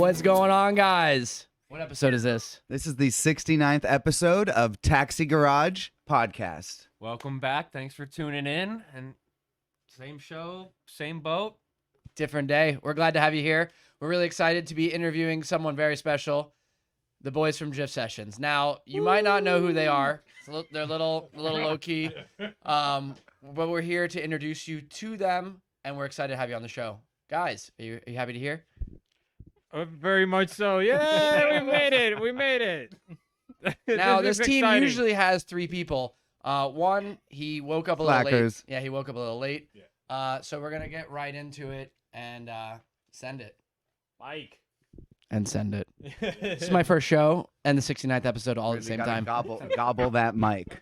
What's going on, guys? What episode is this? This is the 69th episode of Taxi Garage Podcast. Welcome back. Thanks for tuning in. And same show, same boat. Different day. We're glad to have you here. We're really excited to be interviewing someone very special, the boys from Drift Sessions. Now, you might not know who they are. They're a little low-key. But we're here to introduce you to them, and we're excited to have you on the show. Guys, are you happy to hear? Very much so. Yeah, we made it. We made it. Now, this is team exciting. usually has three people. One, he woke up a little late. Slackers. Yeah, he woke up a little late. So we're going to get right into it and send it. Mike. And send it. This is my first show and the 69th episode all at the same time. Gobble that mic.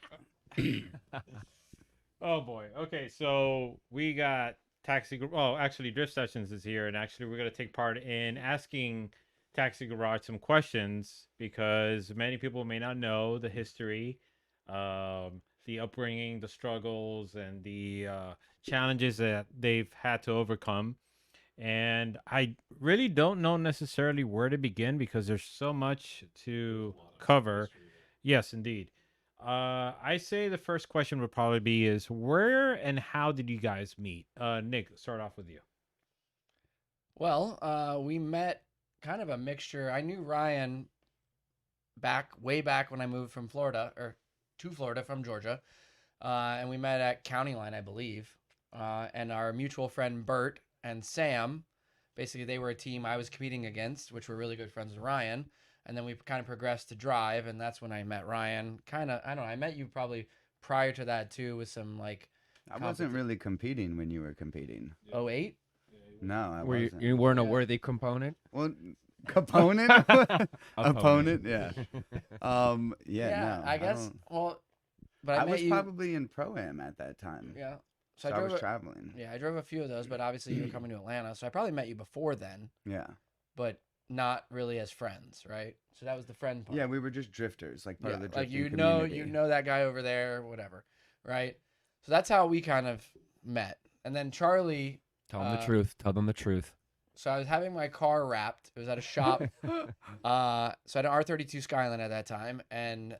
Oh boy. Okay, so we got actually Drift Sessions is here, and actually we're going to take part in asking Taxi Garage some questions because many people may not know the history, the upbringing, the struggles, and the challenges that they've had to overcome. And I really don't know necessarily where to begin because there's so much to cover. Yes, indeed. I say the first question would probably be is where and how did you guys meet? Nick, start off with you. Well, we met kind of a mixture. I knew Ryan way back when I moved from Florida to Florida from Georgia. And we met at County Line, I believe. And our mutual friend Bert and Sam, basically they were a team I was competing against, which were really good friends with Ryan. And then we kind of progressed to drive, and that's when I met Ryan. I don't know, I met you probably prior to that too with some like... I wasn't really competing when you were competing. 08? No, I wasn't. You weren't a worthy component? Well, component? Opponent? Yeah. Yeah, No. I guess, well... But I met was you... probably in Pro-Am at that time. Yeah. So I was traveling. Yeah, I drove a few of those, but obviously you were coming to Atlanta, so I probably met you before then, Yeah. but not really as friends, right? So that was the friend part. Yeah, we were just drifters, like part of the like drifting you community. know that guy over there, whatever, right? So that's how we kind of met. And then Charlie, Tell them the truth. Tell them the truth. so I was having my car wrapped. It was at a shop. So I had an R32 Skyline at that time, and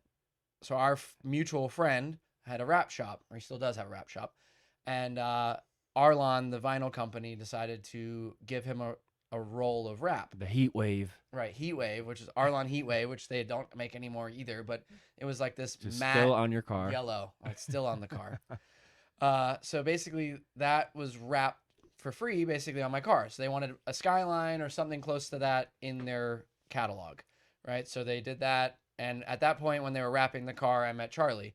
so our mutual friend had a wrap shop, or he still does have a wrap shop. And Arlon, the vinyl company, decided to give him a roll of wrap. The heat wave. Right, Heat Wave, which is Arlon Heat Wave, which they don't make anymore either, but it was like this Just matte still on your car. yellow. It's still on the car. So basically that was wrapped for free basically on my car. So they wanted a Skyline or something close to that in their catalog, right? So they did that. And at that point when they were wrapping the car, I met Charlie.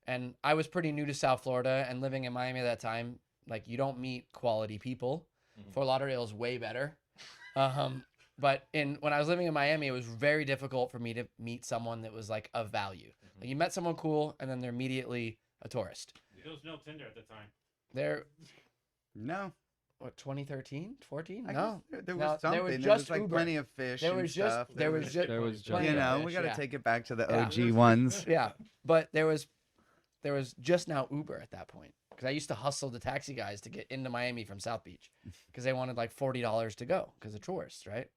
And I was pretty new to South Florida and living in Miami at that time. Like, you don't meet quality people. Fort Lauderdale is way better. But when I was living in Miami, it was very difficult for me to meet someone that was like of value. Like, you met someone cool, and then they're immediately a tourist. There was no Tinder at the time. They're No. what, 2013, 14? I No, guess there No, was there something. was There just was like Uber. plenty of fish There and was just stuff. there was just There was just- plenty You of know, we fish, got to yeah. take it back to the Yeah. OG ones. Yeah, but there was just now Uber at that point, because I used to hustle the taxi guys to get into Miami from South Beach because they wanted like $40 to go because of tourists, right?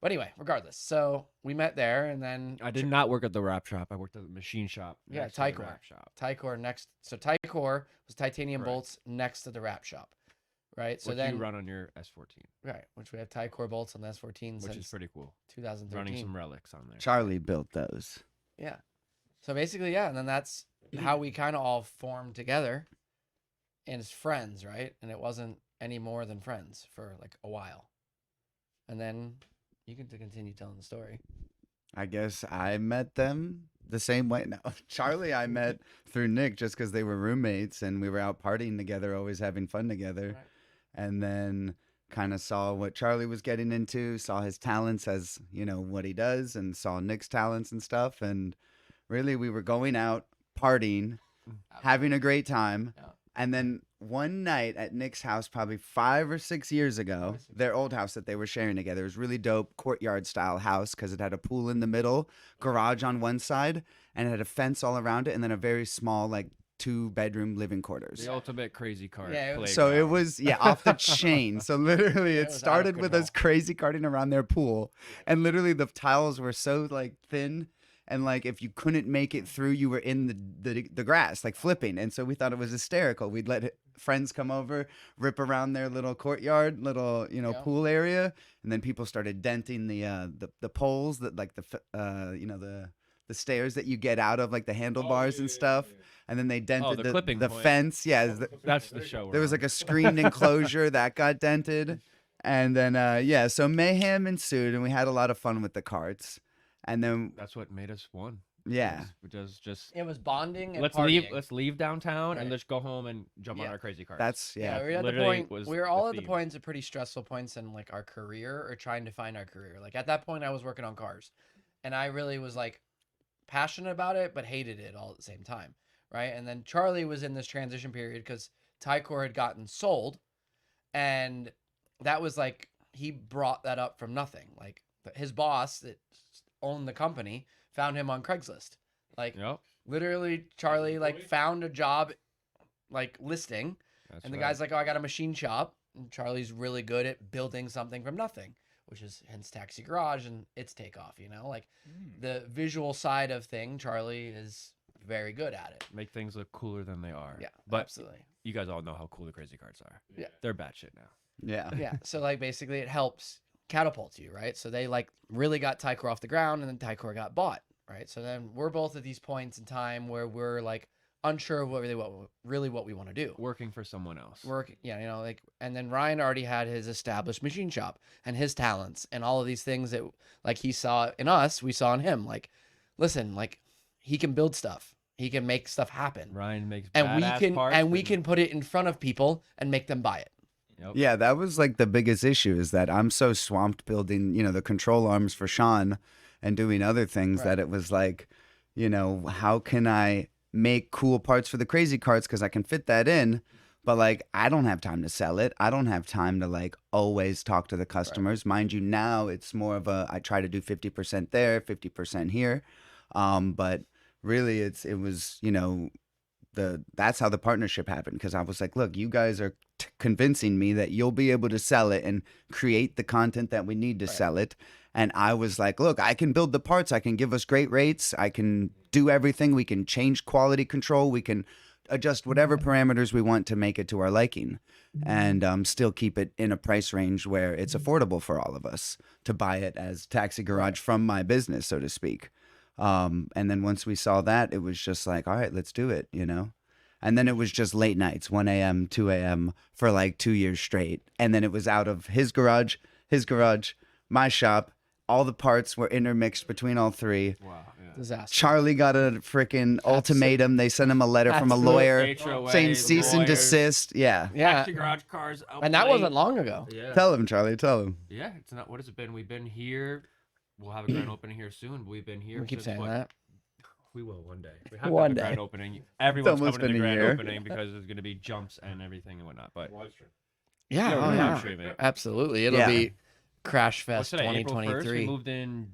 But anyway, regardless, so we met there, and then I did not work at the wrap shop. I worked at the machine shop. Yeah, next to the Tycor. wrap shop. Tycor next. So Tycor was titanium Correct. bolts next to the wrap shop, right? So Which then you run on your S14, right, which we have Tycor bolts on the S14 which since is pretty cool. 2013. Running some relics on there. Charlie built those. Yeah. So basically, yeah, and then that's how we kind of all formed together as friends, right? And it wasn't any more than friends for like a while. And then you can continue telling the story. I guess I met them the same way. No, Charlie I met through Nick just because they were roommates and we were out partying together, always having fun together. Right. And then kind of saw what Charlie was getting into, saw his talents as, you know, what he does, and saw Nick's talents and stuff. And really, we were going out, partying, having a great time. Yeah. And then one night at Nick's house, probably 5 or 6 years ago, their old house that they were sharing together, it was really dope courtyard style house because it had a pool in the middle, garage on one side, and it had a fence all around it, and then a very small like 2-bedroom living quarters. The ultimate crazy cart. Yeah, it was- So it playground. was off the chain. So literally It it was out of started with us control. crazy karting around their pool, and literally the tiles were so like thin, and like if you couldn't make it through, you were in the grass like flipping. And so we thought it was hysterical. We'd let friends come over, rip around their little courtyard, little Yeah. pool area, and then people started denting the poles that like the stairs that you get out of, like the handlebars and stuff. And then they dented the clipping the point. fence. Yeah, That's the show. we're there was on. like a screened enclosure that got dented. And then, so mayhem ensued, and we had a lot of fun with the carts. And then, That's what made us one. yeah, We just It was bonding and let's partying. leave downtown Right. and let's go home and jump on Yeah. our crazy cars. that's, Yeah, yeah. we were at the literally point. was We were the all at the theme. points of pretty stressful points in like our career or trying to find our career. Like at that point, I was working on cars, and I really was like passionate about it, but hated it all at the same time, right? And then Charlie was in this transition period because Tycor had gotten sold, and that was like he brought that up from nothing. Like his boss that owned the company found him on Craigslist, like Yep. literally Charlie like found a job like listing. That's And the right. guy's like, oh, I got a machine shop. And Charlie's really good at building something from nothing, which is hence Taxi Garage and its takeoff, Like the visual side of thing, Charlie is very good at it. make things look cooler than they are. Yeah, But absolutely. you guys all know how cool the crazy carts are. Yeah. They're batshit now. Yeah. Yeah. So like basically it helps catapult you, right? So they like really got Tycor off the ground and then Tycor got bought, right? So then we're both at these points in time where we're like unsure of what we want to do. Working for someone else. Work, yeah, like, and then Ryan already had his established machine shop and his talents and all of these things that like he saw in us, we saw in him. Like, listen, like he can build stuff, he can make stuff happen, Ryan makes and we badass can parts and we can put it in front of people and make them buy it. Yep. Yeah, that was like the biggest issue is that I'm so swamped building, the control arms for Sean and doing other things Right. that it was like, how can I make cool parts for the crazy carts because I can fit that in, but like I don't have time to sell it. I don't have time to like always talk to the customers. Mind you, now it's more of a I try to do 50% there, 50% here, but really it was that's how the partnership happened because I was like, look, you guys are convincing me that you'll be able to sell it and create the content that we need to Right. sell it. And I was like, look, I can build the parts. I can give us great rates. I can do everything. We can change quality control. We can adjust whatever parameters we want to make it to our liking and still keep it in a price range where it's affordable for all of us to buy it as Taxi Garage from my business, so to speak. And then once we saw that, it was just like, all right, let's do it, And then it was just late nights, 1 a.m., 2 a.m. for like 2 years straight. And then it was out of his garage, my shop. All the parts were intermixed between all three. Wow. Yeah. Disaster. Charlie got a freaking ultimatum. They sent him a letter from a Absolute lawyer HOA, saying cease and lawyers, desist. Yeah. Yeah, Taxi garage cars. and that outplayed. wasn't long ago. Yeah. Tell him, Charlie. Tell him. Yeah. It's not. What has it been? We've been here. We'll have a grand opening here soon. But we've been here. We keep since saying what? that. We will one day. We have to One have a day. grand opening. Everyone's almost coming to the been a grand year. opening because there's going to be jumps and everything and whatnot. But Yeah, Yeah, oh, we're yeah. live streaming it. Absolutely. It'll Yeah. be Crash What's Fest today? April 1st. We 2023. moved in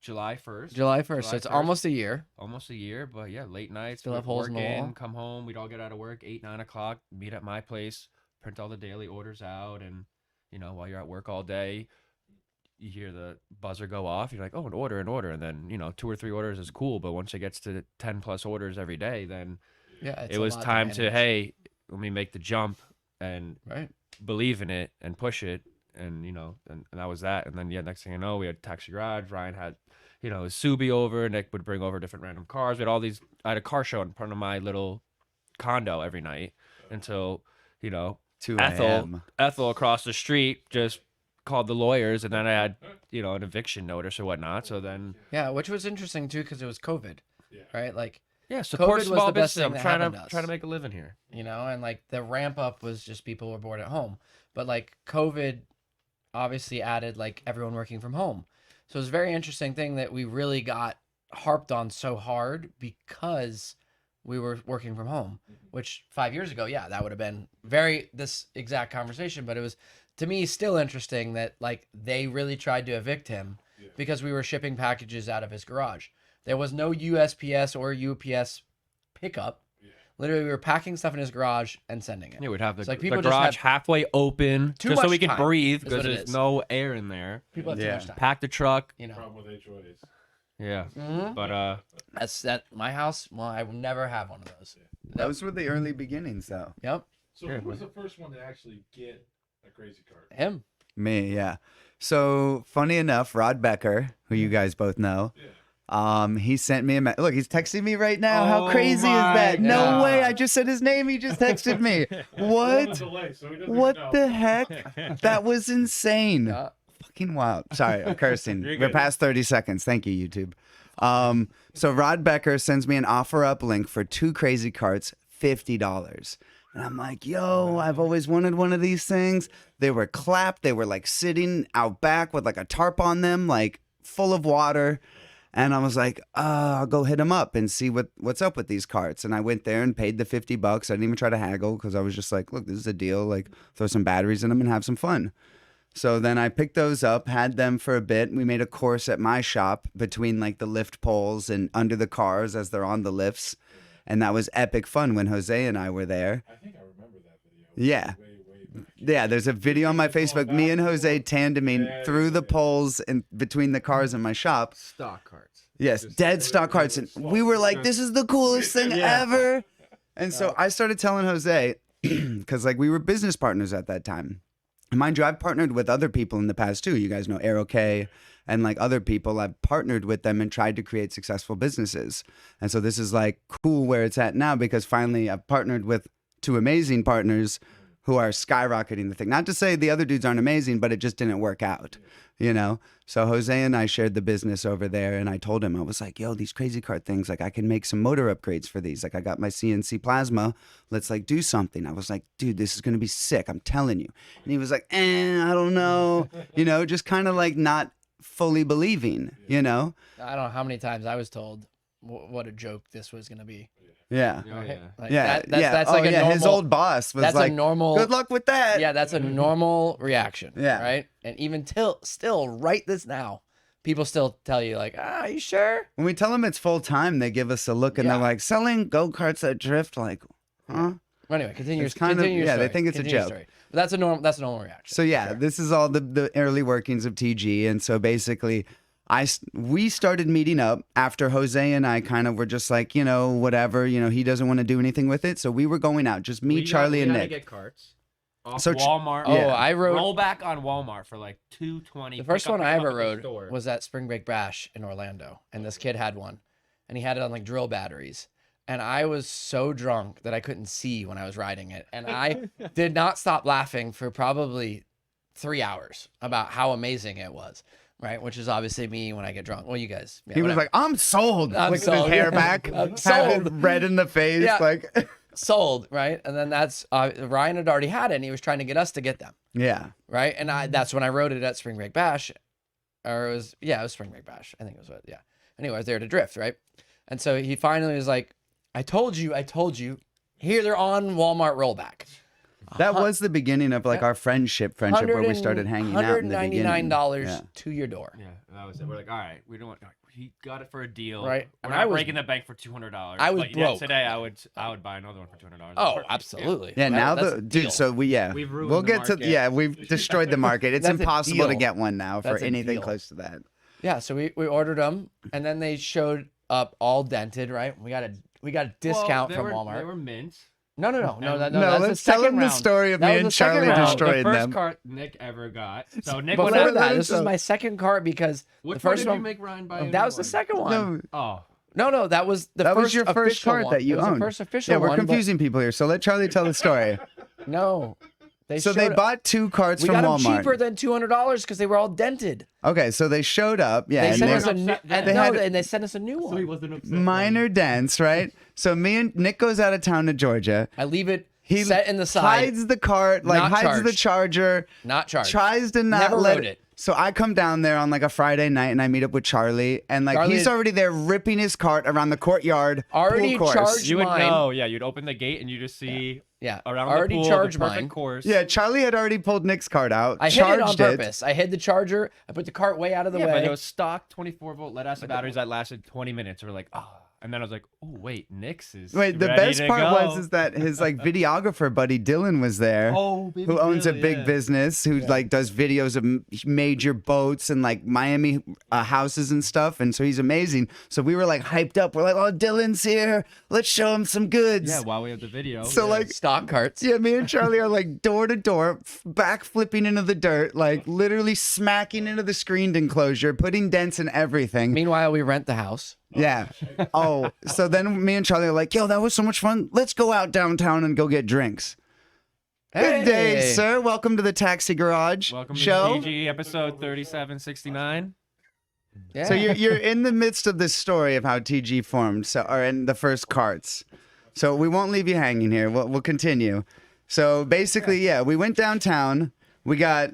July 1st. July 1st, so July it's 1st. almost a year. Almost a year, but yeah, late nights. Still we'd have holes in the work wall. Come home. We'd all get out of work 8, 9 o'clock. Meet at my place. Print all the daily orders out, and while you're at work all day, you hear the buzzer go off. You're like, oh, an order, and then 2 or 3 orders is cool, but once it gets to 10 plus orders every day, then Yeah, it's it a was lot time to manage. hey, let me make the jump and Right. believe in it and push it, and and that was that. And then next thing you know, we had Taxi Garage. Ryan had his Subi over. Nick would bring over different random cars. We had all these. I had a car show in front of my little condo every night until 2 Ethel a.m. Ethel across the street just called the lawyers, and then I had an eviction notice or whatnot. So then Yeah, which was interesting too because it was COVID, right? Like, support COVID was small the best business. thing I'm that trying happened to to us. trying to make a living here. and like the ramp up was just people were bored at home. But like COVID obviously added like everyone working from home. So it was a very interesting thing that we really got harped on so hard because we were working from home, which 5 years ago, yeah, that would have been this exact conversation. But it was, to me, still interesting that like they really tried to evict him because we were shipping packages out of his garage. There was no USPS or UPS pickup. Literally, we were packing stuff in his garage and sending it. Yeah, we'd have the, It's like the people just garage have halfway open too just so much we could time, breathe is because what it there's is. no air in there. People have too Yeah. much time. Pack the truck. You know, Problem with HOAs. Yeah. Mhm. But that's that. My house. Well, I will never have one of those. Those were the early beginnings, though. Yep, So who was the first one to actually get a crazy cart? him. Me, yeah. So funny enough, Rod Becker, who you guys both know, he sent me a look. He's texting me right now. How Oh crazy is my that? No God. way! I just said his name. He just texted me. What? Delay, so he doesn't What know. the heck? That was insane. Yeah. Fucking wild. Sorry, I'm cursing. You're We're good. past 30 seconds. Thank you, YouTube. So Rod Becker sends me an offer up link for 2 crazy carts, $50. And I'm like, yo, I've always wanted one of these things. They were clapped. They were like sitting out back with like a tarp on them, like full of water. And I was like, I'll go hit him up and see what's up with these carts. And I went there and paid the $50. I didn't even try to haggle because I was just like, look, this is a deal. Like, throw some batteries in them and have some fun. So then I picked those up, had them for a bit. We made a course at my shop between like the lift poles and under the cars as they're on the lifts. And that was epic fun when Jose and I were there. I think I remember that video. Yeah. Way back. Yeah, there's a video on my Facebook. Me and Jose tandeming Yeah, through the yeah. poles in between the cars in my shop. stock carts. Yes, dead stock carts. And we were like, this is the coolest thing ever. And so I started telling Jose, because like we were business partners at that time. And mind you, I've partnered with other people in the past too. You guys know Aero K and like other people. I've partnered with them and tried to create successful businesses. And so this is like cool where it's at now because finally I've partnered with 2 amazing partners who are skyrocketing the thing. Not to say the other dudes aren't amazing, but it just didn't work out, you know? So Jose and I shared the business over there and I told him, I was like, yo, these crazy cart things, like I can make some motor upgrades for these. Like I got my CNC plasma. Let's like do something. I was like, dude, this is going to be sick. I'm telling you. And he was like, I don't know, you know, just kind of like not fully believing, you know? I don't know how many times I was told what a joke this was going to be. Yeah. Oh yeah. Like, Yeah. that's yeah. like a normal. His old boss was that's like, a normal. good luck with that. Yeah, that's a normal reaction. Yeah. Right. And even still, right this now, people still tell you like, are you sure? When we tell them it's full time, they give us a look and Yeah. they're like, selling go-karts that drift, like, huh? Anyway, continue. It's kind of- continue your yeah, they story. think it's a Continue your joke. story. But that's a normal reaction. So yeah, Sure. this is all the early workings of TG, and so basically, we started meeting up after Jose and I kind of were just like, you know, whatever, you know, he doesn't want to do anything with it, so we were going out, just me, Charlie, and we Nick. Had to get carts. Off So Walmart. Oh, I rode. Roll back on Walmart for like $2.20. The first Pick up- one I pick 'em ever up at the rode store. was at Spring Break Bash in Orlando, and this kid had one, and he had it on like drill batteries. And I was so drunk that I couldn't see when I was riding it, and I did not stop laughing for probably 3 hours about how amazing it was. Right, which is obviously me when I get drunk. Well, you guys. Yeah, He was whatever. like, I'm sold. I'm Flicking sold. his hair back, I'm have sold. it red in the face, Yeah. like, sold, right? And then that's Ryan had already had it, and he was trying to get us to get them. yeah. Right, and that's when I rode it at Spring Break Bash, or it was Spring Break Bash. I think it was what, yeah. Anyway, I was there to drift, right? And so he finally was like, I told you. Here they're on Walmart rollback. That was the beginning of like our friendship where we started hanging out in the beginning. $199 Yeah. to your door. Yeah, that was it. We're like, all right, we don't want. He got it for a deal, Right, We're and not I was- breaking the bank for $200. I was but yeah, broke. today. I would buy another one for $200. Oh, Perfect. absolutely. Yeah, Right? now That's the a dude. deal. So We've ruined we'll the get to market. we've destroyed the market. It's That's a impossible to deal. get one now for That's a anything deal. close to that. Yeah, so we ordered them, and then they showed up all dented. Right, we got a discount Well, from they Walmart. were mint. No, No, that's let's the tell second him the round. story of That me was and the second Charlie round. destroying the first them. cart Nick ever got. So Nick Before went out. that, it this was so- my second cart because What the cart first did one. you make Ryan buy? a That new was the one? second one. No, Oh, No, that was the that first was your first official cart one. that you It was owned. the first official Yeah, we're one, but confusing people here. So let Charlie tell the story. No, So they showed- bought 2 carts We from got them Walmart. cheaper than $200 because they were all dented. Okay, so they showed up. Yeah, They and sent they us a new, upset then. and, They no, had- and they sent us a new so he one. wasn't upset. minor dents, right? So me and Nick goes out of town to Georgia. I leave it He set in the side, hides the cart, like Not hides the charged. charger, not charged. tries to not Never let rode it. So I come down there on like a Friday night and I meet up with Charlie and like Charlie he's had- already there ripping his cart around the courtyard. Already pool course. charged. You would mine. know. Yeah, you'd open the gate and you just see Yeah, around already the pool charged the perfect mine. course. Yeah, Charlie had already pulled Nick's cart out. I hid it on charged purpose. I hid the charger. I put the cart way out of the Yeah, way. but it was stock 24-volt lead acid batteries that lasted 20 minutes. We're like, oh. And then I was like, oh wait, Nick's is Wait, the ready best to part go. was is that his like videographer buddy Dylan was there. Oh, baby who owns a Dylan, big yeah. business who like does videos of major boats and like Miami houses and stuff, and so he's amazing. So we were like hyped up. We're like, oh, Dylan's here, let's show him some goods. Yeah, while we have the video. So yeah. like Stock carts. yeah, me and Charlie are like door to door, back flipping into the dirt, like literally smacking into the screened enclosure, putting dents in everything. Meanwhile, we rent the house. Yeah. Oh, so then me and Charlie are like, yo, that was so much fun. Let's go out downtown and go get drinks. Good day, Hey. sir. Welcome to the Taxi Garage Welcome show. to TG episode 3769. Yeah. So you're in the midst of this story of how TG formed, so or in the first carts. So we won't leave you hanging here. We'll continue. So basically, yeah, we went downtown. We got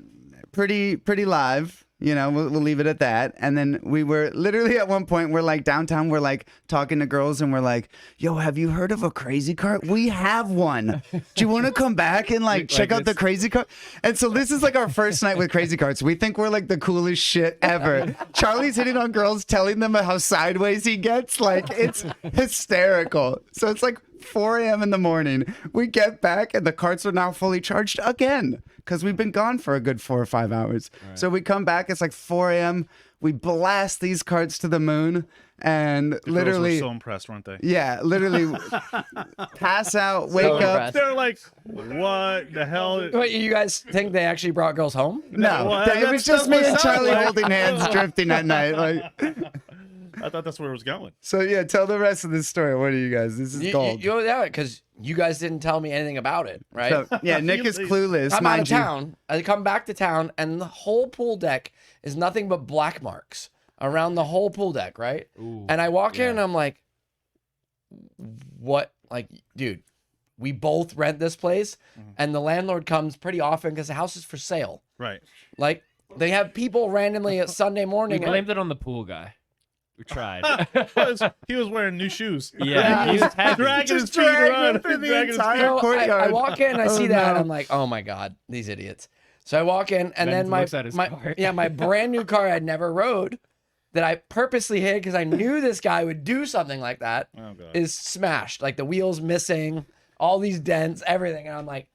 pretty live. You know, we'll leave it at that. And then we were literally at one point, we're like downtown, we're like talking to girls and we're like, yo, have you heard of a crazy cart? We have one. Do you want to come back and like check out the crazy cart? And so this is like our first night with crazy carts. We think we're like the coolest shit ever. Charlie's hitting on girls, telling them how sideways he gets. Like it's hysterical. So it's like 4 a.m. in the morning. We get back and the carts are now fully charged again because we've been gone for a good 4 or 5 hours. So we come back, it's like 4 a.m. We blast these carts to the moon and The girls literally, were so impressed, weren't they? yeah, literally pass out, wake So up. impressed. They're like, what the hell? Wait, you guys think they actually brought girls home? No, Well, it was that's- just that's me what it and sounds Charlie like. holding hands, drifting at night. Like, I thought that's where it was going. so yeah, tell the rest of this story. What are you guys? This is gold. Yeah, because you guys didn't tell me anything about it, right? So, yeah, Nick is clueless. I'm out mind of you. town. I come back to town, and the whole pool deck is nothing but black marks around the whole pool deck, right? Ooh, And I walk in, yeah. and I'm like, "What? Like, dude, we both rent this place, and the landlord comes pretty often because the house is for sale. Right. Like, they have people randomly at Sunday We morning. blamed it on the pool guy. We tried. He was wearing new shoes. Yeah, he was happy. Dragging his Just feet dragging around. through the Dragging his entire feet. So I courtyard. walk in, I Oh, see that, no. and I'm like, oh my god, these idiots. So I walk in, and Ben then my looks at his car. my brand new car I'd never rode, that I purposely hid because I knew this guy would do something like that, Oh, God. is smashed. Like the wheels missing, all these dents, everything, and I'm like,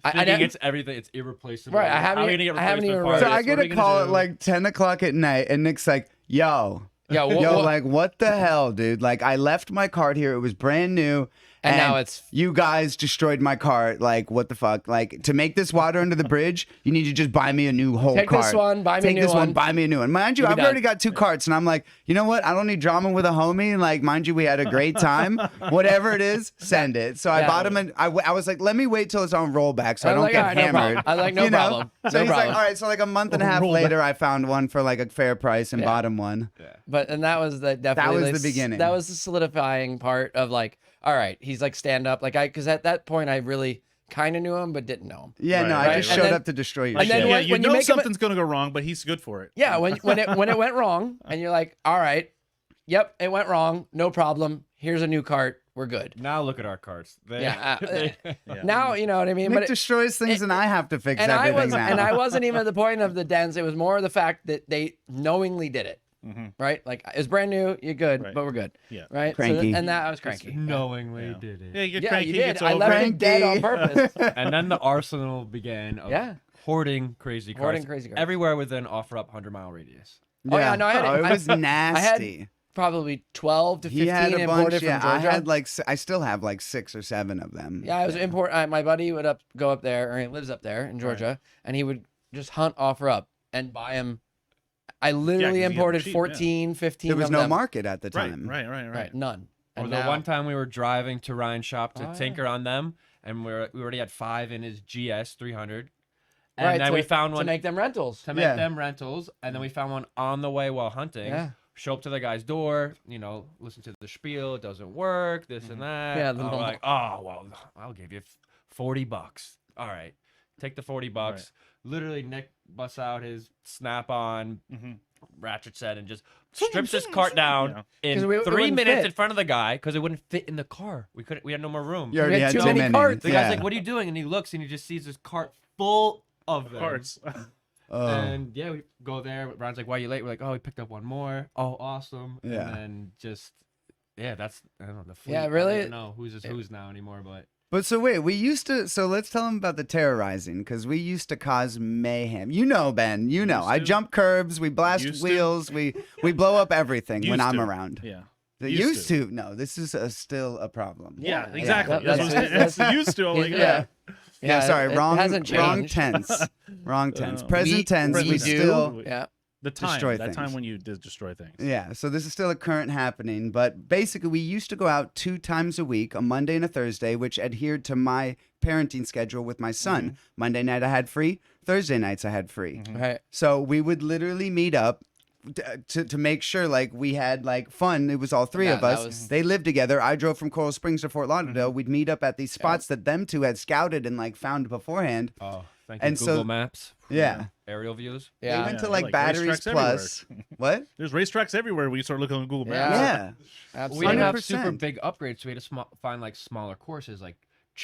I Thinking never- it's everything. It's irreplaceable. Right, I haven't How are we even- gonna I haven't replacement even parts? So I What get are a we call gonna at do? like 10 o'clock at night, and Nick's like, yo. yeah, Yo, like, what the hell, dude? Like, I left my cart here. It was brand new. And now it's- You guys destroyed my cart. Like, what the fuck? Like, to make this water under the bridge, you need to just buy me a new whole Take cart. this one, buy me a Take new this one. buy me a new one. Mind you, You'll be I've done. already got 2 carts, and I'm like, you know what? I don't need drama with a homie. Like, mind you, we had a great time. Whatever it is, send it. So I Yeah. bought him, and I was like, let me wait till it's on rollback so I I was don't like, get all right, no hammered. problem. I was like, no you know? problem. So No he's problem. like, all right. So like a month and a half Rollback. later, I found one for like a fair price and Yeah. bought him one. But and that was the definitely was like, the beginning. That was the solidifying part of like, all right, he's like stand up, like because at that point I really kind of knew him but didn't know him. Yeah, Right, no, I right, just right. showed And then- up to destroy your and then shit. Yeah, when- you when you know make him- something's going to go wrong, but he's good for it. Yeah, when it went wrong, and you're like, all right, yep, it went wrong, no problem. Here's a new cart, we're good. Now look at our carts. They- Yeah, Yeah. Now you know what I mean. Nick But destroys things, and I have to fix and I everything was now. and I wasn't even at the point of the dents. It was more the fact that they knowingly did it. Mhm. Right, like it's brand new, you're good, Right. but we're good. Yeah. Right, Cranky. and that I was cranky. Knowingly Yeah. did it. Yeah, you get Yeah, cranky, you gets did. I left over. him dead on Cranky. purpose. And then the arsenal began of Yeah. hoarding crazy carts. Hoarding crazy carts. Everywhere within offer up 100-mile radius. Oh, yeah, no, I had it. Oh, it I- was nasty. Probably 12 to 15 He had a bunch. imported Yeah, from I Georgia. had like I still have like 6 or 7 of them. Yeah, I was import. My buddy would go up there, or he lives up there in Georgia, and he would just hunt offer up and buy them. I literally 'cause you get them imported cheap, 14, 15 There was of no them. market at the Right, time. right. None. Or And the now, one time we were driving to Ryan's shop to Oh, yeah. tinker on them, and we already had 5 in his GS 300. And right, then to, we found to one make them rentals. to make Yeah. them rentals, and then we found one on the way while hunting. Yeah. Show up to the guy's door, listen to the spiel. It doesn't work, this and that. Yeah, Oh, the we're normal- like, oh well, I'll give you $40. All right, take the $40. Literally, Nick busts out his Snap-on Mm-hmm. ratchet set and just strips his cart down Yeah. 'Cause in it 3 wouldn't minutes fit. in front of the guy because it wouldn't fit in the car. We had no more room. You already had had too too many many. carts. The yeah. guy's like, "What are you doing?" And he looks and he just sees his cart full of them. Carts. Oh. And yeah, we go there. Ryan's like, "Why are you late?" We're like, "Oh, we picked up one more. Oh, awesome." Yeah. And then just Yeah, that's I don't know. The fleet, Yeah, I don't really? even know who's who's now anymore, but But so wait, we used to. So let's tell them about the terrorizing because we used to cause mayhem. You know, Ben. You know, Used I to? jump curbs, we blast Used to? wheels, we blow up everything when Used I'm to. around. Yeah. The Used used to. No, this is still a problem. Yeah, Yeah, exactly. that- That's, that's- what I'm saying. It's that's- used to. I'm like, yeah. Yeah, sorry, it wrong hasn't changed. tense. Wrong tense. We- Present tense. We we do. still. Yeah. The time. Destroy that time things. when you did destroy things. Yeah, so this is still a current happening, but basically we used to go out 2 times a week, a Monday and a Thursday, which adhered to my parenting schedule with my son. Monday night I had free, Thursday nights I had free. Right. So we would literally meet up to make sure like we had like fun. It was all three of That us. was- They lived together. I drove from Coral Springs to Fort Lauderdale. We'd meet up at these spots that them two had scouted and like found beforehand. oh, thank you And so- Google Maps. for Yeah. the aerial views. They Yeah. went to Yeah, like like Batteries racetracks Plus. What? There's racetracks everywhere. We start looking on Google Yeah. Maps. Yeah. We Absolutely. didn't have super 100%. big upgrades, so we had to find like smaller courses, like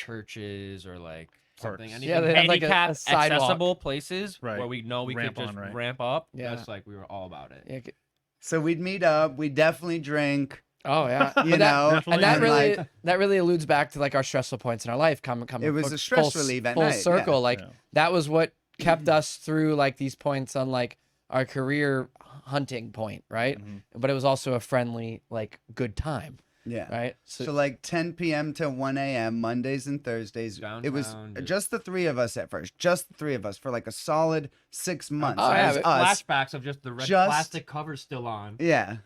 churches or like something. Parks. Anything Yeah, they have, like, a handicap sidewalk. accessible places Right. where we know we Ramp could just on, right. ramp up. Yeah. That's like we were all about it. Yeah. So we'd meet up. We'd definitely drink. Oh yeah. You But that- know, Definitely and that and, really like, that really alludes back to like our stressful points in our life coming It was full- a stress full, relief at full night, circle yeah. like Yeah. that was what kept us through like these points on like our career hunting point, right? But it was also a friendly like good time, Yeah. right? So like 10 p.m. to 1 a.m. Mondays and Thursdays. It was Downtown, just the three of us at first. Just the three of us for like a solid 6 months. Oh, It yeah, was but us. Flashbacks of just the red Just- plastic cover still on. Yeah.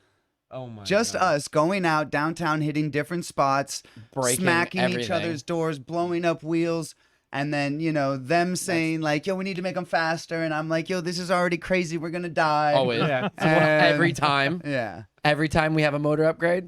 Oh my Just God. us going out downtown, hitting different spots, Breaking smacking each everything. other's doors, blowing up wheels. And then, you know, them saying like, yo, we need to make them faster. And I'm like, yo, this is already crazy. We're going to die. Always. Yeah. every And- time. Yeah. Every time we have a motor upgrade,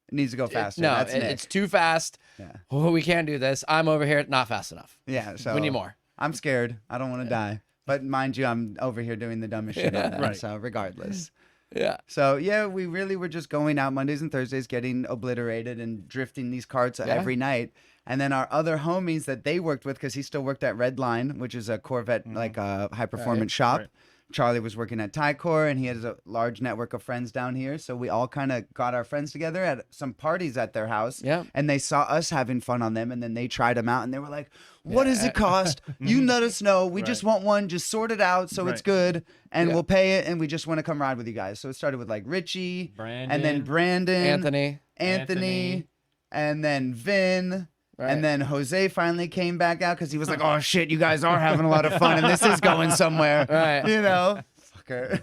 It needs to go faster. no, That's Nick. it's too fast. Yeah. Oh, we can't do this. I'm over here, not fast enough. Yeah. So we need more. I'm scared. I don't want to die. But mind you, I'm over here doing the dumbest shit ever. Right. So regardless. Yeah. So yeah, we really were just going out Mondays and Thursdays, getting obliterated and drifting these carts Yeah. every night. And then our other homies that they worked with, because he still worked at Redline, which is a Corvette like a high performance shop. right. Charlie was working at Tycor, and he has a large network of friends down here. So we all kind of got our friends together at some parties at their house. Yeah. And they saw us having fun on them, and then they tried them out, and they were like, "What does Yeah. it cost? You let us know. We just want one. Just sort it out so it's Right. good, and Yeah. we'll pay it. And we just want to come ride with you guys." So it started with like Richie, Brandon. and then Brandon, Anthony. Anthony, and then Vin. Right. And then Jose finally came back out because he was like, "Oh shit, you guys are having a lot of fun, and this is going somewhere." Right. You know, fucker.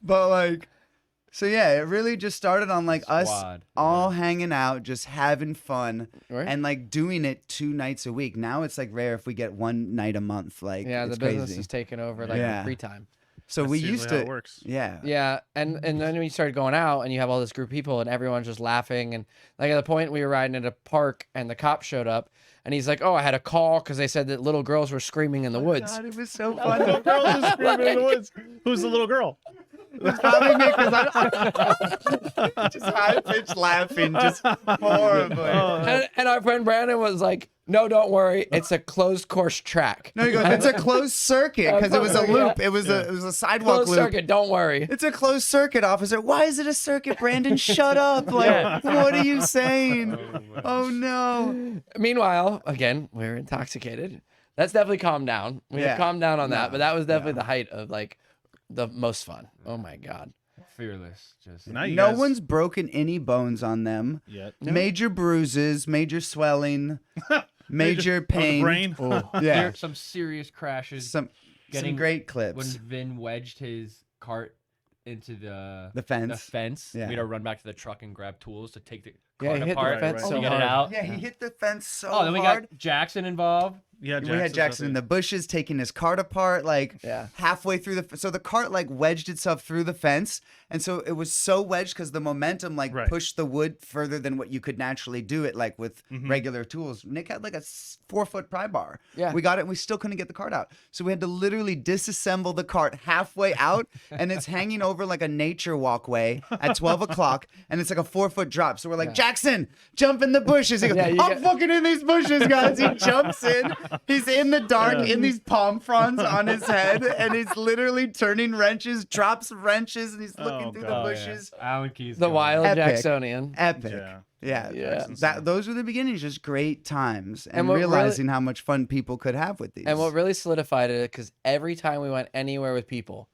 But like, so yeah, it really just started on like us Squad. all hanging out, just having fun, Right. and like doing it 2 nights a week. Now it's like rare if we get 1 night a month. Like, Yeah, the it's business crazy. is taking over like Yeah. the free time. So That's we usually used how to, it works. yeah, Yeah, and then when you started going out and you have all this group of people and everyone's just laughing and like at the point we were riding at a park and the cop showed up and he's like, "Oh, I had a call because they said that little girls were screaming in the woods." God, it was so Little fun. girls are screaming in the woods. Who's the little girl? It's probably me because I just high pitched laughing, just horribly. And our friend Brandon was like, "No, don't worry, it's a closed course track. No, he goes, it's a closed circuit because it was a loop. It was a sidewalk Closed loop. circuit. Don't worry." It's a closed circuit, officer. Why is it a circuit, Brandon? Shut up. Like, what are you saying? Oh, no. Meanwhile, again, we're intoxicated. That's definitely calmed down. We Yeah. have calmed down on that, No, but that was definitely no. the height of like the most fun. Oh my god. Fearless. Just Now you No guys- one's broken any bones on them. Yet. Major bruises, major swelling, major Of the pain. brain. Yeah. some serious crashes. Some Getting- great when clips. Vin wedged his cart into the The fence. fence, Yeah. we had to run back to the truck and grab tools to take the Yeah, cart he hit the apart fence so to get hard. it out. Yeah, he hit the fence so Oh, then we hard. got Jackson involved. Yeah, We had Jackson in the bushes taking his cart apart, like Yeah. halfway through so the cart like wedged itself through the fence, and so it was so wedged because the momentum like Right. pushed the wood further than what you could naturally do it like with regular tools. Nick had like a 4-foot pry bar. Yeah. We got it, and we still couldn't get the cart out, so we had to literally disassemble the cart halfway out, and it's hanging over like a nature walkway at 12 o'clock, and it's like a 4-foot drop. So we're like, Jackson, jump in the bushes. He goes, Yeah, you I'm get- fucking in these bushes, guys. He jumps in. He's in the dark in these palm fronds on his head, and he's literally turning wrenches, drops wrenches, and he's looking walking Oh, through God. the Oh, yeah. bushes. Allen Keys. The going. Wild Epic. Jacksonian. Epic. Yeah. Yeah. Yeah. That's insane. Those were the beginnings, just great times, And and what really- realizing how much fun people could have with these. And what really solidified it, because every time we went anywhere with people,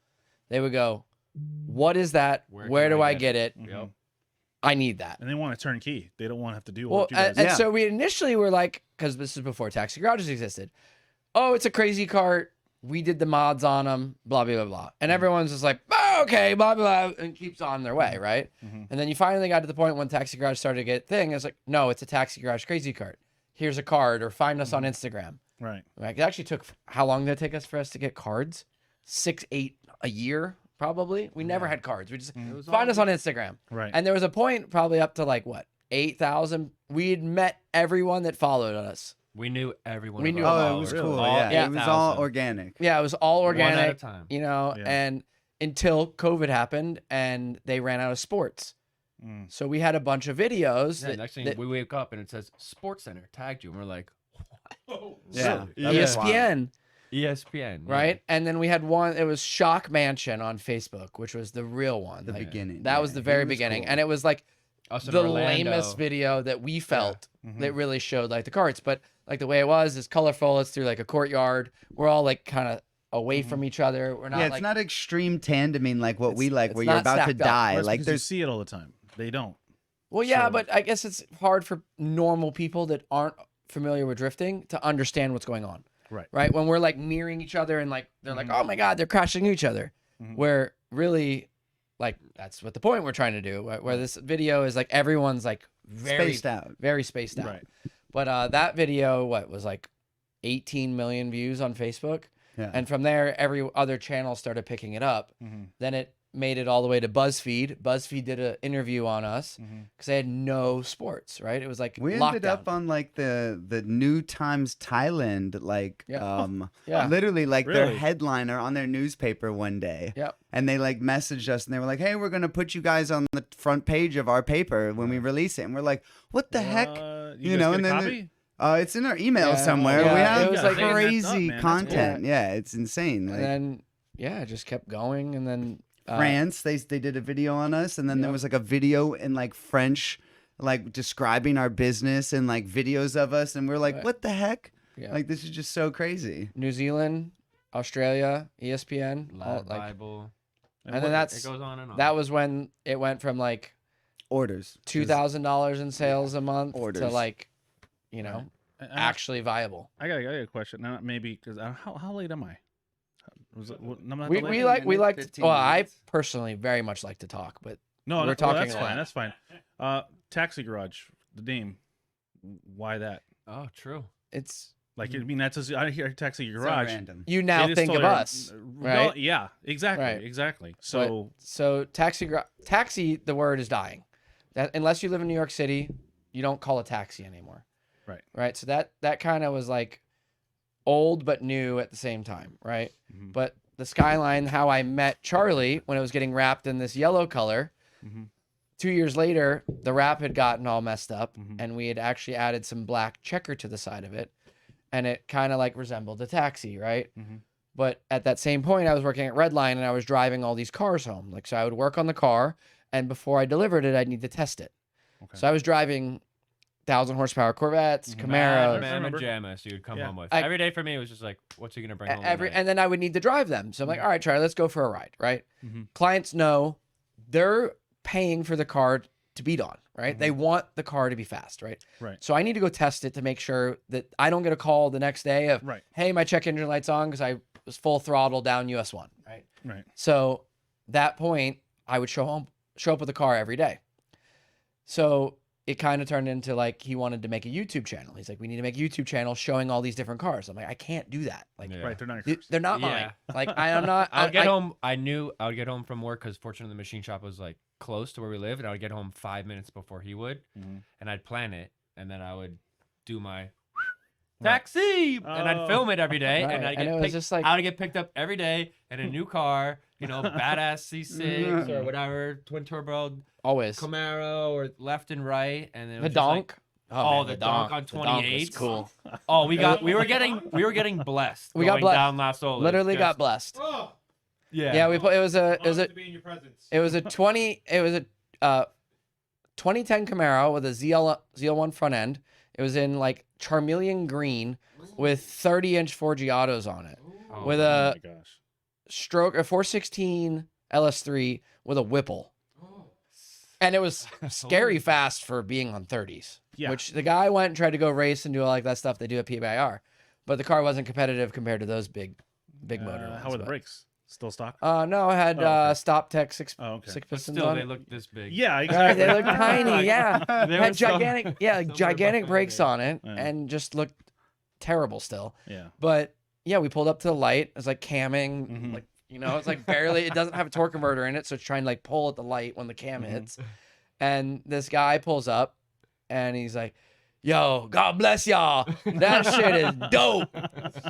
they would go, "What is that? Where Where can do I I get get it? Mhm. Yep. I need that." And they want a turnkey. They don't want to have to do Well, what you guys and Yeah. so we initially were like, because this is before taxi garages existed. Oh, it's a crazy cart. We did the mods on them, blah, blah, blah, blah. And everyone's just like, oh, okay, blah, blah, blah, and keeps on their way, right? Mhm. And then you finally got to the point when taxi garage started to get thing. It's like, no, it's a taxi garage crazy cart. Here's a card, or find us on Instagram. Right. Like, it actually took, how long did it take us for us to get cards? 6, 8 a year, probably. We never had cards. We just It was find all us on Instagram. Right. And there was a point probably up to like what, 8,000. We had met everyone that followed us. We knew everyone. We of knew our Oh, it about was really? cool. All Yeah, it was all 8,000. organic. Yeah, it was all One at a organic, time. you know, Yeah. and until COVID happened and they ran out of sports. Mm. So we had a bunch of videos Yeah, that, next thing that we wake up and it says Sports Center tagged you, and we're like, Yeah. Really? That's wild. ESPN, ESPN, yeah. right? And then we had one, it was Shock Mansion on Facebook, which was the real one. The Like, beginning. that was yeah. the He very was beginning. cool. And it was like Us in the Orlando. lamest video that we felt Mhm. that really showed like the carts. But like the way it was is colorful. It's through like a courtyard. We're all like kind of away from each other. We're not yeah, it's like, not extreme tandeming like what we It's- like, it's where you're not about to stacked up. die. That's Like because you there's see it all the time. They don't. well, yeah, So- but I guess it's hard for normal people that aren't familiar with drifting to understand what's going on. Right. Right. When we're like nearing each other and like they're like, oh my God, they're crashing into each other. Mhm. Where really, like, that's what the point we're trying to do. Where this video is like everyone's like very, spaced out. very spaced out. Right. But that video, was like 18 million views on Facebook. Yeah. And from there, every other channel started picking it up. Mhm. Then it made it all the way to BuzzFeed. BuzzFeed did an interview on us Mhm. because they had no sports, right? It was like We lockdown. ended up on like the New Times Thailand, like Yeah. Yeah. literally like their Really? headliner on their newspaper one day. Yep. And they like messaged us and they were like, "Hey, we're gonna put you guys on the front page of our paper when we release it." And we're like, "What the heck?" You You guys know, get and a then copy? It's in our email Yeah. somewhere. Yeah, We it have was like like- crazy man. That's content. Yeah, it's insane. And Like, then, yeah, it just kept going. And then France, they did a video on us, and then there Yep. was like a video in like French, like describing our business and like videos of us, and we're like, Right. "What the heck?" Yeah. Like this is just so crazy. New Zealand, Australia, ESPN. all, Lad like, Bible. and then It that's goes on and on. that was when it went from like Orders. $2,000 in sales a month to Orders. like, you know, actually viable. I got a question. Now, maybe because how late am I? Was it? I'm not We, that we late? like minute, 15 well, I minutes. personally very much like to talk, but No, we're no, talking that's a fine. lot. That's fine. Taxi Garage, the name. Why that? Oh, true. it's Like, I mean, that's I hear Taxi It's so Garage. random. you now it is think of totally- us, no, right? yeah, exactly, Right. exactly. So So taxi, the word is dying. That unless you live in New York City, you don't call a taxi anymore. Right. Right. So that kind of was like old but new at the same time, right? Mhm. But the Skyline, how I met Charlie when it was getting wrapped in this yellow color. Mhm. 2 years later, the wrap had gotten all messed up, Mhm. and we had actually added some black checker to the side of it, and it kind of like resembled a taxi, right? Mhm. But at that same point, I was working at Redline, and I was driving all these cars home. Like, so I would work on the car, and before I delivered it, I'd need to test it. Okay. So I was driving 1,000 horsepower Corvettes, Mhm. Camaros, I remember. Jammas you'd come Yeah. home with. I- Every day for me, it was just like, what's he going to bring home every, tonight? and then I would need to drive them. So I'm like, all right, Charlie, let's go for a ride, right? Mhm. Clients know they're paying for the car to beat on, right? They want the car to be fast, right? Right. So I need to go test it to make sure that I don't get a call the next day of, Right. hey, my check engine light's on because I was full throttle down US 1, right? Right. So that point, I would show up with the car every day. So it kind of turned into like he wanted to make a YouTube channel. He's like, we need to make a YouTube channel showing all these different cars. I'm like, I can't do that. Like, Yeah. Right. They're not. they're not mine. Yeah. Like I'm not. I would get I- home. I knew I would get home from work because fortunately the machine shop was like close to where we live, and I would get home 5 minutes before he would, Mhm. and I'd plan it, and then I would do my Right. taxi, and Oh. I'd film it every day, Right, and I'd and it get was picked, just like- I would get picked up every day in a new car, you know, badass C6 or whatever, twin turbo Always. Camaro or left and right, and then it The was just like- donk. Oh, man, the donk on The donk was 28s. cool. oh, we were getting blessed. We got going blessed. down Las Olas. Literally got Just- blessed. Oh, Yeah, we put it was a to be in your presence. it was a 2010 Camaro with a ZL1 front end. It was in like Charmeleon green with 30-inch Forgiatos on it, Oh, with Oh a my gosh. a 416 LS3 with a Whipple. And it was scary fast for being on 30s. Yeah. Which the guy went and tried to go race and do all like that stuff they do at PBIR. But the car wasn't competitive compared to those big motor ones. How were the but- brakes? Still stock? No, I had Oh, okay. Stop Tech six Oh, okay. six But pistons still, on they it. look this big. Yeah, Right, exactly. they look tiny, yeah. They Had were so- gigantic, yeah, somewhere gigantic behind brakes it. on it, Yeah. and just looked terrible still. Yeah. But yeah, we pulled up to the light. It was like camming, Mhm. like it's like barely. It doesn't have a torque converter in it, so it's trying to like pull at the light when the cam hits. And this guy pulls up, and he's like, "Yo, God bless y'all. That shit is dope,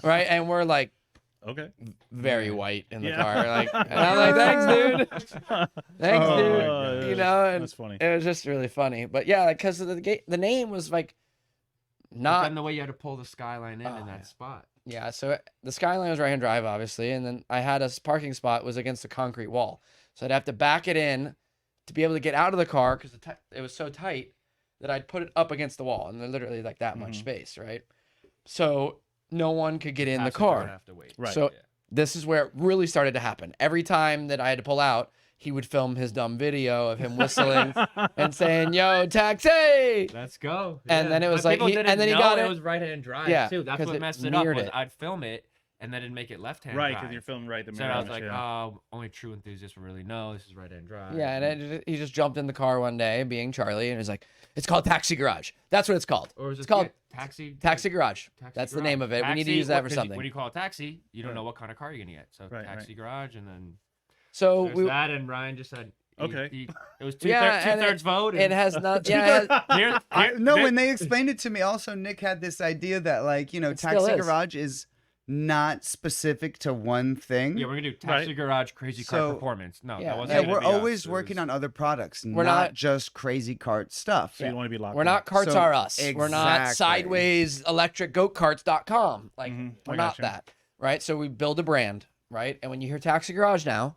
right?" And we're like Okay. very white in the Yeah. car, like, and I'm like, "Thanks, dude. Thanks, Oh, dude." yeah, You know, and that's funny. it was just really funny. But yeah, because the name was like But not then the way you had to pull the Skyline in Oh, in yeah. that spot. Yeah, so the Skyline was right-hand drive, obviously, and then I had a parking spot was against a concrete wall, so I'd have to back it in to be able to get out of the car because it was so tight that I'd put it up against the wall, and they're literally like that much Mhm. space, right? So no one could get in the Passenger would car. have to wait. Right. So Yeah. this is where it really started to happen. Every time that I had to pull out, he would film his dumb video of him whistling and saying, "Yo, taxi!" Let's go. And then it was But like people he- didn't and then he know got it it- was right-hand drive Yeah, too. That's 'cause what it messed it up. mirrored Was it. I'd film it and then it'd make it left-hand Right, drive. because you're filming right the So mirror I was image, like, yeah. oh, only true enthusiasts will really know this is right-hand drive. Yeah, and he just jumped in the car one day, being Charlie, and was like, "It's called Taxi Garage. That's what it's called. Or was It's it called taxi? Taxi Garage. Taxi That's the garage. name of it. We need to Taxi, use that what- for 'cause something." When you call it taxi, you don't Right. know what kind of car you're gonna get. So Right, taxi garage, and then So there's we, that, and Ryan just said, Okay. it was Yeah, and two-thirds vote. it has not. Yeah, it has- No, when they explained it to me, also Nick had this idea that like It still Taxi is. Garage is not specific to one thing. Yeah, we're gonna do taxi Right. garage, crazy car So- performance. No, Yeah, that wasn't. Yeah, gonna we're be us. always It working was- on other products, We're not not- just crazy cart stuff. So you don't want to be locked we're in. not Carts So- Are Us. We're not Exactly. Sideways Electric Goatcarts.com. Like Mhm, we're I not gotcha. that, right? So we build a brand, right? And when you hear Taxi Garage now,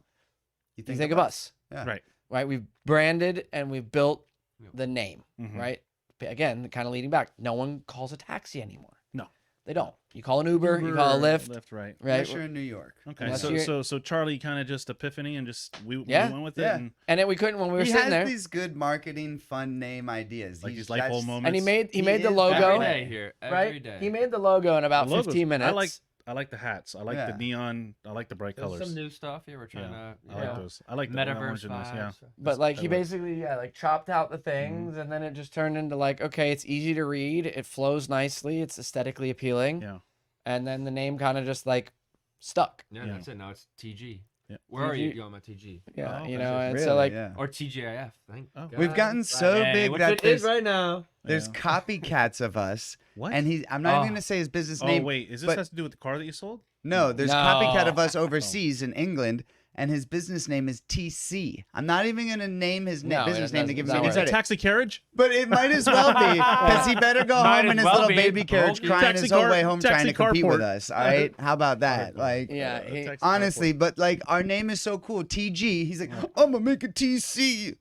you think of us, Yeah. Right. right? We've branded and we've built Yep. the name, Mhm. right? But again, kind of leading back. No one calls a taxi anymore. No. They don't. You call an Uber, you call a Lyft, Left, right. right? Unless you're in New York. Okay, Unless so you're- so Charlie kind of just epiphany and just we Yeah. went with it. Yeah. And And then we couldn't when we were He sitting has there. these good marketing, fun name ideas. Like He's- these light bulb that's- moments. And he made He the is logo, every day here, every right? day. He made the logo in about The logos- 15 minutes. I like the hats. I like the Yeah. neon. I like the bright There's colors. some new stuff. Yeah, we're trying Yeah, to. I you like know, those. I like the Metaverse orange and this, Yeah. vibes. But like that he works. basically like chopped out the Mm-hmm. things and then it just turned into like, okay, it's easy to read, it flows nicely, it's aesthetically appealing. Yeah. And then the name kind of just like stuck. Yeah, Yeah. that's it. Now it's TG. Yeah. Where are you? TG. Yo, I'm at TG. Yeah. Oh, you okay. know, and Really, so like yeah. Or TGIF. Thank Oh. God. We've gotten so Hey, big which that it is there's, right now. there's Yeah. copycats of us. What? And I'm not Oh. even going to say his business oh name. wait, is this but- has to do with the car that you sold? No, there's No. copycat of us overseas in England, and his business name is TC. I'm not even going to name his No, business it name to doesn't- give it's him not any Is it credit. taxi carriage? But it might as well be, because he better go Might home as in his well little be. baby carriage Okay. crying Taxi his whole car- way home trying taxi to compete with carport. us. All right? How about that? Like, yeah, a he, taxi honestly, carport. but like our name is so cool. TG. He's like, I'm going to make a TC.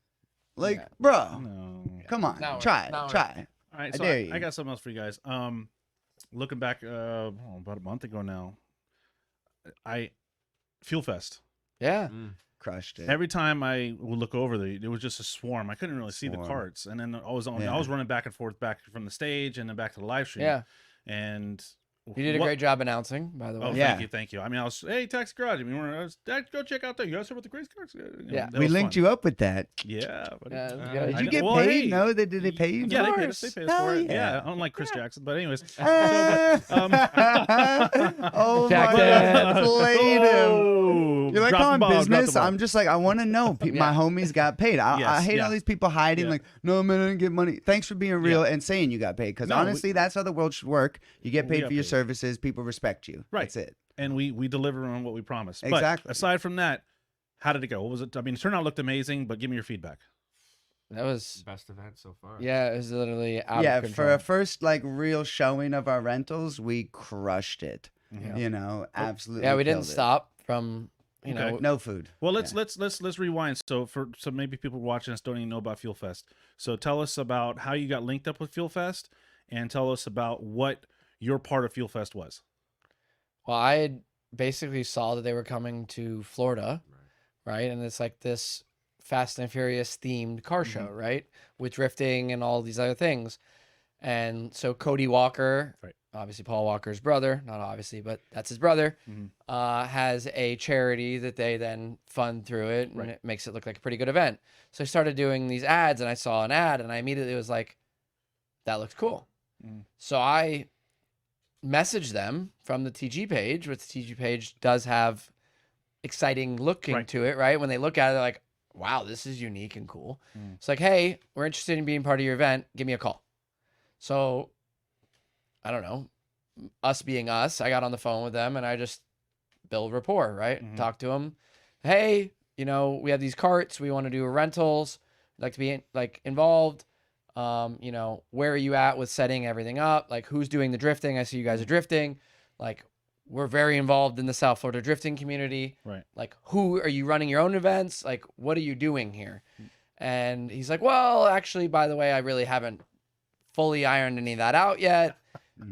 Like, Yeah. bro, No. come on. Not worth- Try. not worth Try. All right, I so dare I you. got something else for you guys. Looking back, about a month ago now, Fuel Fest. yeah. Crushed it. Every time I would look over it was just a swarm. I couldn't really see the Swarm. carts, and then I was Yeah. running back and forth, back from the stage and then back to the live stream. Yeah. And You did a what- great job announcing, by the way. Oh, Yeah. thank you. I mean, I was, hey, Taxi Garage. I mean, go check out there. You guys heard about the crazy cars? Yeah. We linked you up with that. Yeah. Buddy. Yeah, it was Did good. Did I you know- get well, paid? hey. No, did they pay you? Yeah, Of they paid us. They course. paid us Hell for it. yeah. Yeah, unlike Chris Jackson. But anyways, Oh my Jackson. God, played him. Oh, You're like, drop the on ball, drop the business. ball. I'm just like, I want to know. My Yeah. homies got paid. I Yes, hate yeah. all these people hiding, Yeah. like, no, man, I didn't get money. Thanks for being real and saying you got paid. Because No, we- honestly, that's how the world should work. You get We paid got for your paid. services. People respect you. Right. That's it. and we deliver on what we promised. Exactly. But aside from that, how did it go? What was it? I mean, turnout looked amazing, but give me your feedback. That was, Best event so far. yeah, it was literally out Yeah, of for control. a first like real showing of our rentals, we crushed it. Yeah. You know, absolutely. Yeah, we didn't killed it. stop from you Okay. know, No food. Well, Yeah. let's rewind. So maybe people watching us don't even know about Fuel Fest. So tell us about how you got linked up with Fuel Fest, and tell us about what your part of Fuel Fest was. well, I had basically saw that they were coming to Florida, right? And it's like this Fast and Furious themed car show, right? With drifting and all these other things. And so Cody Walker, Right. obviously Paul Walker's brother, not obviously, but that's his brother, Mhm. has a charity that they then fund through it, and Right. it makes it look like a pretty good event. So I started doing these ads, and I saw an ad, and I immediately was like, that looks cool. Mm. So I messaged them from the TG page, which the TG page does have exciting looking Right. to it, right? When they look at it, they're like, wow, this is unique and cool. Mm. It's like, hey, we're interested in being part of your event. Give me a call. So I don't know, us being us, I got on the phone with them and I just build rapport, right? Mhm. Talk to them. Hey, you know, we have these carts. We want to do rentals. I'd like to be like involved. You know, where are you at with setting everything up? Like, who's doing the drifting? I see you guys are drifting. Like, we're very involved in the South Florida drifting community. Right. Like, who are you running your own events? Like, what are you doing here? And he's like, well, actually, by the way, I really haven't fully ironed any of that out yet,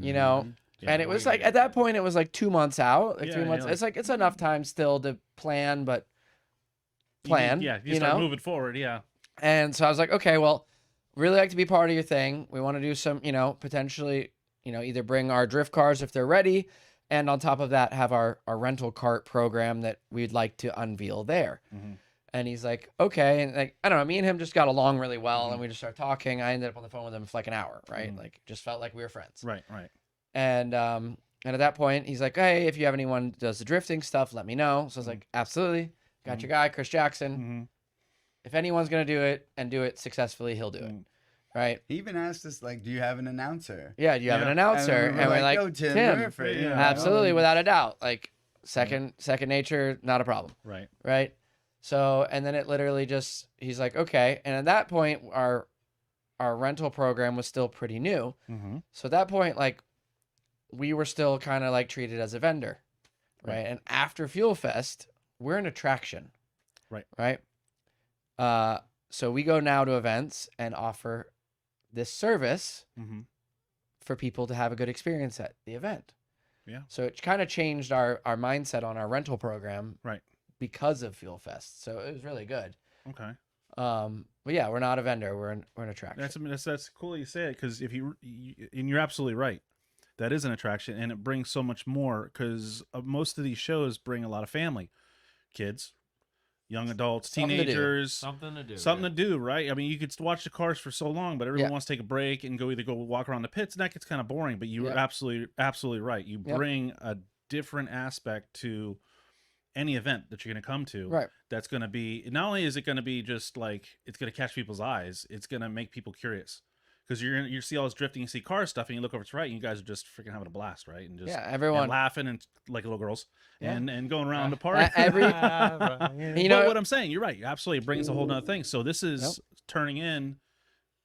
you know. Mhm. Yeah, And it was like at that point, it was like 2 months out, like Yeah, 3 months. yeah, It's like it's enough time still to plan, but You plan, need- you you start know. moving forward. Yeah. And so I was like, okay, well, really like to be part of your thing. We want to do some, you know, potentially, you know, either bring our drift cars if they're ready, and on top of that, have our rental cart program that we'd like to unveil there. Mhm. And he's like, okay. And like, I don't know, me and him just got along really well, Mhm. and we just started talking. I ended up on the phone with him for like an hour, right? Mhm. Like, just felt like we were friends. Right. Right. And at that point, he's like, hey, if you have anyone that does the drifting stuff, let me know. So I was like, absolutely. Got your guy, Chris Jackson. Mm-hmm. If anyone's gonna do it and do it successfully, he'll do it. Mm. Right? He even asked us, like, do you have an announcer? Yeah, do you have an Yeah. announcer? And And we're like, yo, Tim, Tim, Murphy, you know? absolutely, without a doubt. Like second nature, not a problem. Right. Right? So and then it literally just he's like, okay. And at that point, our rental program was still pretty new. Mm-hmm. So at that point, like we were still kind of like treated as a vendor. Right. Right. And after Fuel Fest, we're an attraction. Right. Right. So we go now to events and offer this service Mm-hmm. for people to have a good experience at the event. Yeah. So it kind of changed our mindset on our rental program. Right. Because of Fuel Fest. So it was really good. Okay. But yeah, we're not a vendor. We're an attraction. That's cool you say it, because if you and you're absolutely right, that is an attraction, and it brings so much more, because most of these shows bring a lot of family, kids, young adults, Something to do. teenagers, Something to do. something to do, right? I mean, you could watch the cars for so long, but everyone Yeah. wants to take a break and go either go walk around the pits, and that gets kind of boring. But you were Yep. absolutely right. You Yep. bring a different aspect to any event that you're going to come to. Right. That's going to be, not only is it going to be just like it's going to catch people's eyes, it's going to make people curious. Because you see all this drifting, you see car stuff, and you look over to the right, and you guys are just freaking having a blast, right? And just Yeah, and everyone. laughing and like little girls, Yeah. and going around the park. Every, You you know know, what I'm saying? You're right. It absolutely brings a whole nother thing. So this is turning in.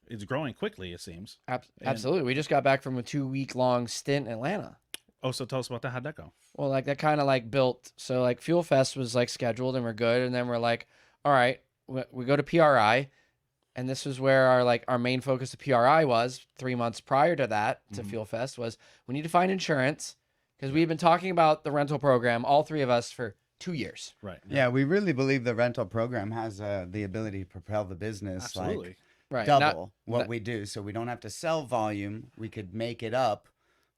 It's growing quickly, it seems. And- absolutely. We just got back from a 2-week long stint in Atlanta. Oh, so tell us about that. How'd that go? Well, like that kind of like built. So like Fuel Fest was like scheduled and we're good, and then we're like, all right, we go to PRI, and this was where our main focus of PRI was 3 months prior to that to Mhm. Fuel Fest was we need to find insurance because we've been talking about the rental program, all three of us, for 2 years. Right. Yeah, we really believe the rental program has the ability to propel the business Absolutely. like Right. double what not- we do. So we don't have to sell volume. We could make it up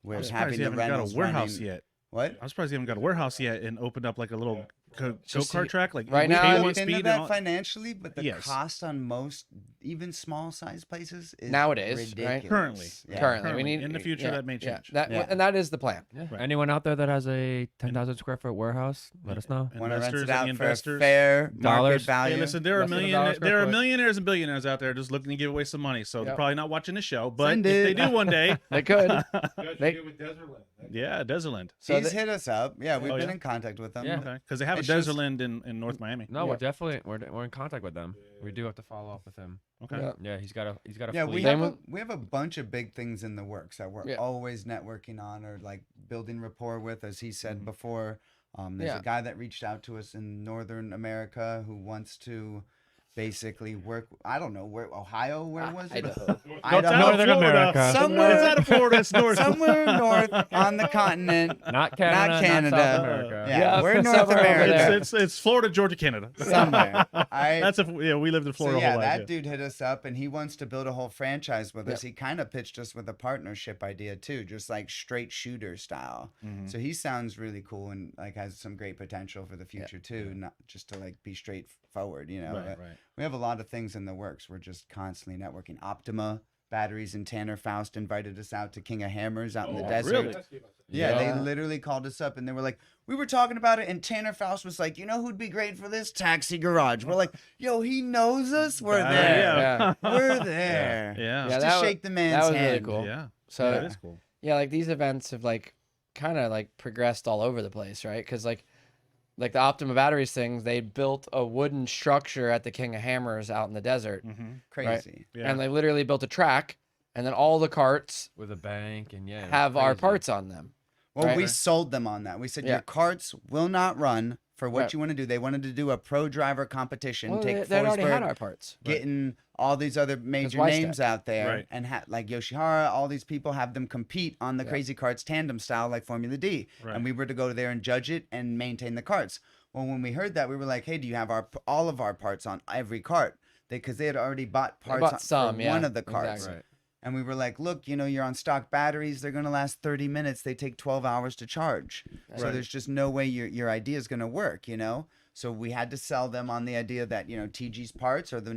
I'm with surprised having you the haven't got rentals a warehouse running. yet. What? I'm surprised you haven't got a warehouse yet and opened up like a little go Just kart see- track. Like right we now, pay I one looked speed into and that all- financially, but the Yes. cost on most, even small size places, is Nowadays, right? ridiculous. Currently. Yeah. Currently, we Currently. need In the future, yeah, that may yeah, change. that Yeah. and that is the plan. Yeah. Right. Anyone out there that has a 10,000 square foot warehouse, let us know. Want to rent Investors, it out any for investors? a fair market Dollars. value? Hey, listen, there are Less than $1 square there are foot. millionaires and billionaires out there just looking to give away some money. So they're Yep. probably not watching the show, but Send if they it. do one day, They could. You guys should They- get with Desertland. yeah, Desertland. So He's the- hit us up. Yeah, we've Oh, been yeah? in contact with them. Yeah. Okay, because they have a It's just- Desertland in North Miami. No, Yeah. we're definitely we're in contact with them. We do have to follow up with him. Okay. Yeah. Yeah, he's got a Yeah, fleet. we Same have, with- we have a bunch of big things in the works that we're Yeah. always networking on or like building rapport with, as he said Mhm. before. There's Yeah. a guy that reached out to us in Northern America who wants to basically work. I don't know where Ohio. Where was it? Idaho. Idaho. Northern America. Somewhere, It's out of Florida. It's north. somewhere north on the continent. Not Canada, not Canada. South America. Yeah, Yeah, we're North somewhere over America. there. It's Florida, Georgia, Canada. Somewhere. I, That's we lived in So Florida. yeah, whole life, that dude hit us up and he wants to build a whole franchise with us. He kind of pitched us with a partnership idea too, just like straight shooter style. Mhm. So he sounds really cool and like has some great potential for the future too, not just to like be straightforward, you know. Right, right. We have a lot of things in the works. We're just constantly networking. Optima Batteries and Tanner Faust invited us out to King of Hammers out in the Oh, desert. really? Yeah, Yeah. they literally called us up and they were like, we were talking about it, and Tanner Faust was like, you know who'd be great for this? Taxi Garage. We're like, yo, he knows us. We're Yeah, there. yeah. We're there. Yeah. Yeah, Just that to wa- shake the man's that was really hand. cool. Yeah. So That is cool. yeah, like these events have like kind of like progressed all over the place, right? Because like the Optima Batteries thing, they built a wooden structure at the King of Hammers out in the desert, Mm-hmm. Crazy. Yeah. and they literally built a track, and then all the carts With a bank and yeah. it was have our crazy. parts on them. Well, Right. we sold them on that. We said Yeah. your carts will not run for what Right. you want to do. They wanted to do a pro driver competition, Well, take they already had Forsberg, our parts. getting all these other major Wystech. names out there, Right. and like Yoshihara, all these people have them compete on the Yeah. Crazy Carts tandem style like Formula D. Right. And we were to go there and judge it and maintain the carts. Well, when we heard that, we were like, hey, do you have all of our parts on every cart? Because they had already bought They parts bought for some, yeah, one of the carts. exactly. Right. And we were like, look, you know, you're on stock batteries. They're going to last 30 minutes. They take 12 hours to charge. So Right. there's just no way your idea is going to work, you know? So we had to sell them on the idea that, you know, TG's parts are the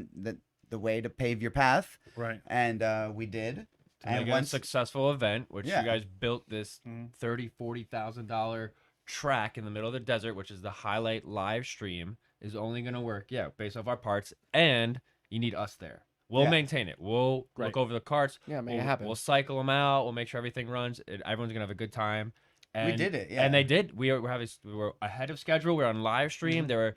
way to pave your path. Right. And we did. To And make it a once, successful event, which Yeah. you guys built this Mhm. $40,000 track in the middle of the desert, which is the highlight live stream, is only going to work, based off our parts, and you need us there. We'll Yeah. maintain it. We'll Right. look over the carts. Yeah, make we'll, it happen. We'll cycle them out. We'll make sure everything runs. Everyone's gonna have a good time. And, did it, yeah. And they did. We were ahead of schedule. We were on live stream. They were.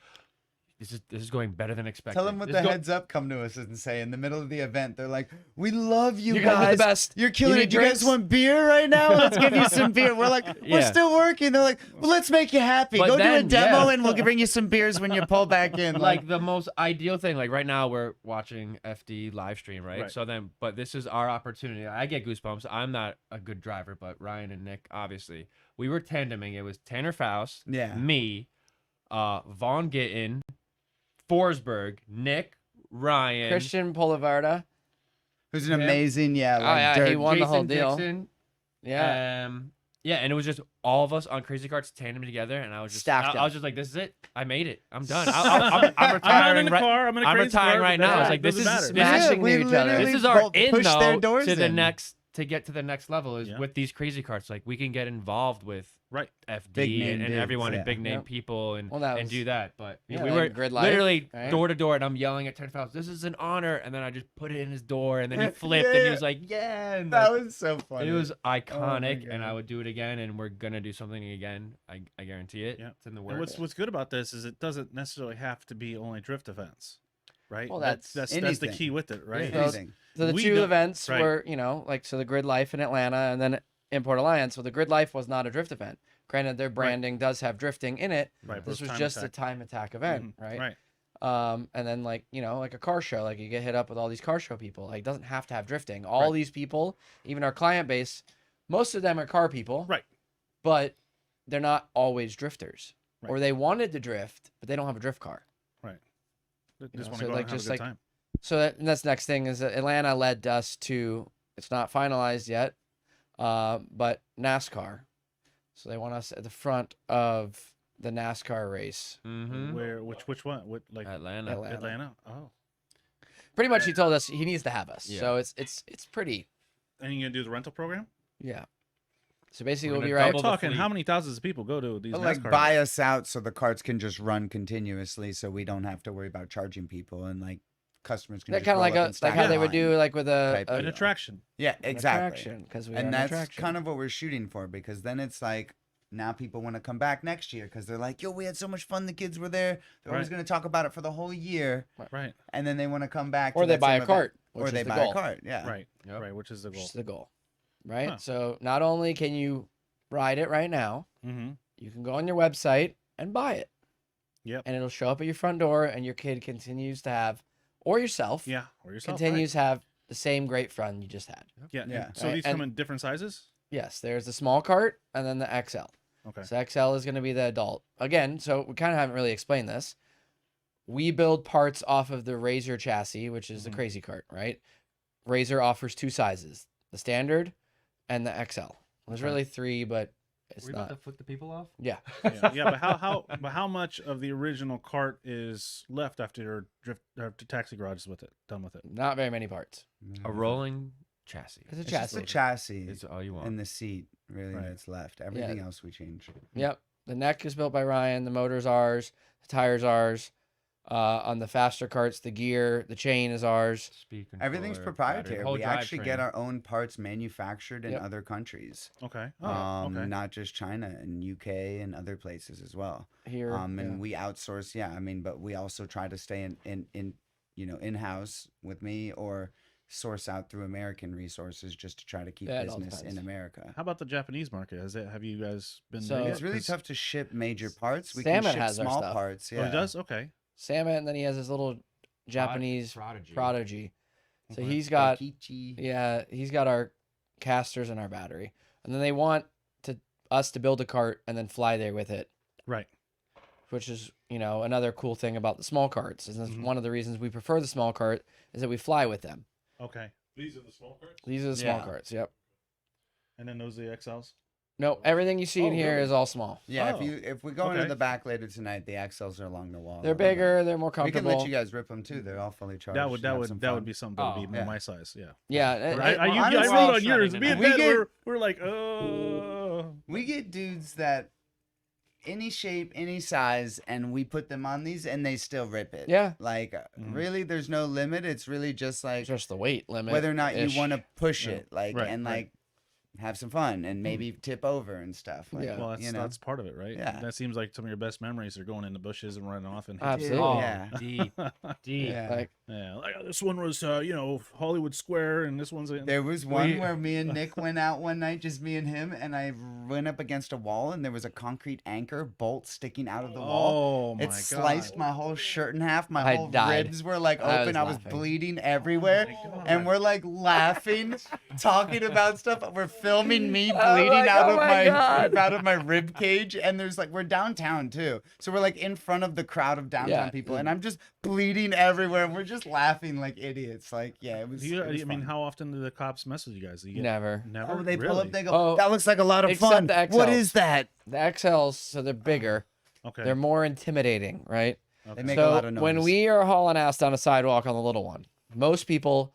This is going better than expected. tell them with This the is go- heads up come to us and say in the middle of the event, they're like, we love you, You guys are the best. You're killing You it. need Do you guys drinks?" want beer right now? Let's give you some beer. We're like, we're Yeah. still working. They're like, well, let's make you happy. But Go do a then, demo yeah. and we'll bring you some beers when you pull back in. Like the most ideal thing. Like right now, we're watching FD live stream, right? Right. So then, but this is our opportunity. I get goosebumps. I'm not a good driver, but Ryan and Nick, obviously, we were tandeming. It was Tanner Faust, Yeah. me, Vaughn Gittin, Forsberg, Nick, Ryan, Christian Polivarda. Who's an him. amazing, yeah. Like yeah, dirt. he won the whole Jason deal. Dixon, Yeah. yeah, and it was just all of us on Crazy Carts tandem together, and I was just Stacked I up. was just like, "This is it. I made it. I'm done. I'm I'm retiring. in the right, car. I'm in a I'm crazy retiring car, right but now. that It's like this doesn't is matter. smashing we into each other. literally this is our both in pushed their though doors to the in. next to get to the next level is Yeah. with these Crazy Carts. Like we can get involved with Right. FD Big name and dudes, everyone yeah. and big name Yep. people and Well, that and was- do that. But yeah, we like were Grid Life, literally right? door to door, and I'm yelling at 10 Faust, "This is an honor!" And then I just put it in his door, and then he flipped, and he Yeah. was like, "Yeah!" And That like, was so funny. it was iconic, and God. I would do it again, and we're gonna do something again. I guarantee it. Yeah. It's in the And works. what's good about this is it doesn't necessarily have to be only drift events, right? Well, that's that's the anything. key with it, right? Yeah. Is- Anything. So the We two don't- events right. were, you know, like so the Grid Life in Atlanta and then Import Alliance. So the Grid Life was not a drift event. Granted, their branding does have drifting in it. Right, but This it's was time just attack. a time attack event, Mhm, right? Right. And then like, you know, like a car show, like you get hit up with all these car show people. Like it doesn't have to have drifting. All Right. these people, even our client base, most of them are car people. Right. But they're not always drifters. Right. Or they wanted to drift, but they don't have a drift car. They You just know, want so to go like out and have just a good like- time. So and that's the next thing is that Atlanta led us to, it's not finalized yet, but NASCAR. So they want us at the front of the NASCAR race. Mm-hmm. Which one? What like Atlanta. Atlanta. Atlanta? Oh, Pretty much he told us he needs to have us. Yeah. So it's pretty, and you gonna do the rental program? yeah. So basically We're we'll be gonna right. double We're the talking fleet. how many thousands of people go to these But, like NASCAR buy events? us out so the carts can just run continuously, so we don't have to worry about charging people and like customers can. That just kind of roll like up and like stack how in they would line. do like with Type a an attraction. Yeah, exactly. attraction because we are And an that's attraction. kind of what we're shooting for, because then it's like now people want to come back next year because they're like, yo, we had so much fun. The kids were there. They're always Right. going to talk about it for the whole year, Right. and then they want to come back. or to they that buy same a event. cart, which Or is they the buy goal. a cart. Yeah. Right. Yep. Right. Which is the Which goal. is the goal, right? Huh. So not only can you ride it right now, Mm-hmm. you can go on your website and buy it. Yep. And it'll show up at your front door, and your kid continues to have, or yourself, Yeah. Or yourself. continues to have the same great fun you just had. Right. Yeah. Yeah. So Right, these and- come in different sizes. Yes, there's the small cart and then the XL. Okay. So XL is going to be the adult. Again, so we kind of haven't really explained this. We build parts off of the Razor chassis, which is the Mhm. crazy cart, right? Razor offers 2 sizes, the standard and the XL. There's Okay. really 3, but it's Were you about not. to flip the people off? Yeah. Yeah. But how much of the original cart is left after Taxi Garage is with it done with it? Not very many parts. A rolling chassis. It's a It's just chassis. the chassis It's all you want. and the seat, really, Right. that's left. Everything else we change. Yep. The neck is built by Ryan. The motor's ours. The tire's ours. On the faster carts, the gear, the chain is ours. Speed Everything's controller, battery, proprietary. whole We actually get drivetrain. our own parts manufactured in Yep. other countries. Okay. Oh, okay. Not just China and UK and other places as well. Here, And yeah. we outsource, I mean, but we also try to stay in in-house with me or source out through American resources just to try to keep Yeah, it all business in depends. America. How about the Japanese market? Have you guys been? So- there It's yet? really 'Cause- tough to ship major parts. We Salmon can ship has our small stuff. parts. Yeah. Oh, he does. Okay. Salmon, and then he has his little Japanese Prodigy. prodigy. So Okay. he's got Daikichi. he's got our casters and our battery. And then they want us to build a cart and then fly there with it, Right. which is, another cool thing about the small carts. And that's Mhm. one of the reasons we prefer the small cart is that we fly with them. Okay. These are the small carts. These are the small Yeah. carts. Yep. And then those are the XLs. No, everything you see in Oh, here really? is all small. Yeah, Oh, if we go into okay. the back later tonight, the XLs are along the wall. They're over there. bigger, they're more We can comfortable. let you guys rip them too. They're all fully charged. That would You have some that would fun. be something that would Oh, be yeah. my size. Yeah. Yeah. I honestly, wrote on shredding yours. it Me and up. Dad We get- we're like, oh. We get dudes that any shape, any size, and we put them on these, and they still rip it. Yeah. Like Mhm. really, there's no limit. It's really just like It's just the weight limit. whether or not you ish. want to push Yeah. it, like Right, and right. like have some fun and maybe tip over and stuff. Like, Yeah. Well, that's you know. that's part of it, right? Yeah. That seems like some of your best memories are going in the bushes and running off and Absolutely. Oh, Yeah. deep, deep. Yeah. Like, Yeah, like this one was Hollywood Square, and this one's in. There was one We- where me and Nick went out one night, just me and him, and I went up against a wall, and there was a concrete anchor bolt sticking out of the wall. Oh my It god! sliced my whole shirt in half. My I whole died. ribs were like I open. was I was laughing. bleeding everywhere. And we're like laughing, talking about stuff. We're filming me bleeding like, out "Oh of my God." out of my rib cage. And there's like we're downtown too. So we're like in front of the crowd of downtown Yeah. people. And I'm just bleeding everywhere. And we're just laughing like idiots. Like, yeah, it was. Do you, it was I mean, fun. how often do the cops mess with you guys? Do you get, never. Never. Oh, they pull Really? up, they go, Oh, that looks like a lot of except fun. the What XLs. is that? The XLs, so they're bigger. Okay. They're more intimidating, right? okay. They make so a lot of noise. when we are hauling ass down a sidewalk on the little one, most people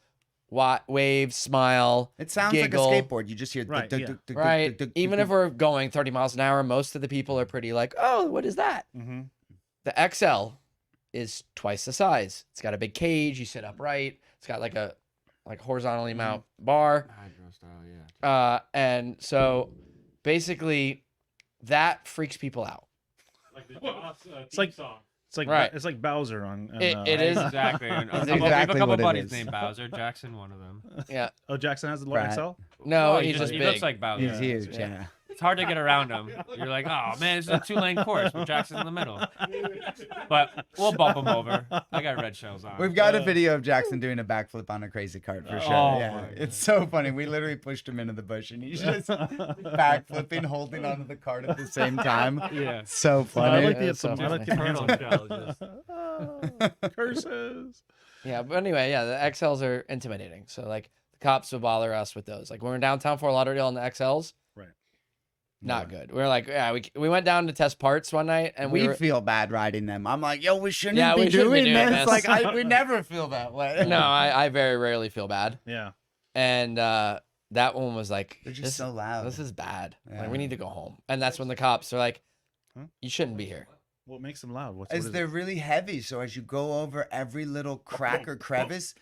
wave, smile, It sounds giggle. like a skateboard. You just hear Right, duk, yeah. duk, duk, right? duk, duk, Even duk, if we're going 30 miles an hour, most of the people are pretty like, oh, what is that? Mm-hmm. The XL is twice the size. It's got a big cage. You sit upright. It's got like a horizontally mount bar. Hydro style, yeah. And so basically that freaks people out. Like the Joss It's like- song. Right. It's like Bowser on. It is. Exactly. And That's we have a exactly couple what it buddies is. named Bowser. Jackson, one of them. Yeah. Oh, Jackson has the Brad. XL. No, Oh, he's just he big. looks like Bowser. He's Yeah. huge, yeah. It's hard to get around him. You're like, oh man, it's a 2-lane course, but Jackson's in the middle. But we'll bump him over. I got red shells on. We've got a video of Jackson doing a backflip on a crazy cart for sure. Oh Yeah, my it's so funny. We literally pushed him into the bush, and he's just backflipping, holding onto the cart at the same time. Yeah. So I funny. like the That's so I like funny. the hands on Turtle it. shells, Curses. Yeah, but anyway, yeah, the XLs are intimidating. So like the cops would bother us with those. Like when we're in downtown Fort Lauderdale on the XLs, Right. not good. We were like, yeah, we went down to test parts one night and we we were feel bad riding them. I'm like, yo, we shouldn't Yeah, be we shouldn't be doing doing this. this. Like, we never feel that way. no, I very rarely feel bad. Yeah. And that one was like, They're just this, so loud. this is bad. Like Yeah. we need to go home. And that's when the cops are like, Huh? you shouldn't be here. What makes them loud? What As is they're it? really heavy, so as you go over every little crack or crevice,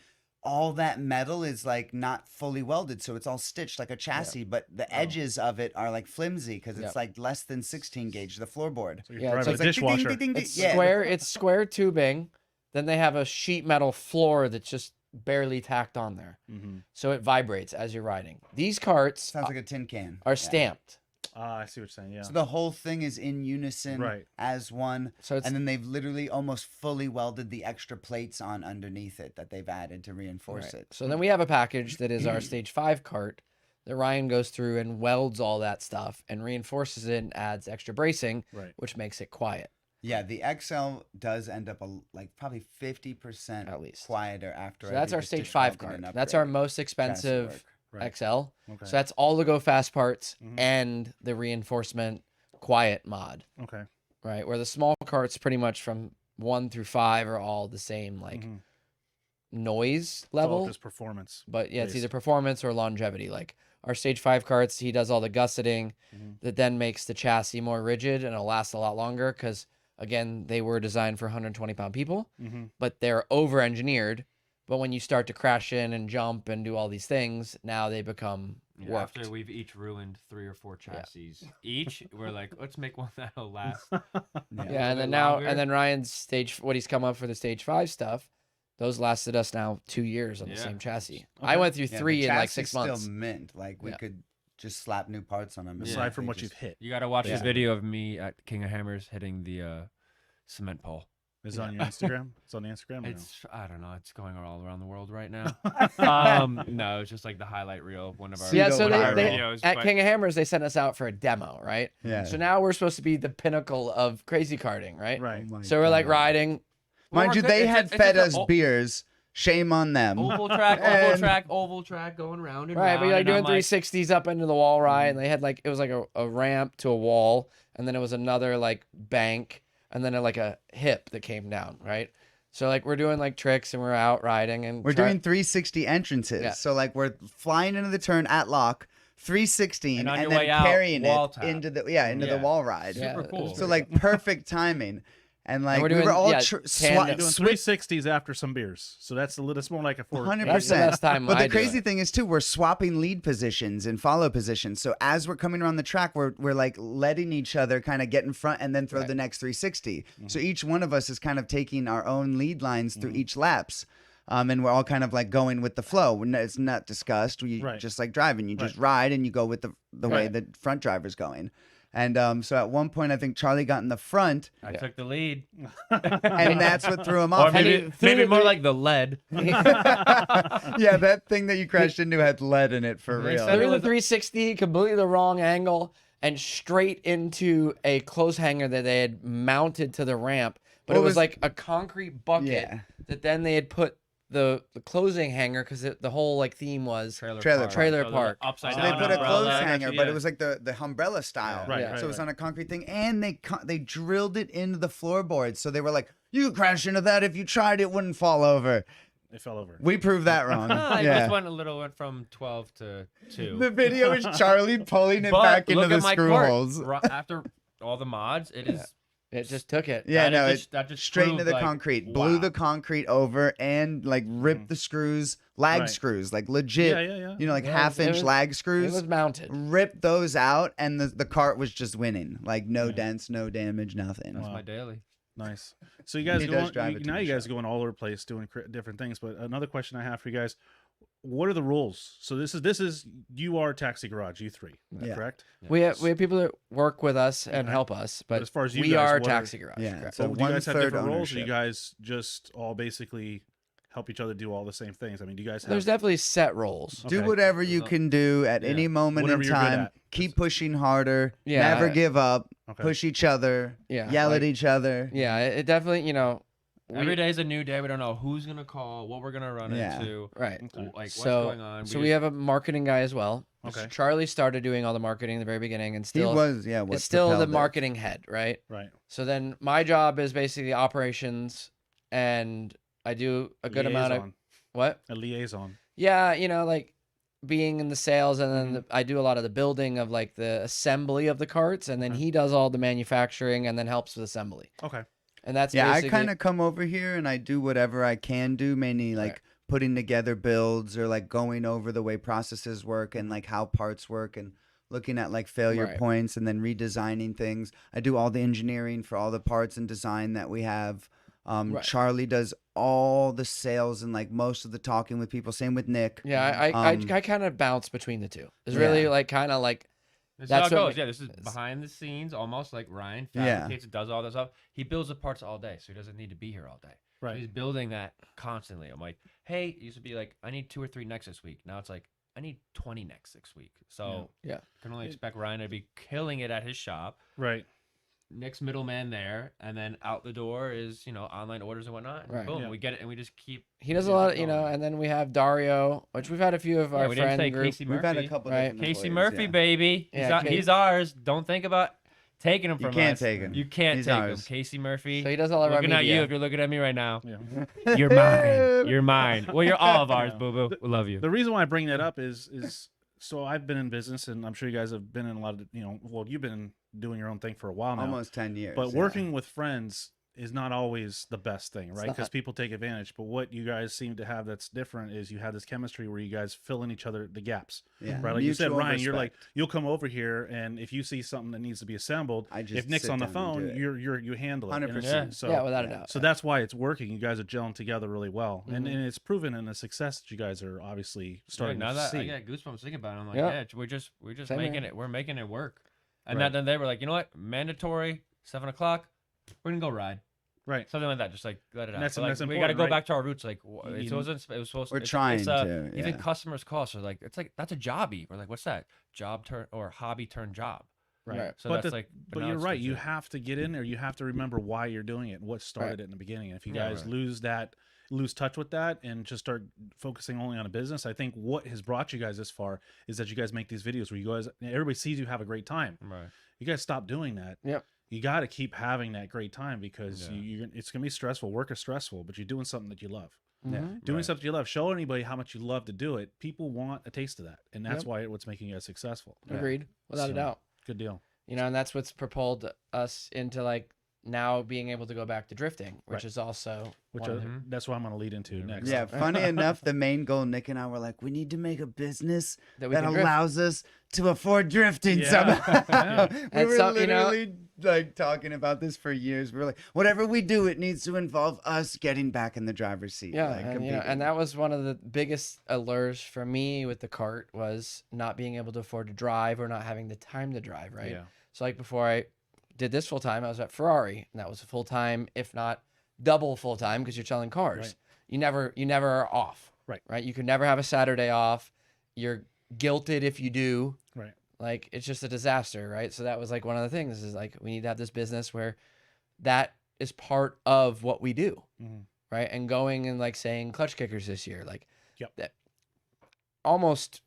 all that metal is like not fully welded, so it's all stitched like a chassis, but the edges of it are like flimsy because it's Yep. like less than 16 gauge, the floorboard. So you're Yeah, it's driving like- a dishwasher. ding, ding, ding, ding, It's yeah. square. It's square tubing. Then they have a sheet metal floor that's just barely tacked on there, Mhm. so it vibrates as you're riding. These carts Sounds like a tin can. are Yeah. stamped. I see what you're saying. Yeah. So the whole thing is in unison Right. as one. So it's And then they've literally almost fully welded the extra plates on underneath it that they've added to reinforce right. it. So then we have a package that is our stage 5 cart that Ryan goes through and welds all that stuff and reinforces it and adds extra bracing, Right. which makes it quiet. Yeah, the XL does end up like probably 50% At least. quieter after. So that's our stage 5 cart. That's our most expensive Right. XL. Okay. So that's all the go fast parts Mhm. and the reinforcement quiet mod, Okay. right? Where the small carts pretty much from 1 through 5 are all the same like Mhm. noise It's all level. just performance. But yeah, it's based. either performance or longevity. Like our stage 5 carts, he does all the gusseting Mhm. that then makes the chassis more rigid and it'll last a lot longer because again, they were designed for 120-pound people, Mhm. but they're over engineered. But when you start to crash in and jump and do all these things, now they become Yeah, warped. after we've each ruined 3 or 4 chassis each, we're like, let's make one that'll last. Yeah, little and then bit now, longer. and then Ryan's stage, what he's come up for the stage 5 stuff, those lasted us now 2 years on the Yeah. same chassis. Okay. I went through Yeah, 3 the in like chassis 6 months. Still mint. Like we Yeah. could just slap new parts on them. and Aside they from what just- you've hit, You got to watch Yeah. this video of me at King of Hammers hitting the cement pole. is it on your Instagram? It's on the Instagram. Or It's I don't know. It's going all around the world right now. no? No, it's just like the highlight reel of one of our Yeah, so Pseudo they, viral. they videos. at but- King of Hammers they sent us out for a demo, right? Yeah. So now we're supposed to be the pinnacle of crazy karting, right? Right. Oh my So we're like God. riding. Mind you, Well, they it's- had it's fed just us a- beers. Shame on them. Oval And- track, going round and Right, round. but you're like and doing I'm like, 360s up into the wall ride, and they had like it was like a ramp to a wall, and then it was another like bank, and then like a hip that came down, right? So like we're doing like tricks and we're out riding and We're doing 360 entrances. Yeah. So like we're flying into the turn at lock, 360, And and, on your then way out, carrying wall it tap. into the into the Yeah. wall ride. Yeah, super it was cool. So like perfect timing. And like we're we were doing- all yeah, tr- tandem. You're doing switch 360s after some beers, so that's more like a 4. That's the 100%. best time But I the do crazy it. thing is too, we're swapping lead positions and follow positions. So as we're coming around the track, we're like letting each other kind of get in front and then throw Right. the next 360. Mm-hmm. So each one of us is kind of taking our own lead lines through each laps. And we're all kind of like going with the flow. It's not discussed. We Right. just like driving. You just Right. ride and you go with the way Right. the front driver's going. And so at one point, I think Charlie got in the front, I took the lead. and that's what threw him Or off. maybe- maybe, through maybe the- more like the lead. Yeah, that thing that you crashed into had lead in it for They real. said it Through the was- 360, completely the wrong angle, and straight into a clothes hanger that they had mounted to the ramp. But What it was was- like a concrete bucket Yeah. that then they had put the closing hanger because the whole like theme was Trailer Trailer So the park. Upside So Oh, they down put a umbrella. clothes hanger, but Yeah. it was like the umbrella style. Right, Yeah. right, So it was right. on a concrete thing, and they drilled it into the floorboards. So they were like, "You could crash into that if you tried. It wouldn't fall over." It fell over. We proved that wrong. I yeah. just went from 12 to 2. The video is Charlie pulling it But back into look the at my screw cart. holes. After all the mods, it is It just took it. Yeah, no, that just straight into proved, the like, concrete, blew wow. the concrete over, and like ripped the screws, lag Right. screws, like legit. Yeah. You know, like Yeah, half it inch was- lag It screws. was mounted. Ripped those out, and the cart was just winning. Like no dents, no damage, nothing. That's Wow. my daily. Nice. So you guys He go does on, drive it to now the you guys shop. are going all over the place doing different things. But another question I have for you guys: what are the rules? So this is you are Taxi Garage, you three, Yeah. correct? We have people that work with us and Okay. help us, but as far as you we guys, are what are- Taxi Garage. Yeah, correct. so So do you guys have 1/3 different roles, or you ownership. guys just all basically help each other do all the same things? I mean, do you guys have? There's definitely set roles. Do Okay. whatever you can do at Yeah. any moment Whatever in you're good time. at. Keep pushing harder. Yeah. Never give up. Okay. Push each other. Yeah, Yell like- at each other. Yeah, it definitely, Every day is a new day. We don't know who's gonna call, what we're gonna run Yeah. into, right. Okay. like what's So, going on. so we have a marketing guy as well. Okay. Charlie started doing all the marketing in the very beginning, and He still was, yeah. What it's still the propelled it. marketing head, right? Right. So then my job is basically operations, and I do a good amount of Liaison. what? A liaison. Yeah, like being in the sales, and Mm-hmm. then I do a lot of the building of like the assembly of the carts, and then Okay. he does all the manufacturing, and then helps with assembly. Okay. And that's Yeah, I basically, kind of come over here and I do whatever I can do, mainly like Right. putting together builds or like going over the way processes work and like how parts work and looking at like failure Right. points and then redesigning things. I do all the engineering for all the parts and design that we have. Right. Charlie does all the sales and like most of the talking with people. Same with Nick. Yeah, I Um, kind of bounce between the two. It's Yeah. really like kind of like This is That's how it what goes. ma- Yeah, this is it's- behind the scenes, almost like Ryan Yeah. fabricates and does all this stuff. He builds the parts all day, so he doesn't need to be here all day. So Right. he's building that constantly. I'm like, hey, it used to be like, I need 2 or 3 necks this week. Now it's like, I need 20 necks this week. So Yeah. can only expect Ryan to be killing it at his shop. Right. Nick's middleman there, and then out the door is online orders and whatnot. And Right. boom, Yeah. we get it, and we just keep. He does a keep lot, it going. and then we have Dario, which we've had a few of Yeah, our we didn't friend say group. Casey We've Murphy. had a couple. Right. different Casey employees, Murphy, yeah. baby. Yeah, He's ours. Don't think about taking him You from can't us. take him. You can't He's take ours. him. Casey Murphy. So he does all of our looking at you media. if you're looking at me right now. Yeah. You're mine. You're mine. Well, you're all of ours, Yeah. boo boo. We love you. The reason why I bring that up is so I've been in business, and I'm sure you guys have been in a lot of well, you've been doing your own thing for a while now. Almost 10 years. But yeah. working with friends is not always the best thing, right? Because not. people take advantage. But what you guys seem to have that's different is you have this chemistry where you guys fill in each other the gaps, Yeah. right? Like you said, Mutual Ryan, you're like respect. you'll come over here, and if you see something that needs to be assembled, I just if Nick's sit on the down and do phone, it. you handle it. and 100%. it's- So yeah, without a yeah. doubt. so that's why it's working. You guys are gelling together really well, Mhm. and it's proven in the success that you guys are obviously starting now to that see. I get goosebumps thinking about it, I'm like, Yeah. yeah, we're just Same making here. it. We're making it work. And Right. then they were like, you know what? Mandatory 7 o'clock. We're gonna go ride. Right. Something like that. Just like let it out. That's- So, like, that's we got to important, go right? back to our roots. Like You- it wasn't. It was supposed. We're it's- trying it's, to. Even Yeah. customers call us. So like it's like that's a jobby. We're like, what's that? Job turn or hobby turn job. Right. Right. So But that's the- like. But now you're it's right. You legit. have to get in there. You have to remember why you're doing it and what started it in the beginning. And if you Yeah, guys right. lose touch with that and just start focusing only on a business, I think what has brought you guys this far is that you guys make these videos where you guys, everybody sees you have a great time. Right. You guys stop doing that. Yep. You got to keep having that great time because Yeah. it's going to be stressful. Work is stressful, but you're doing something that you love. Mhm. Doing Right. something you love. Show anybody how much you love to do it. People want a taste of that. And that's Yep. why what's making you guys successful. Agreed, without a So- doubt. Good deal. And that's what's propelled us into like now being able to go back to drifting, which Right. is also Which one of the- that's what I'm going to lead into next. Yeah, funny enough, the main goal, Nick and I were like, we need to make a business that we that can drift. allows us to afford drifting Yeah. somehow. Yeah. We And were so, you know- literally like talking about this for years. We were like, whatever we do, it needs to involve us getting back in the driver's seat. Yeah, like, and competing. that was one of the biggest allures for me with the cart was not being able to afford to drive or not having the time to drive, right? Yeah. So like before I did this full time, I was at Ferrari, and that was full time, if not double full time, because you're selling cars. Right. You never are off. Right. Right. You can never have a Saturday off. You're guilted if you do. Right. Like it's just a disaster, right? So that was like one of the things is like we need to have this business where that is part of what we do, Mhm. right? And going and like saying clutch kickers this year, like Yep. that almost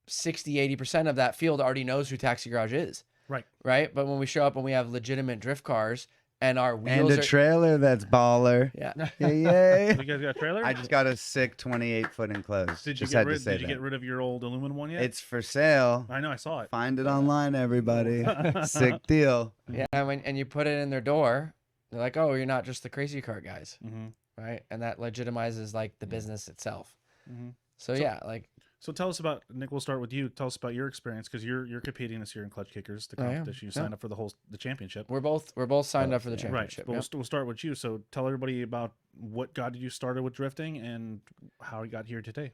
60-80% of that field already knows who Taxi Garage is. Right. Right. But when we show up and we have legitimate drift cars and our and wheels a are trailer that's baller. yeah. Yay. You guys got a trailer? I just got a sick 28-foot enclosed. Did you just get had rid? to say Did you that. get rid of your old aluminum one yet? It's for sale. I know. I saw it. Find it online, everybody. Sick deal. Yeah. And you put it in their door, they're like, oh, you're not just the crazy cart guys. Mm-hmm. Right. And that legitimizes like the business itself. Mm-hmm. So yeah, like So tell us about Nick. We'll start with you. Tell us about your experience because you're competing this year in Clutch Kickers, the I am, competition. You yeah. signed up for the championship. we're both signed up for the Right. championship. But Yep. we'll start with you. So tell everybody about what got you started with drifting and how you got here today.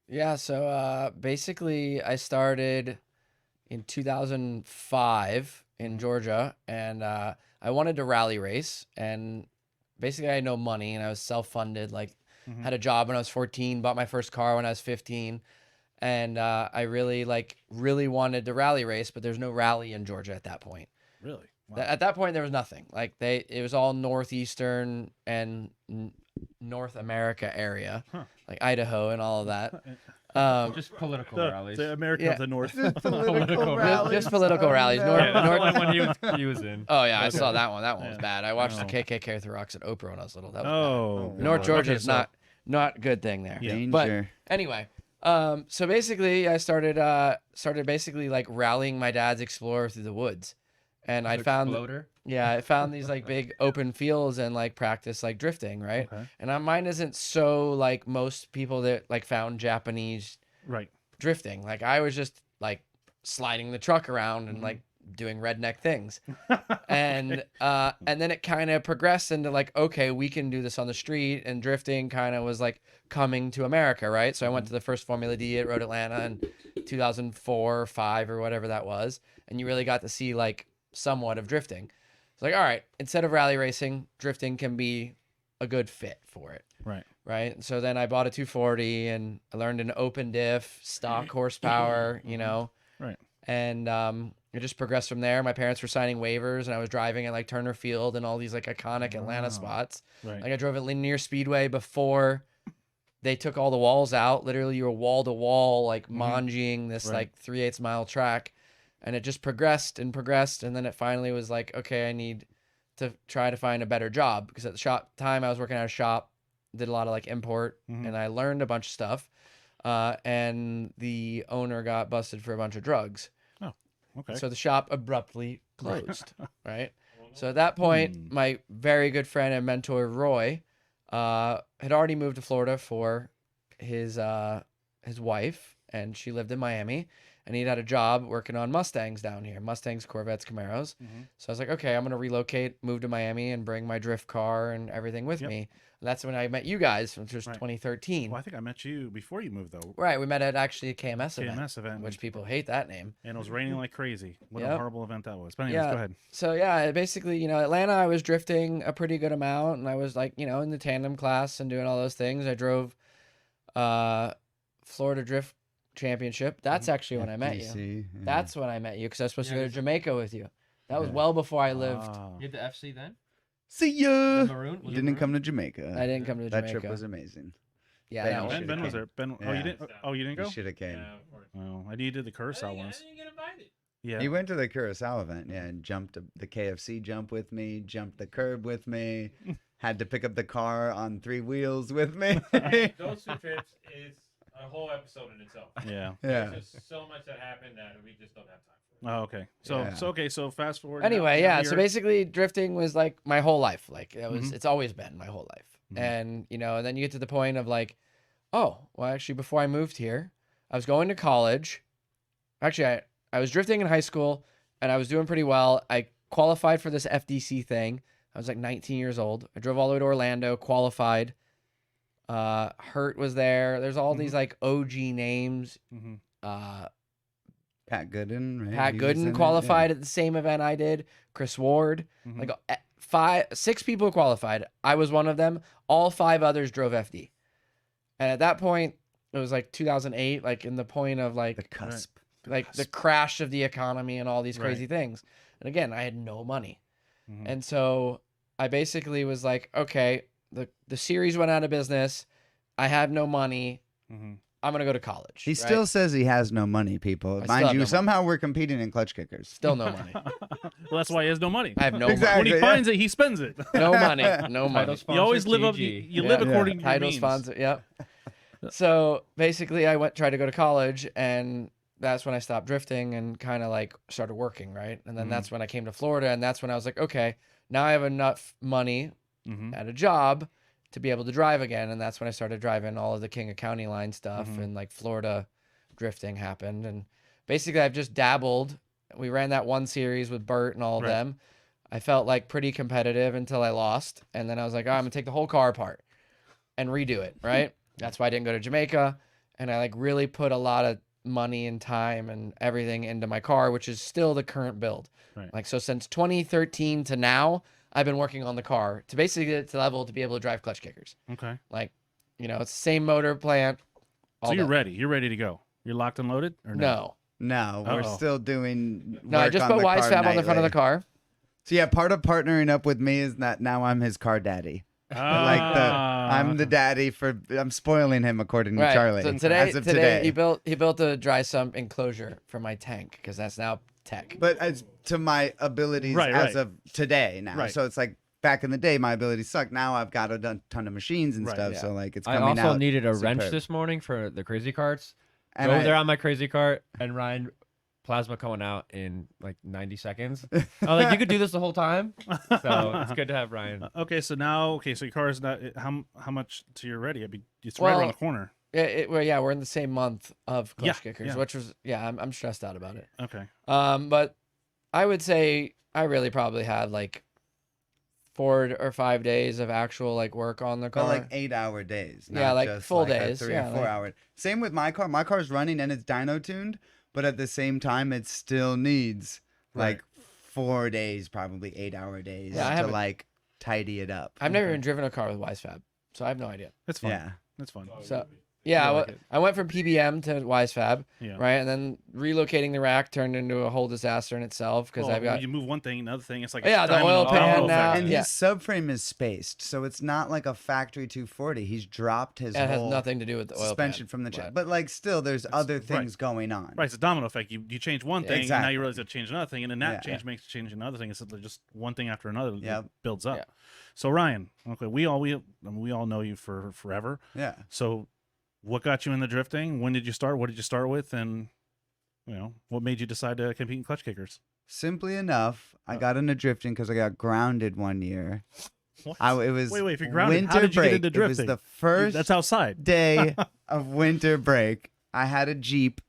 Yeah, so basically I started in 2005 in Georgia and I wanted to rally race and basically I had no money and I was self-funded, like Mhm. had a job when I was 14, bought my first car when I was 15 and I really wanted to rally race, but there's no rally in Georgia at that point. Really? Wow. At that point there was nothing. Like it was all northeastern and North America area, Huh. like Idaho and all of that. Just political the, rallies. the America Yeah. of the North. Political Just political rallies. no. North- yeah, that's North- the only one he was in. Oh yeah, I Okay. saw that one. That one was Yeah. bad. I watched Oh. the KKK through rocks at Oprah when I was little. That was Oh, bad. bad. North God. Georgia Okay, is so- not good thing there. Yeah. But Danger. anyway, so basically I started basically like rallying my dad's Explorer through the woods, and I found Exploder. I found these like big open fields and like practice like drifting, right? Okay. And mine isn't so like most people that like found Japanese Right. drifting. Like I was just like sliding the truck around and Mhm. like doing redneck things. And then it kind of progressed into like, okay, we can do this on the street, and drifting kind of was like coming to America, right? So I went to the first Formula D at Road Atlanta and 2004 or 5 or whatever that was, and you really got to see like somewhat of drifting. It's like, all right, instead of rally racing, drifting can be a good fit for it. Right. Right. So then I bought a 240 and I learned an open diff, stock horsepower, you know. Right. And it just progressed from there. My parents were signing waivers and I was driving at like Turner Field and all these like iconic Atlanta Wow. spots. Right. Like I drove at Linear Speedway before they took all the walls out. Literally you were wall to wall, like mangying this Right. like 3/8 mile track. And it just progressed and progressed. And then it finally was like, okay, I need to try to find a better job, because at the shop time I was working at a shop, did a lot of like import, Mhm. and I learned a bunch of stuff. And the owner got busted for a bunch of drugs. Okay. So the shop abruptly closed, right? So at that point, my very good friend and mentor Roy had already moved to Florida for his wife, and she lived in Miami, and he'd had a job working on Mustangs down here, Mustangs, Corvettes, Camaros. Mhm. So I was like, okay, I'm gonna relocate, move to Miami, and bring my drift car and everything with Yep. me. And that's when I met you guys, which was Right. 2013. Well, I think I met you before you moved though. Right, we met at actually a KMS event, KMS event, which people hate that name. and it was raining like crazy. What a Yep. horrible event that was. But anyways, Yeah. go ahead. So yeah, basically, you know, Atlanta, I was drifting a pretty good amount, and I was like, you know, in the tandem class and doing all those things. I drove Florida Drift Championship. That's actually when I met you. FDC, yeah. That's when I met you, because I was supposed to Yeah, go to 'cause- Jamaica with you. That was Yeah. well before I lived. Ah. You had the FC then? See The ya. maroon? Was it Didn't maroon? come to Jamaica. I didn't come to That Jamaica. trip was amazing. Yeah, Ben, that you was- should've Ben was came. there. Ben, oh Yeah. you didn't? Oh, you didn't You go? should have came. Yeah, of course. Oh, I did the Curacao I once. didn't get invited. Yeah. He went to the Curacao event, yeah, and jumped the KFC jump with me, jumped the curb with me, had to pick up the car on 3 wheels with me. Those 2 trips is a whole episode in itself. Yeah. Yeah. There's just so much that happened that we just don't have time for. Oh, okay. So Yeah. so fast forward. now- Anyway, now yeah. So you're- basically, drifting was like my whole life. Like it was, Mhm. it's always been my whole life. Mhm. And you know, and then you get to the point of like, oh, well, actually, before I moved here, I was going to college. Actually, I was drifting in high school, and I was doing pretty well. I qualified for this FDC thing. I was like 19 years old. I drove all the way to Orlando, qualified. Hurt was there. There's all these like OG names. Mhm. Pat Gooden, right? Pat He was in Gooden it, qualified at the same event I did. Chris Ward, Mhm. like 6 people qualified. I was one of them. All 5 others drove FD. And at that point, it was like 2008, like in the point of Yeah. like The cusp. like the crash of the economy and all these Right. crazy things. And again, I had no money. Mhm. And so I basically was like, okay, the series went out of business. I have no money. Mhm. I'm going to go to college. He right? still says he has no money, people. I still Mind have you, no money. somehow we're competing in clutch kickers. Still no money. well, that's why he has no money. I have no Exactly. When he yeah. finds it, he spends it. money. No money. No money. Title sponsor You always live up. TG. You Yeah. live Yeah. according to your Title means. sponsor. Yep. So basically, I tried to go to college, and that's when I stopped drifting and kind of like started working, right? And then Mhm. that's when I came to Florida, and that's when I was like, okay, now I have enough money Mhm. at a job to be able to drive again, and that's when I started driving all of the King of County line stuff, Mhm. and like Florida drifting happened, and basically I've just dabbled. We ran that one series with Bert and all of Right. them. I felt like pretty competitive until I lost, and then I was like, oh, I'm gonna take the whole car apart and redo it, right? That's why I didn't go to Jamaica, and I like really put a lot of money and time and everything into my car, which is still the current build. Right. Like so since 2013 to now, I've been working on the car to basically get it to the level to be able to drive clutch kickers. Okay. Like, you know, it's the same motor plant. So all you're that. ready. You're ready to go. You're locked and loaded, or No. No, we're Uh-oh. still doing. No, I work just on put the car Wisefab on the front of the nightly. car. So yeah, part of partnering up with me is that now I'm his car daddy. I'm the daddy for. I'm spoiling him according to Right. Charlie. So today, as of today today. he built a dry sump enclosure for my tank because that's now tech. But as to my abilities Right, as right. of today now. Right. So it's like back in the day, my abilities sucked. Now I've got a ton of machines and Right, stuff. yeah. So like it's I coming also out needed a wrench superb. this morning for the crazy carts. And Drove I- there on my crazy cart, and Ryan plasma coming out in like 90 seconds. I was like, you could do this the whole time. So it's good to have Ryan. Okay, so your car is not. How much to you're ready? I mean, it's right Well, around the corner. Well, yeah, we're in the same month of clutch Yeah, kickers, yeah. which was I'm stressed out about it. Okay. But I would say I really probably have like 4 or 5 days of actual like work on the car. But like 8-hour days. Yeah, not like just full like a days, 3 yeah, or 4 like- hour. Same with my car. My car's running and it's dyno tuned, but at the same time, it still needs like 4 days, probably 8-hour days Yeah, I to haven't- like tidy it up. I've never even driven a car with WiseFab, so I have no idea. That's fun. Yeah. That's fun. So yeah, I like it. I went from PBM to WiseFab, Yeah. right, and then relocating the rack turned into a whole disaster in itself because Well, I've got you move one thing, another thing. It's like Yeah, a the oil domino pan now, effect. And yeah. his subframe is spaced, so it's not like a factory 240. He's dropped his it has whole nothing to do with the oil suspension pan, from the check. but- But like, still, there's other right. things going on. Right, it's a domino effect. You change one Yeah. thing, and now Exactly. you realize you change another thing, and then that Yeah. change makes change another thing. It's just one thing after another that Yep. builds up. Yeah. So Ryan, okay, we all know you for forever. Yeah. So, what got you into drifting? When did you start? What did you start with? And what made you decide to compete in clutch kickers? Simply enough, I got into drifting because I got grounded one year. What? It was Wait, if you're grounded, winter how did you break. get into It was drifting? the first That's outside. day of winter break. I had a Jeep,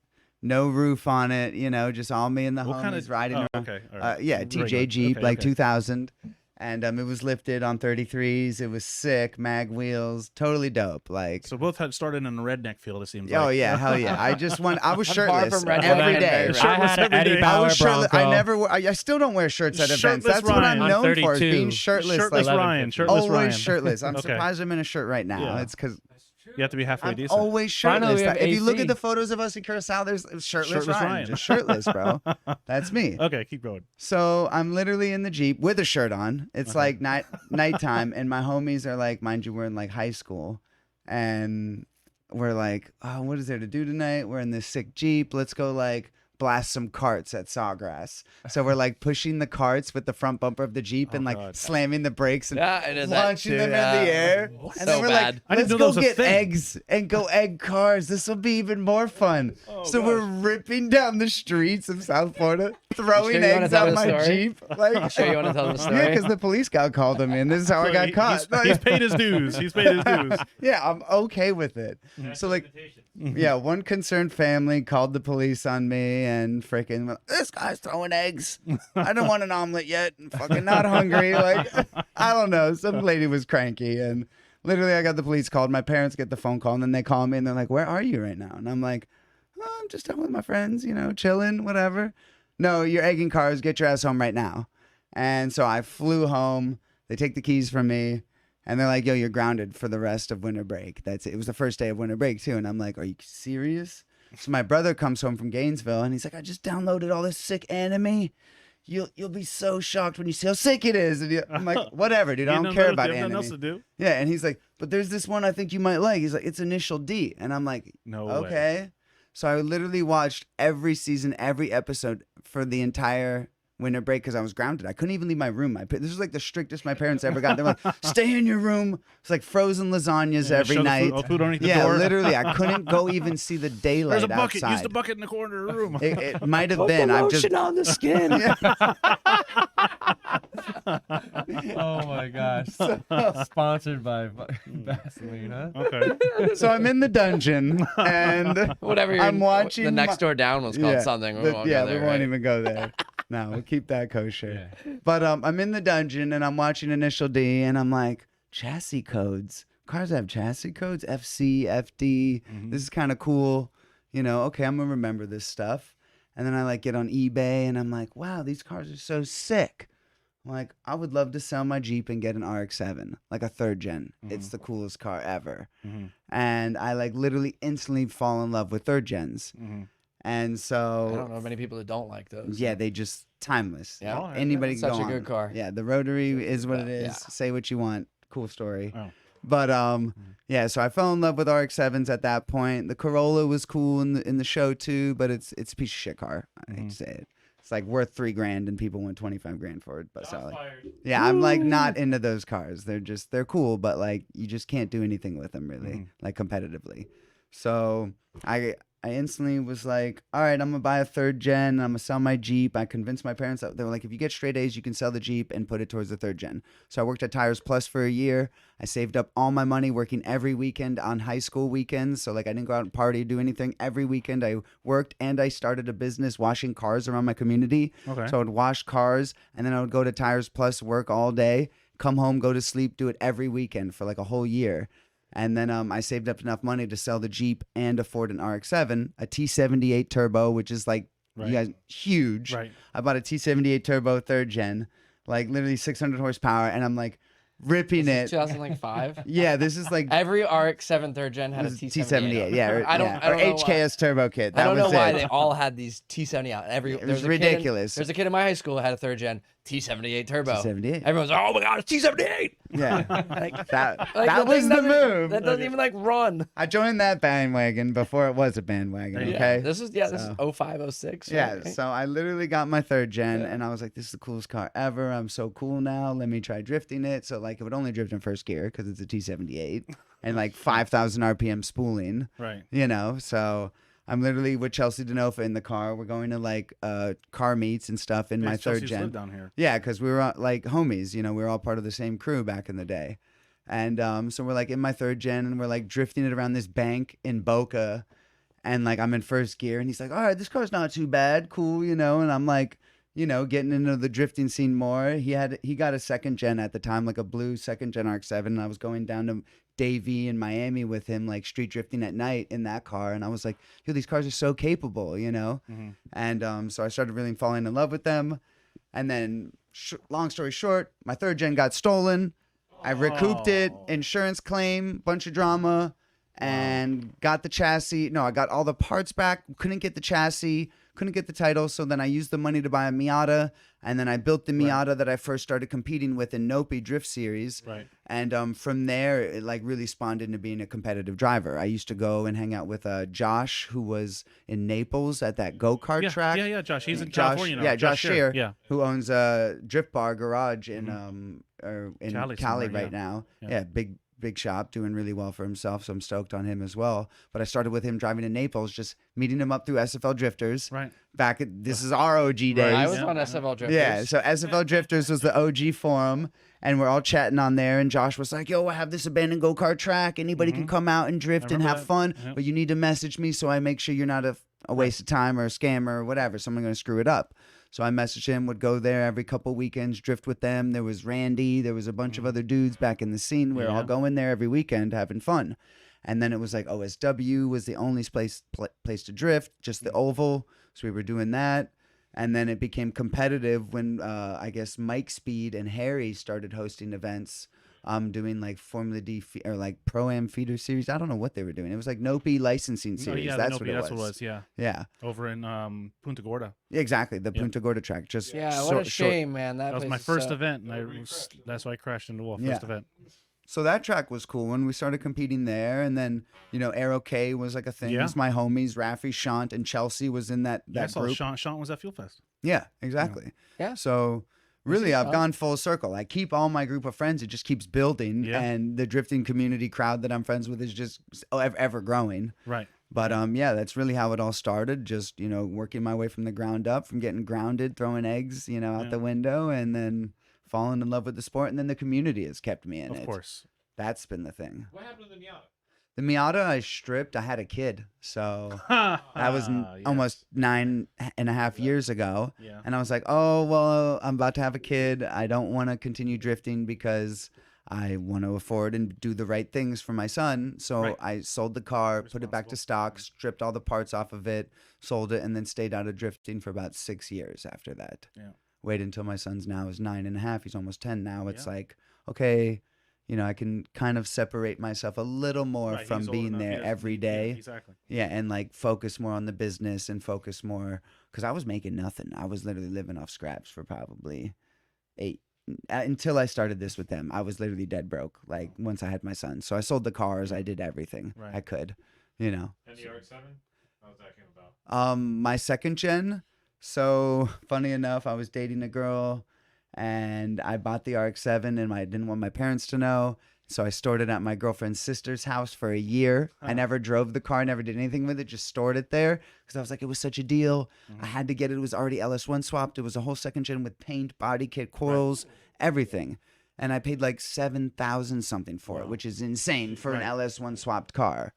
no roof on it. Just all me and the What homies kind of riding around. Okay, all right. Yeah, Regular. TJ Jeep, Okay, like okay. 2000. And it was lifted on 33s. It was sick, mag wheels, totally dope. Like, So both had started in the redneck field. It seems. oh like. yeah, hell yeah. I was I'm far shirtless from redneck every and day. very I Shirtless had an every Eddie day. I Bauer was shirtless. I Bronco. never. I still don't wear shirts at events. Shirtless That's what I'm Ryan. known On for, is being 32. shirtless. Shirtless like, Ryan. Shirtless always Ryan. shirtless. I'm Okay. surprised I'm in a shirt right now. Yeah. It's because You have to be halfway I'm decent. always Finally, shirtless. we have If you look AC. at the photos of us in Curacao, there's shirtless Ryan. Ryan. Just shirtless, bro. That's me. Okay, keep going. So I'm literally in the Jeep with a shirt on. It's Okay. like nighttime, and my homies are like, mind you, we're in like high school, and we're like, oh, what is there to do tonight? We're in this sick Jeep. Let's go like blast some carts at Sawgrass. So we're like pushing the carts with the front bumper of the Jeep Oh, and like God. slamming the brakes and Yeah, it is that launching too, them yeah. in the air. So And then we're bad. like, I didn't let's know that go was a get thing. eggs and go egg cars. This will be even more fun. Oh, So we're ripping down the streets of South Florida, throwing You sure you wanna eggs tell out the my story? Jeep. Like, You sure you want to tell them the story? yeah, because the police got called on me, and this is how I So got he- caught. He's paid his dues. He's paid his dues. Yeah, I'm okay with it. So like, yeah, one concerned family called the police on me and freaking, this guy's throwing eggs. I don't want an omelet yet. I'm fucking not hungry. Like, I don't know. Some lady was cranky, and literally I got the police called. My parents get the phone call, and then they call me and they're like, where are you right now? And I'm like, oh, I'm just out with my friends, chilling, whatever. No, you're egging cars. Get your ass home right now. And so I flew home. They take the keys from me. And they're like, yo, you're grounded for the rest of winter break. That's it. It was the first day of winter break, too. And I'm like, are you serious? So my brother comes home from Gainesville, and he's like, I just downloaded all this sick anime. You'll be so shocked when you see how sick it is. And I'm like, whatever, dude. I You don't care about nothing anime. else to do. Yeah, and he's like, but there's this one I think you might like. He's like, it's Initial D. And I'm like, No way. okay. So I literally watched every season, every episode for the entire winter break because I was grounded. I couldn't even leave my room. This was like the strictest my parents ever got. They're like, stay in your room. It's like frozen lasagnas Yeah, every shove the night. Food underneath the Yeah, door. literally, I couldn't go even see the daylight There's a bucket. outside. Use the bucket in the corner of the room. It might have been. I've just on the skin. Yeah. Oh my gosh. Sponsored by Vaseline, huh? Okay. So I'm in the dungeon and Whatever. I'm watching The next door down was called Yeah, something. We the- won't yeah, go there, we won't right? even go there. No, we'll keep that kosher. Yeah. But I'm in the dungeon and I'm watching Initial D and I'm like, chassis codes. Cars have chassis codes, FC, FD. Mhm. This is kind of cool. Okay, I'm gonna remember this stuff. And then I like get on eBay and I'm like, wow, these cars are so sick. I'm like, I would love to sell my Jeep and get an RX-7, like a third gen. It's the coolest car ever. Mhm. And I like literally instantly fall in love with third gens. Mhm. And so I don't know many people that don't like those. yeah, they just timeless. Yeah. Oh, Anybody can Such go a on. good car. Yeah, the rotary is what it is. Yeah. Say what you want. Cool story. Oh. But yeah, so I fell in love with RX-7s at that point. The Corolla was cool in the show too, but it's a piece of shit car. I hate to say it. It's like worth $3,000 and people want 25 grand for it. But so yeah, I'm like not into those cars. They're cool, but like you just can't do anything with them really, like competitively. So I instantly was like, all right, I'm gonna buy a third gen. I'm gonna sell my Jeep. I convinced my parents that they were like, if you get straight A's, you can sell the Jeep and put it towards the third gen. So I worked at Tires Plus for a year. I saved up all my money working every weekend on high school weekends. So like I didn't go out and party, do anything. Every weekend I worked and I started a business washing cars around my community. Okay. So I would wash cars and then I would go to Tires Plus, work all day, come home, go to sleep, do it every weekend for like a whole year. And then I saved up enough money to sell the Jeep and afford an RX-7, a T78 turbo, which is like Right. you guys huge. Right. I bought a T78 turbo 3rd gen, like literally 600 horsepower, and I'm like ripping This is it. 2005. Yeah, this is like Every RX-7 3rd gen had a this is T78. T78. Yeah, or, I don't know why. HKS turbo kit. I That don't know was why it. they all had these T70 out. It There's was a kid in- ridiculous. there's a kid in my high school who had a 3rd gen T78 turbo. T78. Everyone's like, oh my god, it's T78. Yeah, Like, that like, that was thing the doesn't- move. That doesn't even like run. I joined that bandwagon before it was a bandwagon. Yeah. Okay. This is So- 05, 06. Yeah, right? so I literally got my 3rd gen, Yeah. and I was like, "This is the coolest car ever! I'm so cool now. Let me try drifting it." So like, it would only drift in 1st gear because it's a T78 and like 5,000 RPM spooling. Right. You know, so I'm literally with Chelsea Denofa in the car. We're going to like car meets and stuff in my Yeah, 3rd Chelsea's gen. lived down here. Yeah, because we were like homies. You know, we were all part of the same crew back in the day. And so we're like in my 3rd gen, and we're like drifting it around this bank in Boca. And like I'm in 1st gear, and he's like, "All right, this car's not too bad, cool, you know." And I'm like, you know, getting into the drifting scene more. He got a 2nd gen at the time, like a blue 2nd gen RX-7. And I was going down to Davie in Miami with him, like street drifting at night in that car. And I was like, yo, these cars are so capable, you know. Mhm. And so I started really falling in love with them. And then, long story short, my 3rd gen got stolen. I recouped it, Oh. insurance claim, bunch of drama, and got the chassis. No, I got all the parts back. Couldn't get the chassis, couldn't get the title. So then I used the money to buy a Miata, and then I built the Miata that I first started competing with in Nopi Drift Series. Right. And from there, it like really spawned into being a competitive driver. I used to go and hang out with Josh, who was in Naples at that go-kart Yeah, track. yeah, Josh. He's in Josh- California now. yeah, Josh Shear. Yeah. Who owns a Drift Bar Garage in in Cali Cali somewhere, right yeah. now. Yeah. Yeah, big shop, doing really well for himself. So I'm stoked on him as well. But I started with him driving to Naples, just meeting him up through SFL Drifters. Right. Back at this is our OG days. I was Yeah. on SFL Drifters. Yeah, so SFL Drifters was the OG forum, and we're all chatting on there. And Josh was like, "Yo, I have this abandoned go kart track. Anybody can come out and drift and remember have that. fun, Yep. but you need to message me so I make sure you're not a waste of time or a scammer or whatever. Someone gonna screw it up." So I messaged him, would go there every couple weekends, drift with them. There was Randy, there was a bunch of other dudes back in the scene. We were all Yeah. going there every weekend having fun. And then it was like OSW was the only place to drift, just the oval. So we were doing that. And then it became competitive when I guess Mike Speed and Harry started hosting events, doing like Formula D or like Pro-Am feeder series. I don't know what they were doing. It was like Nopi licensing Oh, series. yeah, That's the what Nopi, it that's was. what it was. Yeah. Yeah, Over in Punta Gorda. exactly. The Yep. Punta Gorda track. Just Yeah, what short- a short- shame, man. That was place my is first so- event, and that's why I crashed into the wall. First Yeah. event. So that track was cool when we started competing there, and then Aero K was like a thing. Yeah. It was my homies, Rafi, Shant, and Chelsea was in that Yeah, I saw group. Sean was at Fuel Fest. Yeah, exactly. Yeah. So really, see I've Sean. gone full circle. I keep all my group of friends. It just keeps building, Yeah. and the drifting community crowd that I'm friends with is just ever growing. Right. But yeah, that's really how it all started. Just working my way from the ground up, from getting grounded, throwing eggs, out Yeah. the window, and then falling in love with the sport, and then the community has kept me in Of it. course. That's been the thing. What happened to the Miata? The Miata I stripped. I had a kid, so that was Yes. almost 9.5 years ago. Yeah. And I was like, oh, well, I'm about to have a kid. I don't want to continue drifting because I want to afford and do the right things for my son. So Right. I sold the car, put it back to stock, stripped all the parts off of it, sold it, and then stayed out of drifting for about 6 years after that. Yeah. Wait until my son's now is 9.5. He's almost 10 now. It's Yeah. like, okay, I can kind of separate myself a little more Right, from he's old being enough, he there doesn't every need- day. Yeah, exactly. Yeah, and like focus more on the business and focus more because I was making nothing. I was literally living off scraps for probably 8 until I started this with them. I was literally dead broke. Like once I had my son, so I sold the cars. I did everything Right. I could. And the RX-7? How's that came about? My 2nd gen. So funny enough, I was dating a girl, and I bought the RX-7, and I didn't want my parents to know. So I stored it at my girlfriend's sister's house for a year. I never drove the car, never did anything with it, just stored it there because I was like, it was such a deal. I had to get it. It was already LS1 swapped. It was a whole 2nd gen with paint, body kit, coils, everything. And I paid like $7,000 something for it, which is insane for an Right. LS1 swapped car.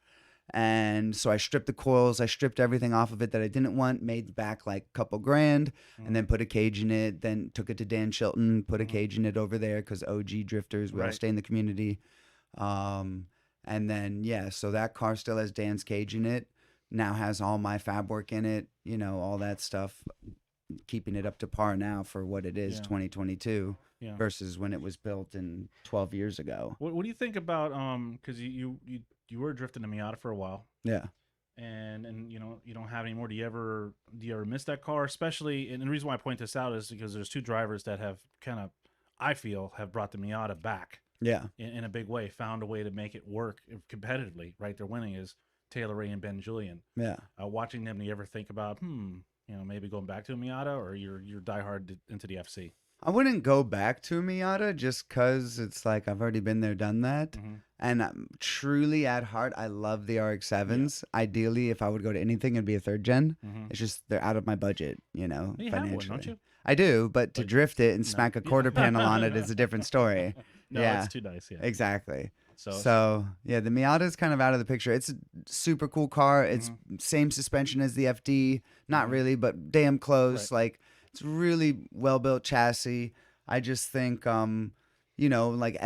And so I stripped the coils, I stripped everything off of it that I didn't want, made back like a couple grand, and then put a cage in it. Then took it to Dan Chilton, put a cage in it over there because OG drifters, we all Right. stay in the community. And then yeah, so that car still has Dan's cage in it. Now has all my fab work in it, you know, all that stuff, keeping it up to par now for what it is, Yeah. 2022 Yeah. versus when it was built in 12 years ago. What do you think about because you were drifting a Miata for a while, Yeah. and you know you don't have any more. Do you ever miss that car? Especially, and the reason why I point this out is because there's two drivers that have kind of, I feel, have brought the Miata back Yeah. in a big way, found a way to make it work competitively. Right, they're winning is Taylor Ray and Ben Julian. Yeah. Watching them, do you ever think about you know, maybe going back to a Miata, or you're diehard into the FC? I wouldn't go back to a Miata just because it's like I've already been there, done that. Mhm. And truly at heart, I love the RX-7s. Ideally, if I would go to anything, it'd be a third gen. Mhm. It's just they're out of my budget, you know, You have one, financially. don't you? I do, but to But- drift it and no. smack a quarter panel on it is a different story. No, Yeah. it's too nice. Yeah. Exactly. So, So yeah, the Miata is kind of out of the picture. It's a super cool car. It's same suspension as the FD, not Mhm. really, but damn close. Right. Like it's really well built chassis. I just think, you know, like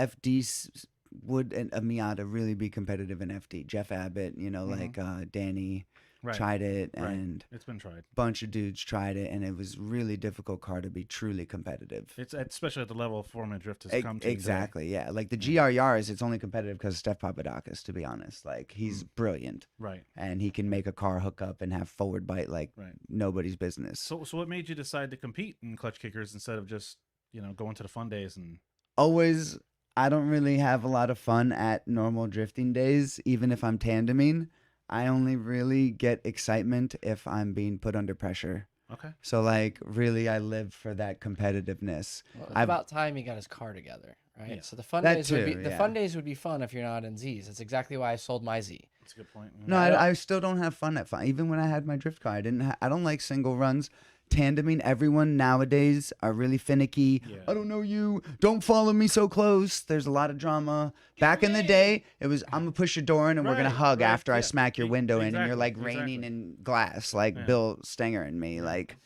would a Miata really be competitive in FD? Jeff Abbott, you know, like Danny right. tried it, Right. and It's been tried. a bunch of dudes tried it, and it was really difficult car to be truly competitive. It's especially at the level of Foreman Drift has E- come to today. exactly, yeah. Like the GR Yaris, it's only competitive because of Steph Papadakis, to be honest. Like he's brilliant, Right. and he can make a car hook up and have forward bite like Right. nobody's business. So what made you decide to compete in clutch kickers instead of just, you know, going to the fun days and Always, I don't really have a lot of fun at normal drifting days, even if I'm tandeming. I only really get excitement if I'm being put under pressure. okay. So like really I live for that competitiveness. Well, it's I've- about time he got his car together, right? Yeah. So the fun That days would be too, the yeah. fun days would be fun if you're not in Z's. That's exactly why I sold my Z. That's a good point. No, I don't- I still don't have fun at fun. Even when I had my drift car, I don't like single runs. Tandeming, everyone nowadays are really finicky. Yeah. I don't know you. Don't follow me so close. There's a lot of drama. Back in the day, it was I'm gonna push your door in and we're gonna Right, hug right, after I yeah. smack your window in, and you're like Exactly, raining exactly. in glass, like Yeah. Bill Stenger and me. Like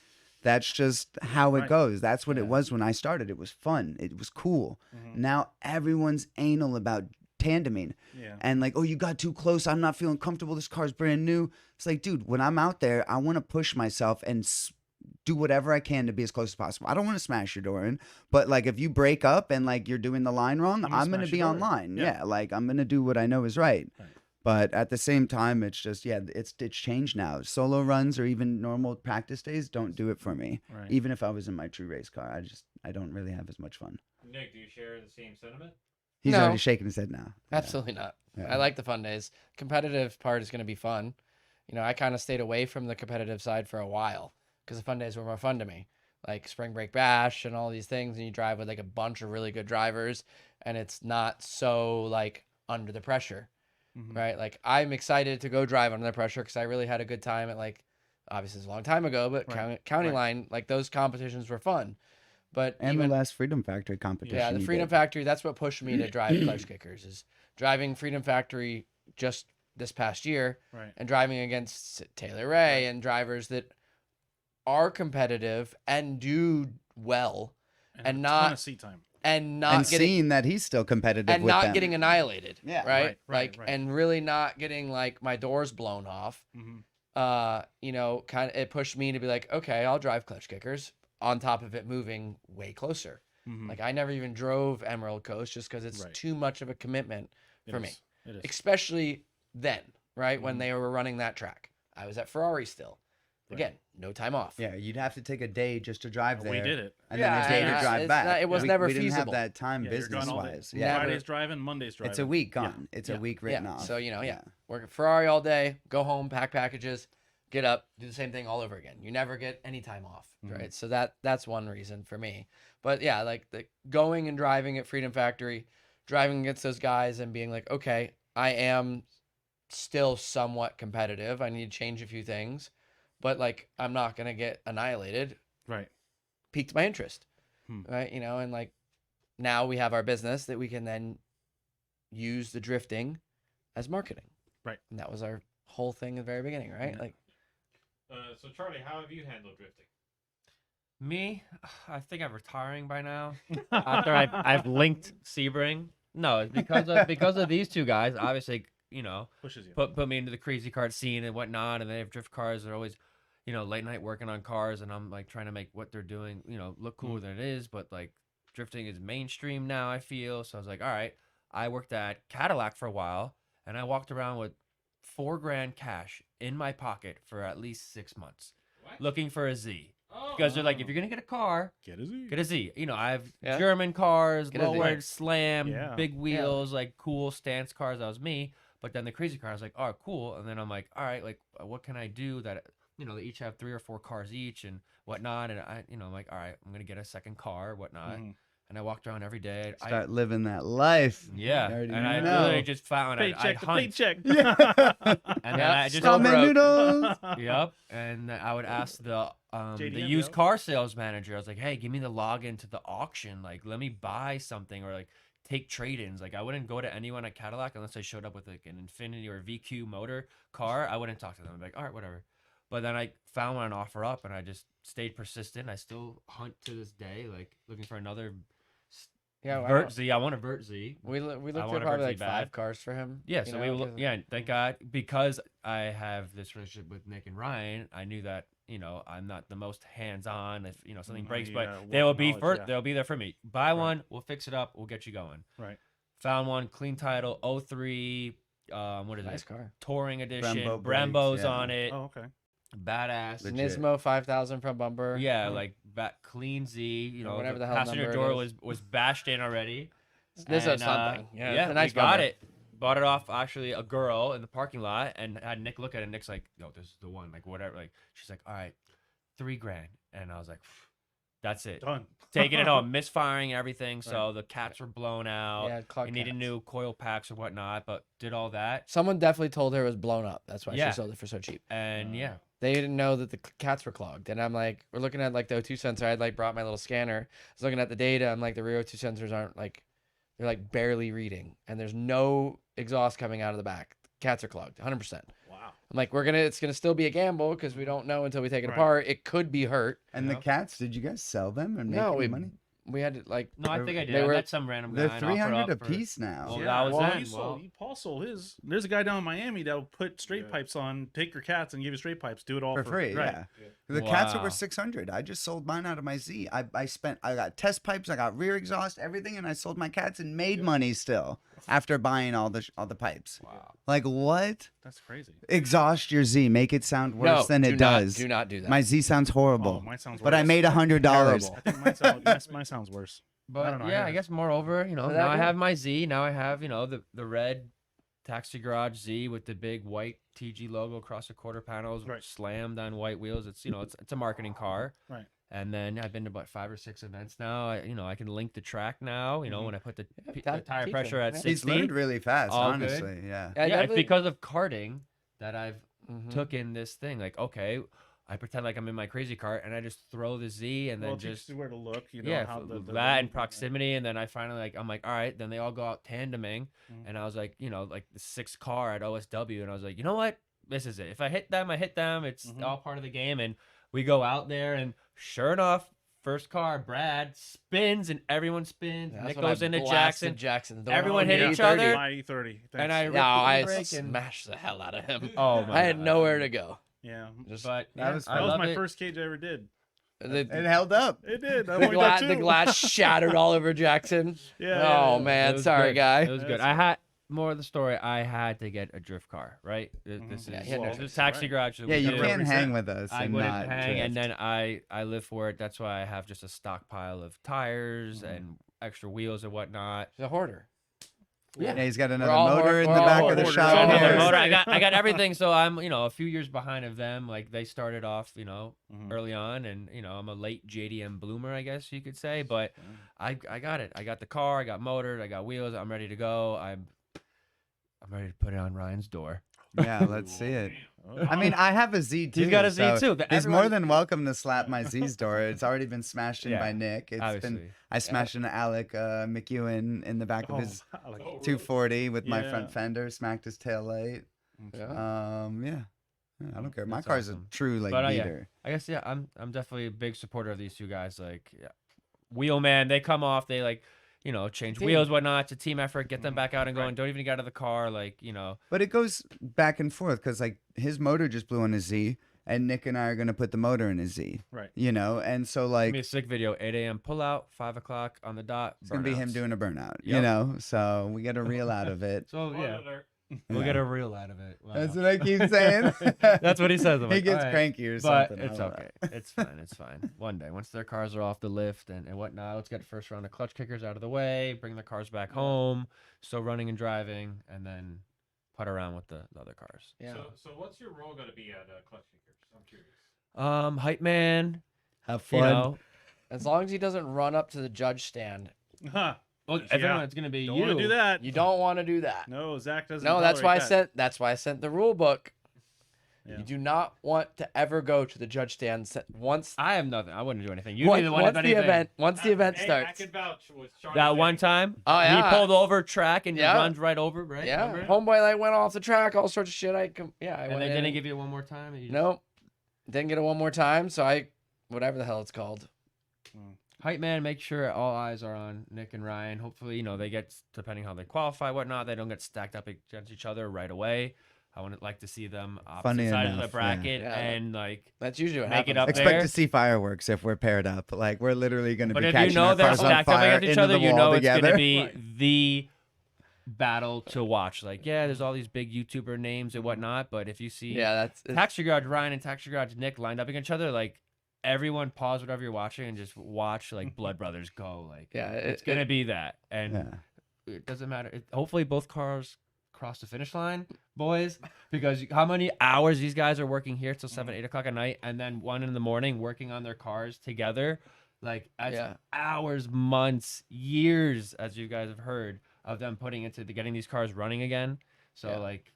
that's just how it Right. goes. That's what Yeah. it was when I started. It was fun. It was cool. Mhm. Now everyone's anal about tandeming. Yeah. And like, oh, you got too close. I'm not feeling comfortable. This car's brand new. It's like, dude, when I'm out there, I want to push myself and do whatever I can to be as close as possible. I don't want to smash your door in, but like if you break up and like you're doing the line wrong, I'm gonna I'm gonna smash be your door in. online. Yeah. Yeah, like I'm gonna do what I know is right. Right. But at the same time, it's just it's changed now. Solo runs or even normal practice days don't do it for me. Right. Even if I was in my true race car, I don't really have as much fun. Nick, do you share the same sentiment? He's No. already shaking his head now. Yeah. Absolutely not. Yeah. I like the fun days. Competitive part is going to be fun. You know, I kind of stayed away from the competitive side for a while because the fun days were more fun to me. Like Spring Break Bash and all these things, and you drive with like a bunch of really good drivers, and it's not so like under the pressure, Mhm. right? Like I'm excited to go drive under the pressure because I really had a good time at like, obviously it's a long time ago, but Right. county Right. line, like those competitions were fun. But And even the last Freedom Factory competition. yeah, the you Freedom did. Factory, that's what pushed me to drive clutch kickers is driving Freedom Factory just this past year Right. and driving against Taylor Ray and drivers that are competitive and do well And, and a not- ton of seat time. and not And getting seeing that he's still competitive and with not them. getting annihilated. Yeah. Right? Right, Like right. and really not getting like my doors blown off. Mhm. You know, kind of it pushed me to be like, okay, I'll drive clutch kickers on top of it moving way closer. Mhm. Like I never even drove Emerald Coast just because it's Right. too much of a commitment It for me. is. It is. especially then, right? When Mhm. they were running that track. I was at Ferrari still. Right. Again, no time off. Yeah, you'd have to take a day just to drive there. We did it. And Yeah, then a day and to drive it's back. not- it was we, never we didn't feasible. have that time Yeah, you're gone all day. business wise. Yeah. Friday's driving, Monday's driving. It's a week Yeah. gone. It's Yeah. a week written Yeah. off. So, you know, work at Ferrari all day, go home, pack packages, get up, do the same thing all over again. You never get any time off, Mhm. right? So that's one reason for me. But yeah, like the going and driving at Freedom Factory, driving against those guys and being like, okay, I am still somewhat competitive. I need to change a few things, but like I'm not gonna get annihilated. Right. Piqued my interest, Hmm. right? You know, and like now we have our business that we can then use the drifting as marketing. Right. And that was our whole thing at the very beginning, right? Yeah. Like, So Charlie, how have you handled drifting? Me, I think I'm retiring by now. After I've linked Sebring. No, it's because of these two guys. Obviously, Pushes you. put me into the crazy kart scene and whatnot, and they have drift cars. They're always, late night working on cars, and I'm like trying to make what they're doing, look cooler than it is. But like drifting is mainstream now, I feel. So I was like, all right. I worked at Cadillac for a while, and I walked around with $4,000 cash in my pocket for at least 6 months, What? looking for a Z. Oh, Because they're like, if you're gonna get a car, Get a Z. get a Z. I have Yeah. German cars, Get a Z. lowered, slam, Yeah. big wheels, like cool stance cars. That was me. But then the crazy car, I was like, oh, cool. And then I'm like, all right, like, what can I do that, they each have 3 or 4 cars each and whatnot. And I'm like, all right, I'm gonna get a second car, whatnot. Mhm. And I walked around every day. Start living that life. Yeah, You already and I know. literally just found I'd Paycheck to hunt. paycheck. And then Yeah, I just still Ramen broke. noodles. Yep. And I would ask the JDM, used yep. car sales manager. I was like, hey, give me the login to the auction. Like, let me buy something or like take trade-ins. Like, I wouldn't go to anyone at Cadillac unless I showed up with like an Infinity or VQ motor car. I wouldn't talk to them. I'd be like, all right, whatever. But then I found one offer up, and I just stayed persistent. I still hunt to this day, like looking for another yeah, I Vert don't- Z. I want a Vert Z. we looked I at want a probably Vert like Z 5 bad. cars for him. Yeah, you so know, we 'cause- yeah, thank God, because I have this relationship with Nick and Ryan. I knew that I'm not the most hands-on. If something breaks, but they will be knowledge, yeah. they'll be there for me. Buy one, we'll fix it up, we'll get you going. Right. Found one, clean title, 03. What is Nice it? car. Touring edition. Brembo brakes, Brembo's yeah. on it. Oh, okay. Badass. Legit. Nismo 5000 from Bumper. Yeah, like clean Z. Or whatever the the hell passenger number it door is. was bashed in already. This And, is something. Yeah, it's yeah, a nice we got bumper. it. Bought it off actually a girl in the parking lot, and had Nick look at it. Nick's like, "No, this is the one." Like whatever. Like she's like, "All right, $3,000," and I was like, "That's it." Done. Taking it home, misfiring everything, so the cats were blown out. Yeah, Clark You needed Kent. new coil packs or whatnot, but did all that, Someone definitely told her it was blown up. That's why Yeah. she sold it for so cheap. and yeah, They didn't know that the cats were clogged. And I'm like, we're looking at like the O2 sensor. I had like brought my little scanner. I was looking at the data. I'm like, the rear O2 sensors aren't like, they're like barely reading. And there's no exhaust coming out of the back. Cats are clogged, 100%. Wow. I'm like, it's going to still be a gamble because we don't know until we take it Right. apart. It could be hurt. And the Yeah. cats, did you guys sell them and make No, any we money? we had to like, no, I think I They did. I were- met some random guy. They're and offered 300 a up for- piece now. Well, yeah. that was well, then, he sold, well- he Paul sold his. There's a guy down in Miami that will put straight Yeah. pipes on, take your cats and give you straight pipes. Do it all For free, right. yeah. The cats are Wow. worth 600. I just sold mine out of my Z. I got test pipes, I got rear exhaust, everything, and I sold my cats and made money still after buying all the pipes. Wow. Like what? That's crazy. Exhaust your Z, make it sound worse no, than do it not- does. Do not do that. My Z sounds horrible, Oh, mine sounds but I worse. made $100. Terrible. I think mine sounds worse. But don't know, yeah, yeah. I guess moreover, So that now I good? have my Z. Now I have, the red Taxi Garage Z with the big white TG logo across the quarter panels, Right. slammed on white wheels. It's it's a marketing car. Right. And then I've been to about 5 or 6 events now. I can link the track now. When I put the, Yeah, the that- tire teach pressure him, at yeah. 60. He's learned really fast, All good. honestly. Yeah. I Yeah, it's definitely- because of karting that I've Mhm. took in this thing. Like, okay, I pretend like I'm in my crazy cart and I just throw the Z and Well, then it teaches just you where to look. You know yeah, how that and proximity, and then I finally I'm like, all right, then they all go out tandeming, Mhm. and I was like, like the 6th car at OSW, and I was like, you know what, this is it. If I hit them, I hit them. It's Mhm. all part of the game, and we go out there, and sure enough, first car, Brad spins, and everyone spins. That's Nick when I goes into blasted Jackson. The Everyone one hit on each the other. E30. My E30. And I Thanks. ripped No, the I brake and- smashed the hell out of him. Oh my I had God. nowhere to go. Yeah. Just But That yeah, was I That was love my it. first cage I ever did. It held up. It did. I the, only got the two. glass shattered all over Jackson. Yeah. Oh yeah. man, It was sorry good. guy. It was good. That's I it. had more of the story. I had to get a drift car, right? This Mhm. Yeah, is he had no this choice, is Taxi right. Garage. that Yeah, we you did. can't represent. hang with us I and wouldn't not hang, and drift. then I live for it. That's why I have just a stockpile of tires Mhm. and extra wheels and whatnot. He's a hoarder. Yeah, he's got another all motor in we're the all back of the hoarders. shop. All I got hoarders. the here. motor. I got everything. So I'm a few years behind of them. Like they started off Mhm. early on, and I'm a late JDM bloomer, I guess you could say. But I got it. I got the car. I got motor. I got wheels. I'm ready to go. I'm ready to put it on Ryan's door. Yeah, let's see it. Oh. I mean, I have a Z too. He's got a Z so too, but He's more everyone- than welcome to slap my Z's door. It's already been smashed in Yeah, by Nick. It's Obviously. been I smashed into Alec McEwen in the back of Oh, his like, 240 with my Yeah. front fender, smacked his tail light. Yeah. Yeah. I don't care. My That's car's awesome. a true like But, yeah. beater. I guess yeah, I'm definitely a big supporter of these two guys. Like, yeah. Wheelman, they come off, they like, change Team. wheels, whatnot. It's a team effort. Get them Mhm. back out and going. Right. Don't even get out of the car. Like, But it goes back and forth because like his motor just blew on his Z, and Nick and I are gonna put the motor in his Z. Right. And so give like me a sick video. 8 a.m. pull out, 5 o'clock on the dot. it's gonna be him burnouts. doing a burnout. Yep. So we get a reel out of it. So yeah, we'll Yeah. get a reel out of it. Wow. That's what I keep saying. That's what he says. I'm He like, gets "All right." cranky or But something. it's I don't okay. know. It's fine. It's fine. One day, once their cars are off the lift and whatnot, let's get the first round of clutch kickers out of the way, bring the cars back home, still running and driving, and then putt around with the other cars. Yeah. So what's your role going to be at Clutch Kickers? I'm curious. Hype man, Have you fun. know. As long as he doesn't run up to the judge stand, Huh. Well, Yeah. everyone, it's gonna be Don't you. want to do that. you don't want to do that. No, Zach doesn't. No, that's why I tolerate that. sent. That's why I sent the rule book. Yeah. You do not want to ever go to the judge stand once. I have nothing. I wouldn't do anything. You Once, be the one once if the anything. event. Once the event Hey, I starts. can vouch with Charlie That one Day. time, Oh, yeah. he pulled over track and Yeah. he runs right over, right? Yeah, Remember? homeboy like went off the track, all sorts of shit. I and went they in didn't and- give you it one more time. and you just- Nope, didn't get it one more time. So whatever the hell it's called. Hype man, make sure all eyes are on Nick and Ryan. Hopefully, they get, depending how they qualify, whatnot, they don't get stacked up against each other right away. I would like to see them opposite Funny sides of enough, the yeah. bracket Yeah. and like. That's usually what Make it happens. up Expect there. to see fireworks if we're paired up. Like we're literally going to But be if catching you know our they're cars on stacked up fire against each into other, the you wall know it's going together. to be Right. the battle to watch. Like, yeah, there's all these big YouTuber names and whatnot, but if you see Yeah, that's Taxi Garage Ryan and Taxi Garage Nick lined up against each other, like everyone pause whatever you're watching and just watch like Blood Brothers go. Like, yeah. it's gonna be that, and Yeah. it doesn't matter. Hopefully, both cars cross the finish line, boys, because how many hours these guys are working here till 7, 8 o'clock at night, and then 1 in the morning working on their cars together. Like, that's Yeah. hours, months, years, as you guys have heard, of them putting into getting these cars running again. So Yeah. like,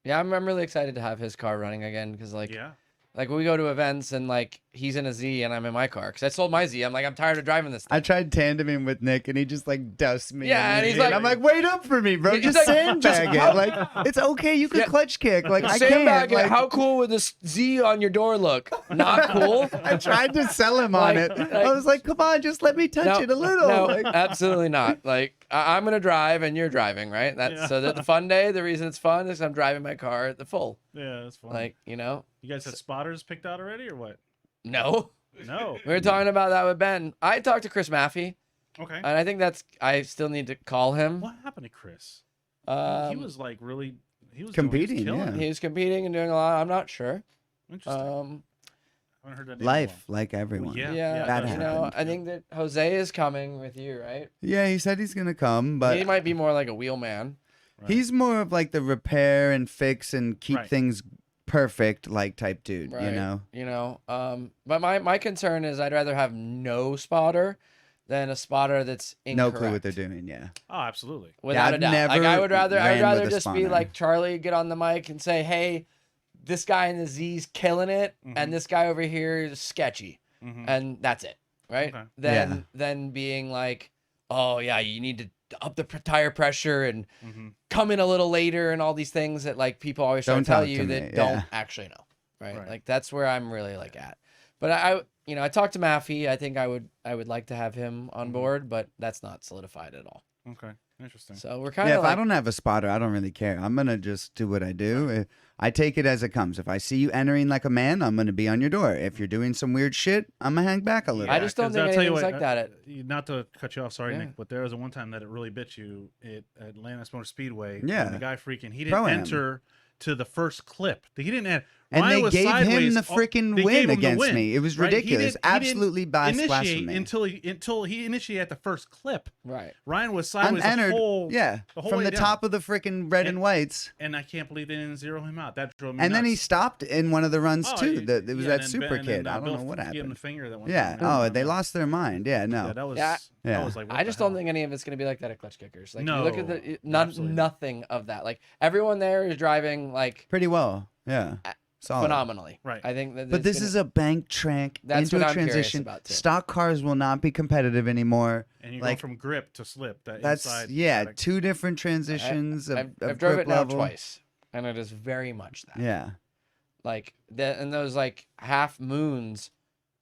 Yeah, I'm really excited to have his car running again because Yeah. like when we go to events and like he's in a Z and I'm in my car because I sold my Z. I'm like I'm tired of driving this. I tried tandeming with Nick, and he just like doused me. Yeah, in and the he's Z, like- I'm like, wait up for me, bro. He's Just like, sandbag just- it. Like, it's okay. You can Yeah. clutch kick. Like, I Sandbag can't. it. Like, How cool would this Z on your door look? Not cool. I tried to sell him on Like- it. like- I was like, come on, just let me touch it a little. No, Like, absolutely not. Like I'm gonna drive and you're driving, right? That's Yeah. so that the fun day. The reason it's fun is I'm driving my car at the full. Yeah, that's fun. Like you you guys had spotters picked out already, or what? no, No. we were talking about that with Ben. I talked to Chris Maffey, Okay. and I think I still need to call him. What happened to Chris? He Um, was like really. He was Competing, killing yeah. it. he was competing and doing a lot. I'm not sure. Interesting. I haven't heard that name in a life, while. like everyone. Yeah. Yeah, that you know, happened. I think that Jose is coming with you, right? Yeah, he said he's gonna come, but he might be more like a wheelman. Right. he's more of like the repair and fix and keep Right. things perfect like type dude. Right. You know. But my concern is I'd rather have no spotter than a spotter that's No incorrect. clue what they're doing. Yeah. Oh, absolutely. Without I've a doubt. Like never I would rather ran with a just be spotter. like Charlie, get on the mic and say, hey, this guy in the Z's killing it, Mhm. and this guy over here is sketchy, Mhm. and that's it, right? Okay. Then being like, oh yeah, you need to up the tire pressure and Mhm. come in a little later and all these things that like people always try Don't to tell talk you to that me, don't yeah. actually know, right? Right. Like that's where I'm really like at. But I talked to Maffey. I think I would like to have him on Mhm. board, but that's not solidified at all. Okay. Interesting. So we're kind Yeah, of if like, I don't have a spotter, I don't really care. I'm gonna just do what I do. I take it as it comes. If I see you entering like a man, I'm gonna be on your door. If you're doing some weird shit, I'm gonna hang back a little. I just don't 'cause think I'll tell you anything's what, like that. Not to cut you off, sorry, Yeah. Nick, but there was a one time that it really bit you at Atlantis Motor Speedway. Yeah. when the guy freaking he didn't Pro-Am. enter to the first clip. He didn't. And Ryan they was gave him sideways the all- freaking they gave win him the against win, me. It was right? He ridiculous. didn't- he didn't Absolutely initiate blasphemy. until he initiated at the first clip. right. Ryan was sideways Unentered, the whole yeah, the whole from way the down. top of the freaking red and whites. and I can't believe they didn't zero him out. That drove me And then he nuts. stopped in one of the runs Oh, too. yeah, It was yeah, that and super Ben- and kid. then, I don't Bill know what gave him the happened. finger that one Yeah. time. Oh, they lost their mind. Yeah. No. Yeah, that was. Yeah. That Yeah. was like. what I the just don't hell? think any of it's gonna be like that at Clutch Kickers. Like you look at No, the absolutely not. nothing of that. Like everyone there is driving like Pretty well. Yeah. Solid. phenomenally. Right. I think that. But this is a bank track That's into what a I'm curious transition. about, too. Stock cars will not be competitive anymore. And you're like- going from grip to slip. That That's inside yeah, static. two different transitions of I've drove grip it now level. twice. and it is very much that. Yeah. Like and those like half moons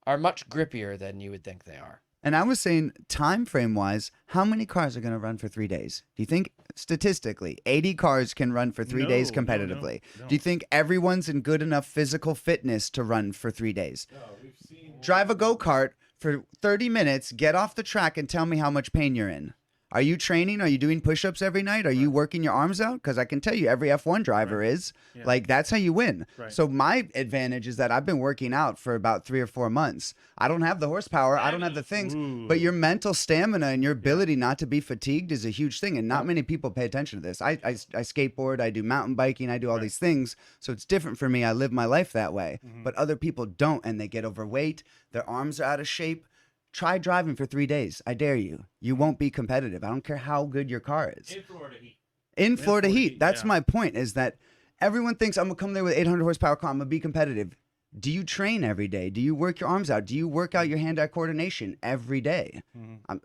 are much grippier than you would think they are. And I was saying, time frame wise, how many cars are going to run for 3 days? Do you think statistically 80 cars can run for 3 days No, no, competitively? no. Do you think everyone's in good enough physical fitness to run for 3 days? No, we've seen. Drive a go kart for 30 minutes, get off the track, and tell me how much pain you're in. Are you training? Are you doing push ups every night? Are you working your arms out? Because I can tell you, every F1 driver is. Yeah. Like, that's how you win. Right. So, my advantage is that I've been working out for about 3 or 4 months. I don't have the horsepower, I don't have the things, but your mental stamina and your ability not to be fatigued is a huge thing. And not many people pay attention to this. I skateboard, I do mountain biking, I do all these things. So, it's different for me. I live my life that way. But other people don't, and they get overweight, their arms are out of shape. Try driving for 3 days. I dare you. You won't be competitive. I don't care how good your car is. In Florida heat. In Florida Florida heat. heat, That's yeah. my point, is that everyone thinks I'm going to come there with 800 horsepower car. I'm going to be competitive. Do you train every day? Do you work your arms out? Do you work out your hand-eye coordination every day?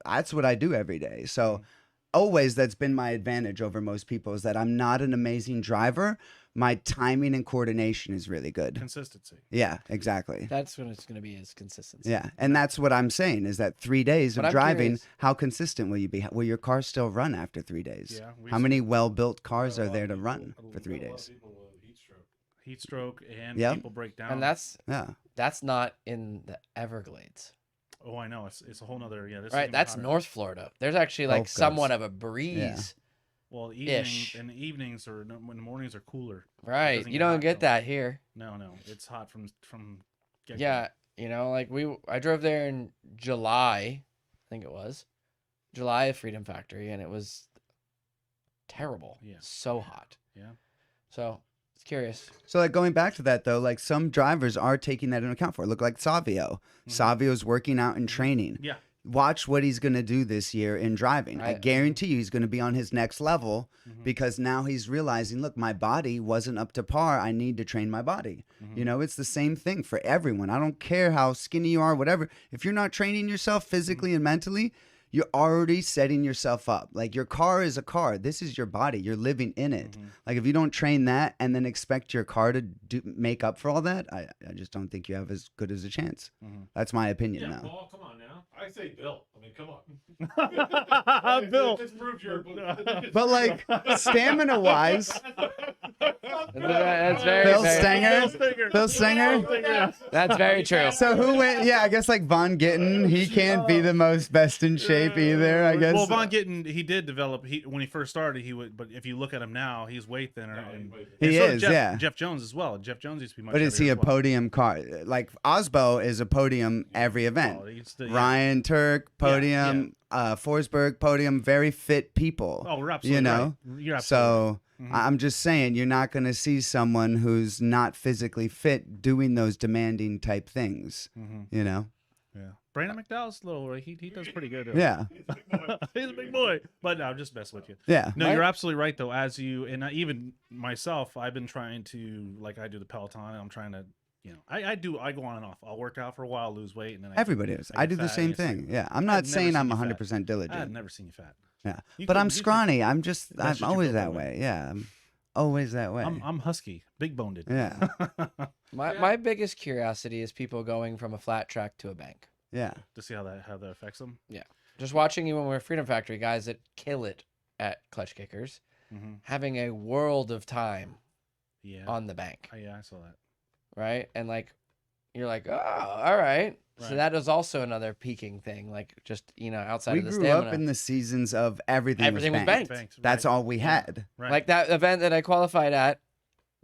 That's what I do every day. So always that's been my advantage over most people, is that I'm not an amazing driver. My timing and coordination is really good. Consistency. Yeah, exactly. That's what it's going to be, is consistency. Yeah, and that's what I'm saying, is that 3 days But of I'm driving, curious. how consistent will you be? Will your car still run after 3 days? Yeah. How many well-built cars are there to run for 3 A lot of days? people with heat stroke. Heat stroke and Yep. people break down. And that's Yeah. not in the Everglades. oh, I know. It's a whole nother. Yeah. This is Right, even that's hotter. North Florida. There's actually like Gulf Coast. somewhat of a breeze. Well, Ish. and the evenings or when the mornings are cooler. Right. doesn't You get don't hot get till- that here. No, it's hot from get-go. Yeah, like I drove there in July, I think it was. July of Freedom Factory, and it was terrible. Yeah. So hot. Yeah. So it's curious. So, like, going back to that, though, like, some drivers are taking that into account for. Look like Savio. Savio's working out and training. Yeah. Watch what he's going to do this year in driving. I I- guarantee you he's going to be on his next level, Mm-hmm. because now he's realizing, look, my body wasn't up to par. I need to train my body. Mm-hmm. You know, it's the same thing for everyone. I don't care how skinny you are, whatever. If you're not training yourself physically and mentally, you're already setting yourself up. Like, your car is a car. This is your body. You're living in it. Mm-hmm. Like, if you don't train that and then expect your car to make up for all that, I just don't think you have as good as a chance. Mm-hmm. That's my opinion Yeah, now. Paul, come on now. I say Bill. I mean, come on. Bill. This proves your. But, like, stamina wise, That's very, Bill very- Stenger. Bill Stenger. That's very true. So who went? Yeah, I guess like Von Gittin. He can't be the most best in shape either. I guess. Well, Von Gittin, he did develop. When he first started, he would. But if you look at him now, he's way thinner. And, He and so is, Jeff, yeah. Jeff Jones as well. Jeff Jones used to be much. But is he heavier a as well. podium car? Like Osbo is a podium every event. Oh, he's the- yeah. Ryan Turk podium. Forsberg podium. Very fit people. Oh, we're absolutely you know. right. You're absolutely So Mhm. I'm just saying, you're not going to see someone who's not physically fit doing those demanding type things. right. Mhm. You know. Yeah. Brandon McDowell's a little. He does pretty good. Yeah. He's a big boy. But no, I'm just messing with you. Yeah. No, My- you're absolutely right though. As you and even myself, I've been trying to, like, I do the Peloton. And I'm trying to, I go on and off. I'll work out for a while, lose weight, and then Everybody is. I get do the fat, same and it's like- thing. Yeah. I'm I've not never saying seen I'm you fat. 100% I've diligent. never seen you fat. Yeah. You But could- I'm you could- scrawny. I'm just, That's I'm just you always built that that way. way. Yeah. I'm always that way. I'm husky, big boned. Yeah. My biggest curiosity is people going from a flat track to a bank. Yeah. To see how that affects them. Just watching you when we were Freedom Factory, guys that kill it at clutch kickers, Mm-hmm. having a world of time Yeah. on the bank, Yeah, I saw that. right? And like, you're like, oh, all right. So Right. that is also another peaking thing, like just outside We of the grew stamina. up in the seasons of everything, Everything was was banked. banked. That's right. all we Yeah. had. Right. Like that event that I qualified at,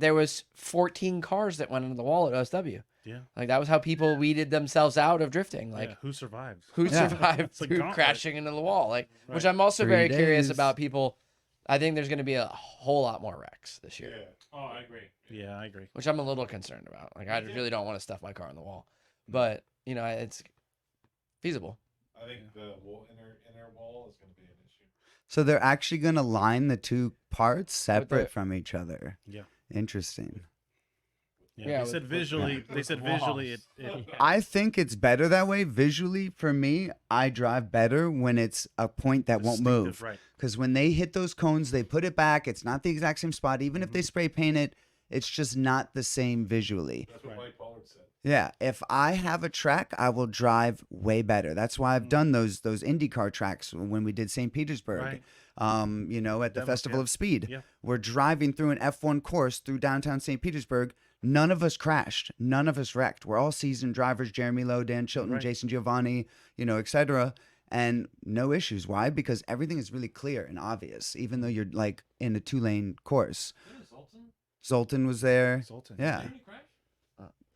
there was 14 cars that went into the wall at OSW. Yeah. Like that was how people weeded themselves out of drifting. Like Yeah, who survives? who Yeah. survived It's a through gauntlet. crashing into the wall. Like, which Right. I'm also 3 very curious days. about people. I think there's going to be a whole lot more wrecks this year, Yeah. Oh, I agree. Yeah, I agree. which I'm a little concerned about. Like, I really don't want to stuff my car on the wall, but it's feasible. I think the inner wall is going to be an issue. So they're actually going to line the two parts separate the- from each other. Yeah. Interesting. Yeah, Yeah, they said with- visually. They said visually. It I think it's better that way. Visually, for me, I drive better when it's a point that won't distinctive, move. Right. Because when they hit those cones, they put it back. It's not the exact same spot. Even if they spray paint it, it's just not the same visually. That's what Right. Mike Pollard said. Yeah, if I have a track, I will drive way better. That's why I've done those IndyCar tracks when we did St. Petersburg. Right. You know, at the Demos, Festival yeah. of Speed. Yeah. We're driving through an F1 course through downtown St. Petersburg. None of us crashed. None of us wrecked. We're all seasoned drivers, Jeremy Lowe, Dan Chilton, Right. Jason Giovanni, you know, etc. And no issues. Why? Because everything is really clear and obvious, even though you're like in a 2-lane course. Zoltan was there. Sultan. Yeah.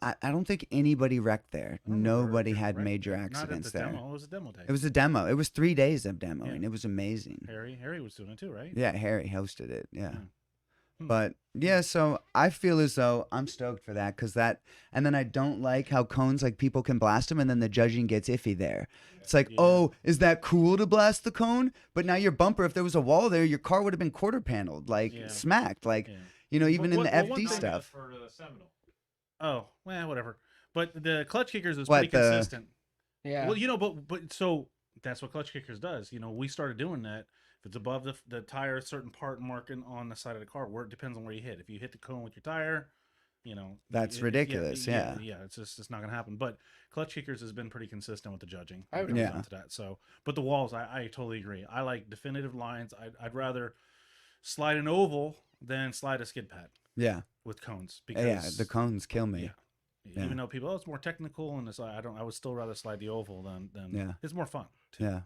I don't think anybody wrecked there. I don't remember Nobody it, had right? major Not at accidents the there. Demo. It was a demo day. It was a demo. It was 3 days of demoing. Yeah. It was amazing. Harry was doing it too, right? Yeah, Harry hosted it. Yeah. Hmm. But yeah, so I feel as though I'm stoked for that because that, and then I don't like how cones, like people can blast them and then the judging gets iffy there. It's like, Yeah. oh, is that cool to blast the cone? But now your bumper, if there was a wall there, your car would have been quarter paneled, like Yeah. smacked, like, Yeah. you know, even in the Well, one FD thing- stuff. For the Seminole. Oh, well, whatever. But the clutch kickers is What, pretty the- consistent. Yeah. Well, you know, but so that's what clutch kickers does. You know, we started doing that. If it's above the tire, a certain part marking on the side of the car, where it depends on where you hit. If you hit the cone with your tire, you know, That's ridiculous, yeah. It's not gonna happen. But clutch kickers has been pretty consistent with the judging. I would when it agree. comes down to that. So, but the walls, I totally agree. I like definitive lines. I'd rather slide an oval than slide a skid pad Yeah. with cones because Yeah. The cones kill me. Yeah. Yeah. Even though people, oh, it's more technical, and it's like, I would still rather slide the oval than Yeah. it's more fun. Too. Yeah.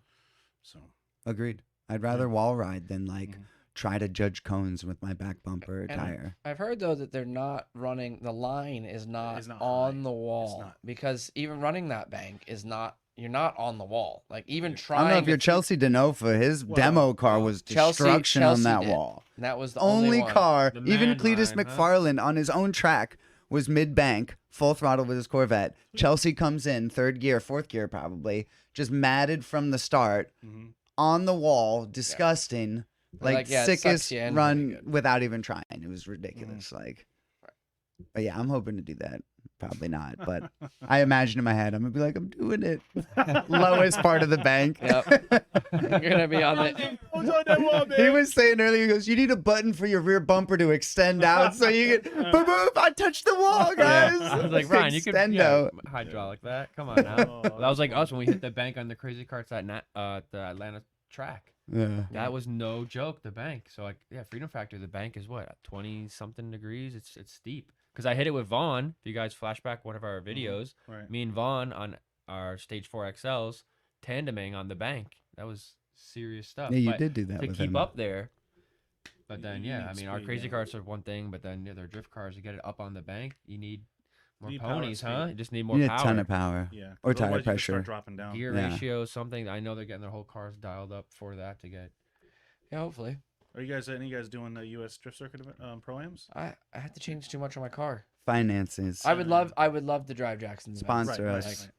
So Agreed. I'd rather wall ride than like Mhm. try to judge cones with my back bumper or And- tire. I've heard though that they're not running the line is not, It's not on high. the wall not. because even running that bank is not you're not on the wall. Like even I trying don't know if to you're Chelsea Denofa. His Well, demo car was Chelsea- destruction on Chelsea that did. wall. that was the Only one. car, The even man Cletus line, huh? McFarland on his own track was mid bank, full throttle with his Corvette. Chelsea comes in third gear, fourth gear probably, just matted from the start mhm. on the wall, disgusting. Like, yeah, it sucks sickest you in run really good. without even trying. It was ridiculous. Like, but yeah, I'm hoping to do that. Probably not, but I imagine in my head I'm gonna be like, I'm doing it. Lowest part of the bank. Yep. You're gonna be on the He was saying earlier, he goes, you need a button for your rear bumper to extend out so you can, boom, boom, I touched the wall, guys. I was like, Ryan, you could Extendo. hydraulic that. Come on now. Oh, That was like us when we hit the bank on the crazy carts at the Atlanta track. Yeah. That was no joke. The bank. So like, yeah, Freedom Factory. The bank is what 20 something degrees. It's steep. Because I hit it with Vaughn. If you guys flashback one of our videos, Right. me and Vaughn on our Stage 4 XLs tandeming on the bank. That was serious stuff. Yeah, you But did do that to with keep him. up there. But You- then you yeah, need I mean our speed, crazy yeah. carts are one thing, but then they're drift cars to get it up on the bank. You need more You need power and ponies, speed. huh? You just need more You need power. a ton of power. Yeah. Or 'cause tire otherwise you could pressure. Start dropping down. Gear Yeah. ratio, something. I know they're getting their whole cars dialed up for that to get. Yeah, hopefully. Are you guys any of you guys doing the U.S. Drift Circuit pro-ams? I had to change too much on my car. Finances. I would love to drive Jackson's events. Sponsor Right, us. right,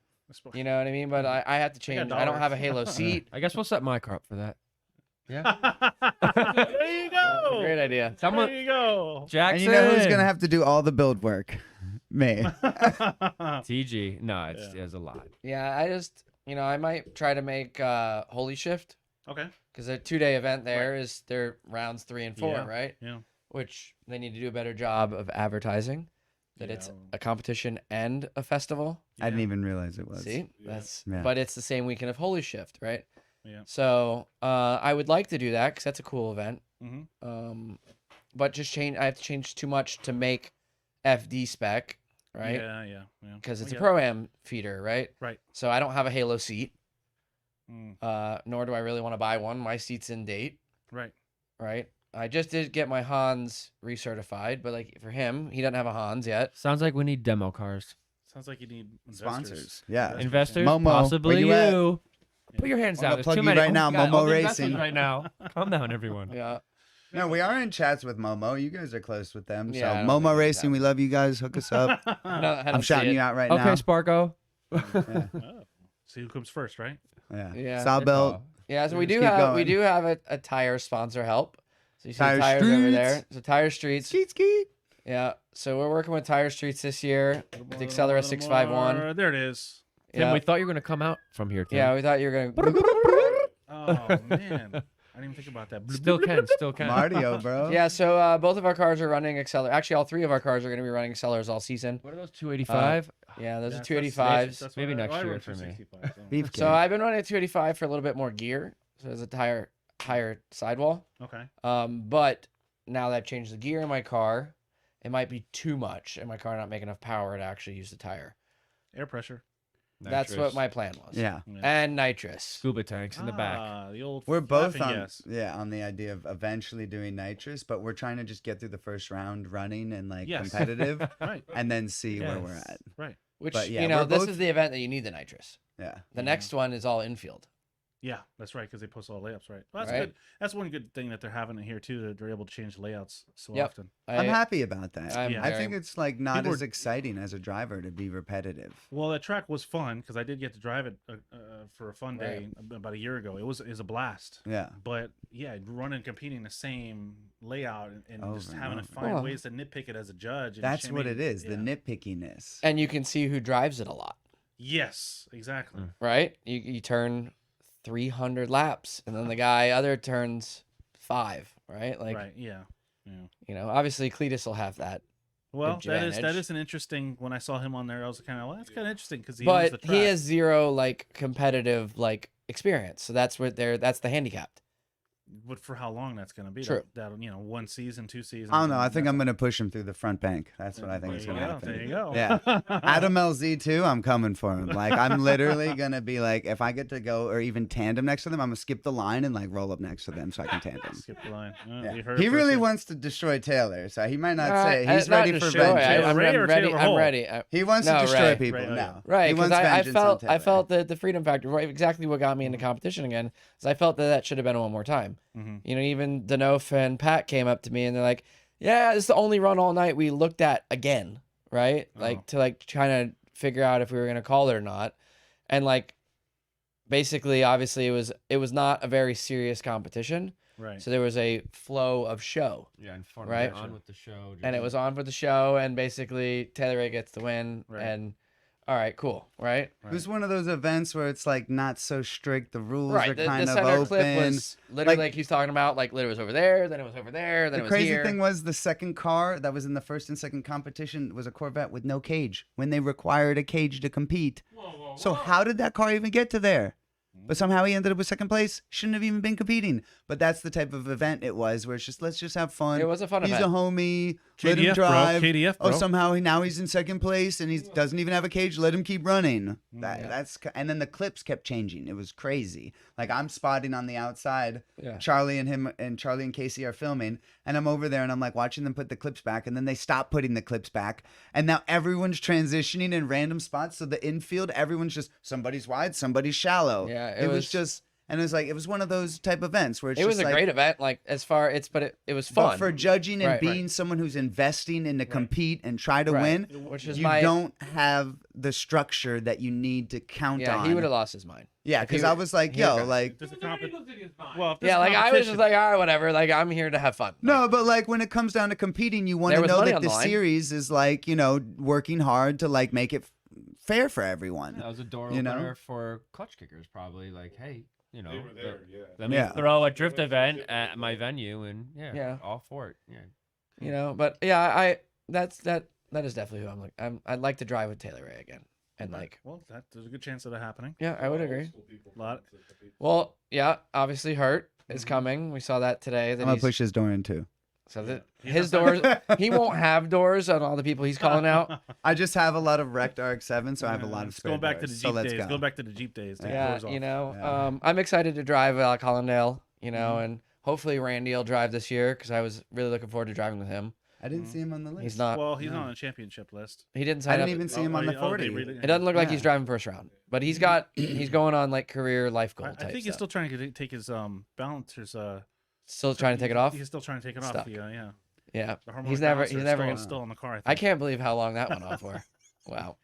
right. You know what I mean? But I had to change. I don't have a Halo seat. I guess we'll set my car up for that. Yeah. There you go. Great idea. Someone, There you go. And Jackson. you know who's gonna have to do all the build work? Me. TG. No, Yeah. it's a lot. Yeah, I just I might try to make Holy Shift Okay. because a 2-day event there is their rounds 3 and 4, Yeah. right? Yeah. Which they need to do a better job of advertising that it's Yeah. a competition and a festival. I didn't Yeah. even realize it was. See, Yeah. that's Yeah. but it's the same weekend of Holy Shift, right? Yeah. So I would like to do that because that's a cool event. Mhm. But just I have to change too much to make FD spec, right? Yeah. Yeah. Yeah. Because it's We a get it. pro-am feeder, right? Right. So I don't have a Halo seat, Mm, nor do I really want to buy one. My seat's in date, right. right? I just did get my Hans recertified, but like for him, he doesn't have a Hans yet. Sounds like we need demo cars. Sounds like you need investors. Sponsors. Yeah. Investors, Momo, where possibly you at? you. Put your hands I'm down. gonna There's plug too you many right now, you got Momo all the investors Racing. right now. Calm down, everyone. Yeah. No, we are in chats with Momo. You guys are close with them. Yeah, I So don't think Momo it's Racing, that. we love you guys. Hook us up. I don't I'm see shouting it. you out right Okay, now. Sparko. Yeah. Oh. See who comes first, right? Yeah. Yeah. Sawbelt. Yeah, so we Just do keep have going. a tire sponsor help. So you see Tire tires over Streets. there. So Tire Streets. Skeet skeet. Yeah. So we're working with Tire Streets this year. The Accelera 651. There it is. Tim, Yeah. we thought you were gonna come out from here. Tim. Yeah, we thought you were gonna. Oh man, I didn't even think about that. Still can. Mario, bro. Yeah. So both of our cars are running Accelera. Actually, all three of our cars are going to be running Acceleras all season. What are those 285? Yeah, those Yeah, are 285s. that's Maybe what next I year run for me. 265, so. Beefcake. So I've been running a 285 for a little bit more gear. So there's a higher sidewall. Okay. But now that I've changed the gear in my car, it might be too much, and my car not make enough power to actually use the tire. Air pressure. That's what Nitrous. my plan was. Yeah. And nitrous. Scuba tanks in the back. The old We're both flapping on gas. on the idea of eventually doing nitrous, but we're trying to just get through the first round running and like Yes. competitive Right. and then see where we're Yes. at. Right. Which, But yeah, you know, we're this both- is the event that you need the nitrous. Yeah. The next one is all infield. Yeah, that's right, because they post all layups, right? Well, that's Right. good. That's one good thing that they're having it here too. That they're able to change layouts so Yep. often. I'm happy about that. I'm Yeah. I very- think it's like not People as are- exciting as a driver to be repetitive. Well, that track was fun because I did get to drive it for a fun day about a year ago. It was a blast. Yeah. But yeah, running competing the same layout and just Over and having to over. find Well, ways to nitpick it as a judge. And That's what shaming- it is, the yeah. nitpickiness. And you can see who drives it a lot, Yes, exactly. right? You turn 300 laps, and then the guy other turns 5, right? Like, Right. Yeah. Yeah. you know, obviously Cletus will have that. Well, that advantage. is an interesting. When I saw him on there, I was kind of, well, that's kind of interesting because he owns the But track. he has zero like competitive like experience. So that's that's the handicap. But for how long that's going to be? True. That'll 1 season, 2 seasons. I don't know. I and think that's- I'm going to push him through the front bank. That's what I think There is you going to go. happen. There you go. Yeah. Adam LZ too, I'm coming for him. Like I'm literally gonna be like, if I get to go or even tandem next to them, I'm gonna skip the line and like roll up next to them so I can tandem. Skip the line. Yeah. You heard it He first really here. wants to destroy Taylor, so he might not say he's not ready for destroy, vengeance. I'm Ray or ready. Taylor I'm Hall? ready. He wants No, to destroy Ray. people Ray, oh, yeah. now. Right, He because wants I vengeance on felt Taylor. the freedom factor, right? Exactly what got me into competition again. Is I felt that should have been one more time. Mhm. You know, even Danoff and Pat came up to me and they're like, "Yeah, this is the only run all night we looked at again, right? Oh. Like to like trying to figure out if we were gonna call it or not." And like, basically, obviously, it was not a very serious competition, Right. so there was a flow of show. Yeah, and fun. Right. On with the show. And it was on for the show, and basically Taylor Ray gets the win, Right. and all right, cool, right? It was one of those events where it's like not so strict. The rules are Right. kind The of center open. clip was literally Like- like he's talking about, like literally was over there, then it was over there, then it The was crazy here. thing was the second car that was in the first and second competition was a Corvette with no cage when they required a cage to compete. So how did that car even get to there? But somehow he ended up with second place. Shouldn't have even been competing. But that's the type of event it was, where it's just let's just have fun. It was a fun He's event. a homie. Let him KDF, bro. drive. KDF, Oh, bro. somehow now he's in second place and he doesn't even have a cage. Let him keep running. Yeah. And then the clips kept changing. It was crazy. Like I'm spotting on the outside. Yeah. Charlie and Casey are filming, and I'm over there and I'm like watching them put the clips back, and then they stop putting the clips back, and now everyone's transitioning in random spots. So the infield, everyone's just somebody's wide, somebody's shallow. Yeah, it was just. And it was like it was one of those type events where it's It was just a like, great event, like as far it was but fun. for judging and Right, right. being someone who's investing in to compete and try to Right. win, Which is you my don't have the structure that you need to count yeah, on. he would have lost his mind. Yeah, if he because I would- was like, he yo, would've- like, Well, if there's Yeah, like I was just competition- like, all right, whatever. Like I'm here to have fun. no, but like when it comes down to competing, you want There to was know money that on the the line. series is like, working hard to like make it fair for everyone. That was a door You know? opener for clutch kickers, probably. Like, hey, They were there, yeah. let me Yeah. throw a drift event at my venue, and Yeah. all for it. Yeah. You know, but yeah, that is definitely who I'm like. I'd like to drive with Taylor Ray again, and like, Well, there's a good chance of that happening. yeah, I would agree. Lot- Well, yeah, obviously Hurt is coming. We saw that today. I'm That gonna he's, push his door in too. so that He's his not- doors, he won't have doors on all the people he's calling out. I just have a lot of wrecked RX-7, so I have a lot of It's spare going back to the doors. Jeep So let's days. go. Go back to the Jeep days. Take the Yeah, doors off. you know, Yeah. I'm excited to drive Collindale. You know, and hopefully Randy will drive this year because I was really looking forward to driving with him. I didn't see him on the list. He's not. Well, he's No. not on a championship list. He didn't I sign didn't up. even see him on the they 40. really- It doesn't look like Yeah. he's driving first round, but he's going on like career life goal I type think he's stuff. still trying to take his balancers. Still trying to take it off. He's still trying to take it off. Stuck. Yeah. Yeah, The harmonic he's never balancer is gonna. still on the car. I can't believe how long that went on for. Wow,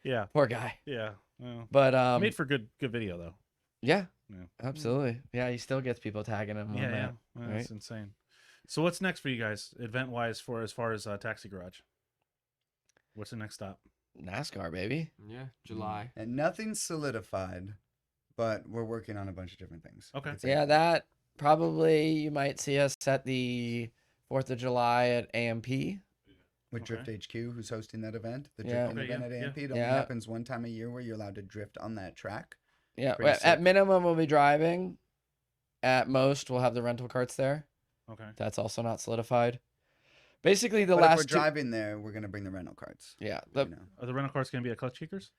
Yeah. poor guy. Yeah. Well, But made for good video though. yeah, Yeah. absolutely. Yeah, he still gets people tagging him. on Yeah. that. Well, right? That's insane. So what's next for you guys, event wise, for as far as Taxi Garage? What's the next stop? NASCAR, baby. Yeah, July. And nothing's solidified, but we're working on a bunch of different things. Okay. It's like- Yeah, that probably you might see us at the 4th of July at AMP. With Okay. Drift HQ, who's hosting that event, the Yeah. drifting Okay, event yeah, at yeah. AMP. It only Yeah. happens one time a year where you're allowed to drift on that track. Yeah, Pretty at sick. minimum we'll be driving. At most we'll have the rental carts there. Okay. That's also not solidified. Basically, the But if we're last two. driving there, we're gonna bring the rental carts. Yeah, You the, know? Are the rental cars going to be at Clutch Kickers?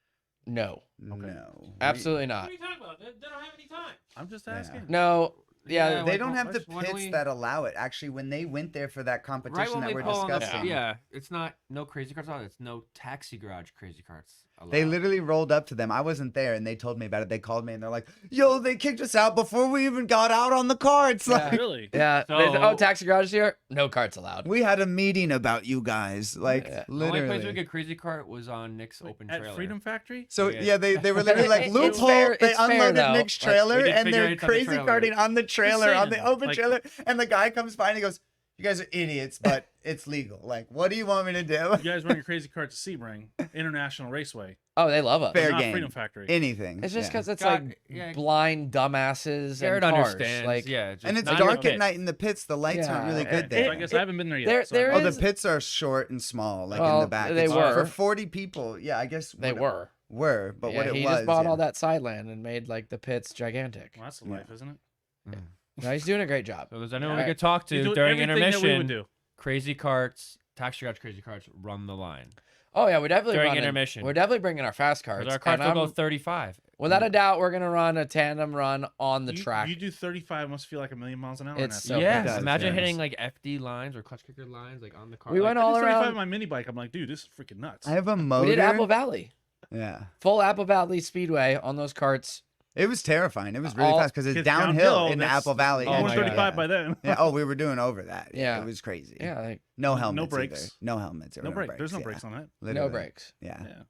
no, No, absolutely What not. are you talking about? They don't have any time. I'm just Yeah. asking. No, yeah, Yeah, They like, don't why- have the why don't pits we- that allow it. Actually, when they went there for that Right competition when that we we're pull on the, discussing, yeah, it's not no crazy carts on. It's no Taxi Garage crazy carts. they allowed. literally rolled up to them. I wasn't there, and they told me about it. They called me, and they're like, "Yo, they kicked us out before we even got out on the carts." Yeah. Like, Really? yeah. So- Taxi garage here. No carts allowed. we had a meeting about you guys. Like, Yeah. The only place we literally. could crazy cart was on Nick's open At trailer. Freedom Factory? So Yeah. yeah, they were literally like It's loophole. fair- They it's fair, unloaded though. Nick's Like, trailer we did and figure they're it on the crazy trailer. carting on the trailer on the saying, open like- trailer, and the guy comes by and he goes, "You guys are idiots, but it's legal. Like, what do you want me to do?" You guys run your crazy cart to Sebring International Raceway. Oh, they love us. Fair not game. Freedom Factory. Anything. It's just yeah. because it's God, like yeah. blind dumbasses Garrett and cars. understands. Like, Yeah, just And it's not in the dark at pit. night in the pits. The lights aren't really Yeah, good So there. I guess I haven't been there yet. there- so I there don't Oh, know. the pits are short and small, like in Well, the back. they It's were. for 40 people. Yeah, I guess they what- were. but Yeah, what it he was. just bought yeah. all that side land and made like the pits gigantic. Well, that's the life, isn't it? No, he's doing a great job. So there's anyone Yeah. we could talk You to do during everything that we would intermission. do. Crazy carts, Taxi Garage, crazy carts, run the line. Oh yeah, we're definitely During running, intermission. We're definitely bringing our fast cards. Because our carts and will go I'm- 35. without a doubt, we're gonna run a tandem run on the You- track. You do 35, must feel like a million miles an hour. It's in so that. yeah, does, imagine yes. hitting like FD lines or clutch kicker lines like on the car. We like, went I all did 35 around. on my mini bike. I'm like, dude, this is freaking nuts. I have a We motor. did Apple Valley, Yeah. full Apple Valley Speedway on those carts. It was terrifying. It was really All- fast because it's It's downhill in that's- Apple Valley. Oh I my was God. 35 by then. Yeah. Oh, we were doing over that. Yeah. It was crazy. Yeah, like, No No helmets. brakes. Either. No helmets. Or No break. brakes. There's no yeah. brakes on that. no Literally. brakes. Yeah. Yeah.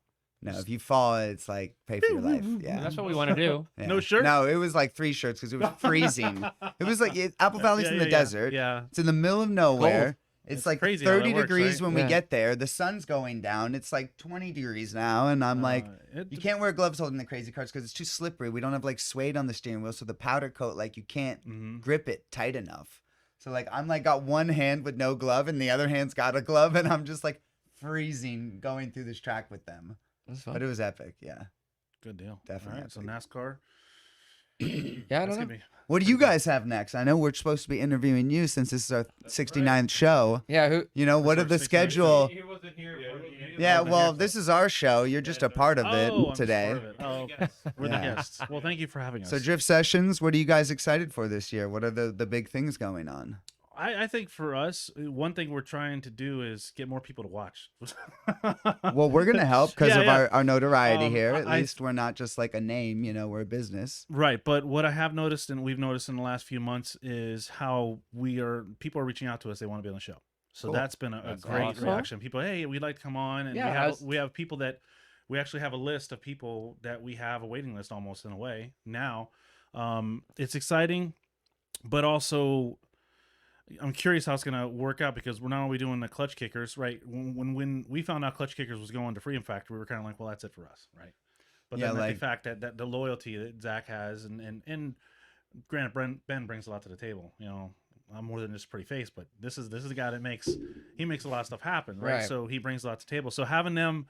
No, if you fall, it's like pay for your life. Yeah. That's what we want to do. Yeah. No shirt? No, it was like 3 shirts because it was freezing. It was like Apple Valley's in the desert. Yeah. It's in the middle of nowhere. Cold. It's It's like crazy how that 30 works, degrees right? when we Yeah. get there. The sun's going down. It's like 20 degrees now, and I'm like, you can't wear gloves holding the crazy carts because it's too slippery. We don't have like suede on the steering wheel, so the powder coat, like you can't hmm grip it tight enough. So like I'm like got one hand with no glove and the other hand's got a glove, and I'm just like freezing going through this track with them. That's But fun. it was epic. Yeah. Good deal. Definitely All right, so epic. NASCAR. Yeah, I That's don't know. gonna be- What do you guys have next? I know we're supposed to be interviewing you since this is our 69th show. Yeah, who? You know, what That's are the our 69th schedule? He wasn't here Yeah, for he the- wasn't Yeah, Oh, well, the this is our show. You're just a part of Oh, I'm it just today. part of it. Oh, we're the Yeah. guests. Well, thank you for having us. So Drift Sessions, what are you guys excited for this year? What are the big things going on? I think for us, one thing we're trying to do is get more people to watch. Well, we're gonna help because Yeah, of yeah. our notoriety here. At I- least we're not just like a name, you know, we're a business. Right, but what I have noticed and we've noticed in the last few months is how people are reaching out to us. They want to be on the show. So Cool. that's been a That's great awesome. reaction. People, hey, we'd like to come on, and Yeah, we have people that we actually have a list of people that we have a waiting list almost in a way now. It's exciting, but also I'm curious how it's going to work out because we're not only doing the clutch kickers, right? When we found out clutch kickers was going to Freedom Factory, we were kind of like, well, that's it for us, right? But Yeah, then like- the fact that the loyalty that Zach has, and granted, Ben brings a lot to the table. You know, I'm more than just a pretty face, but this is a guy that makes a lot of stuff happen, right? Right. So he brings a lot to the table. So having them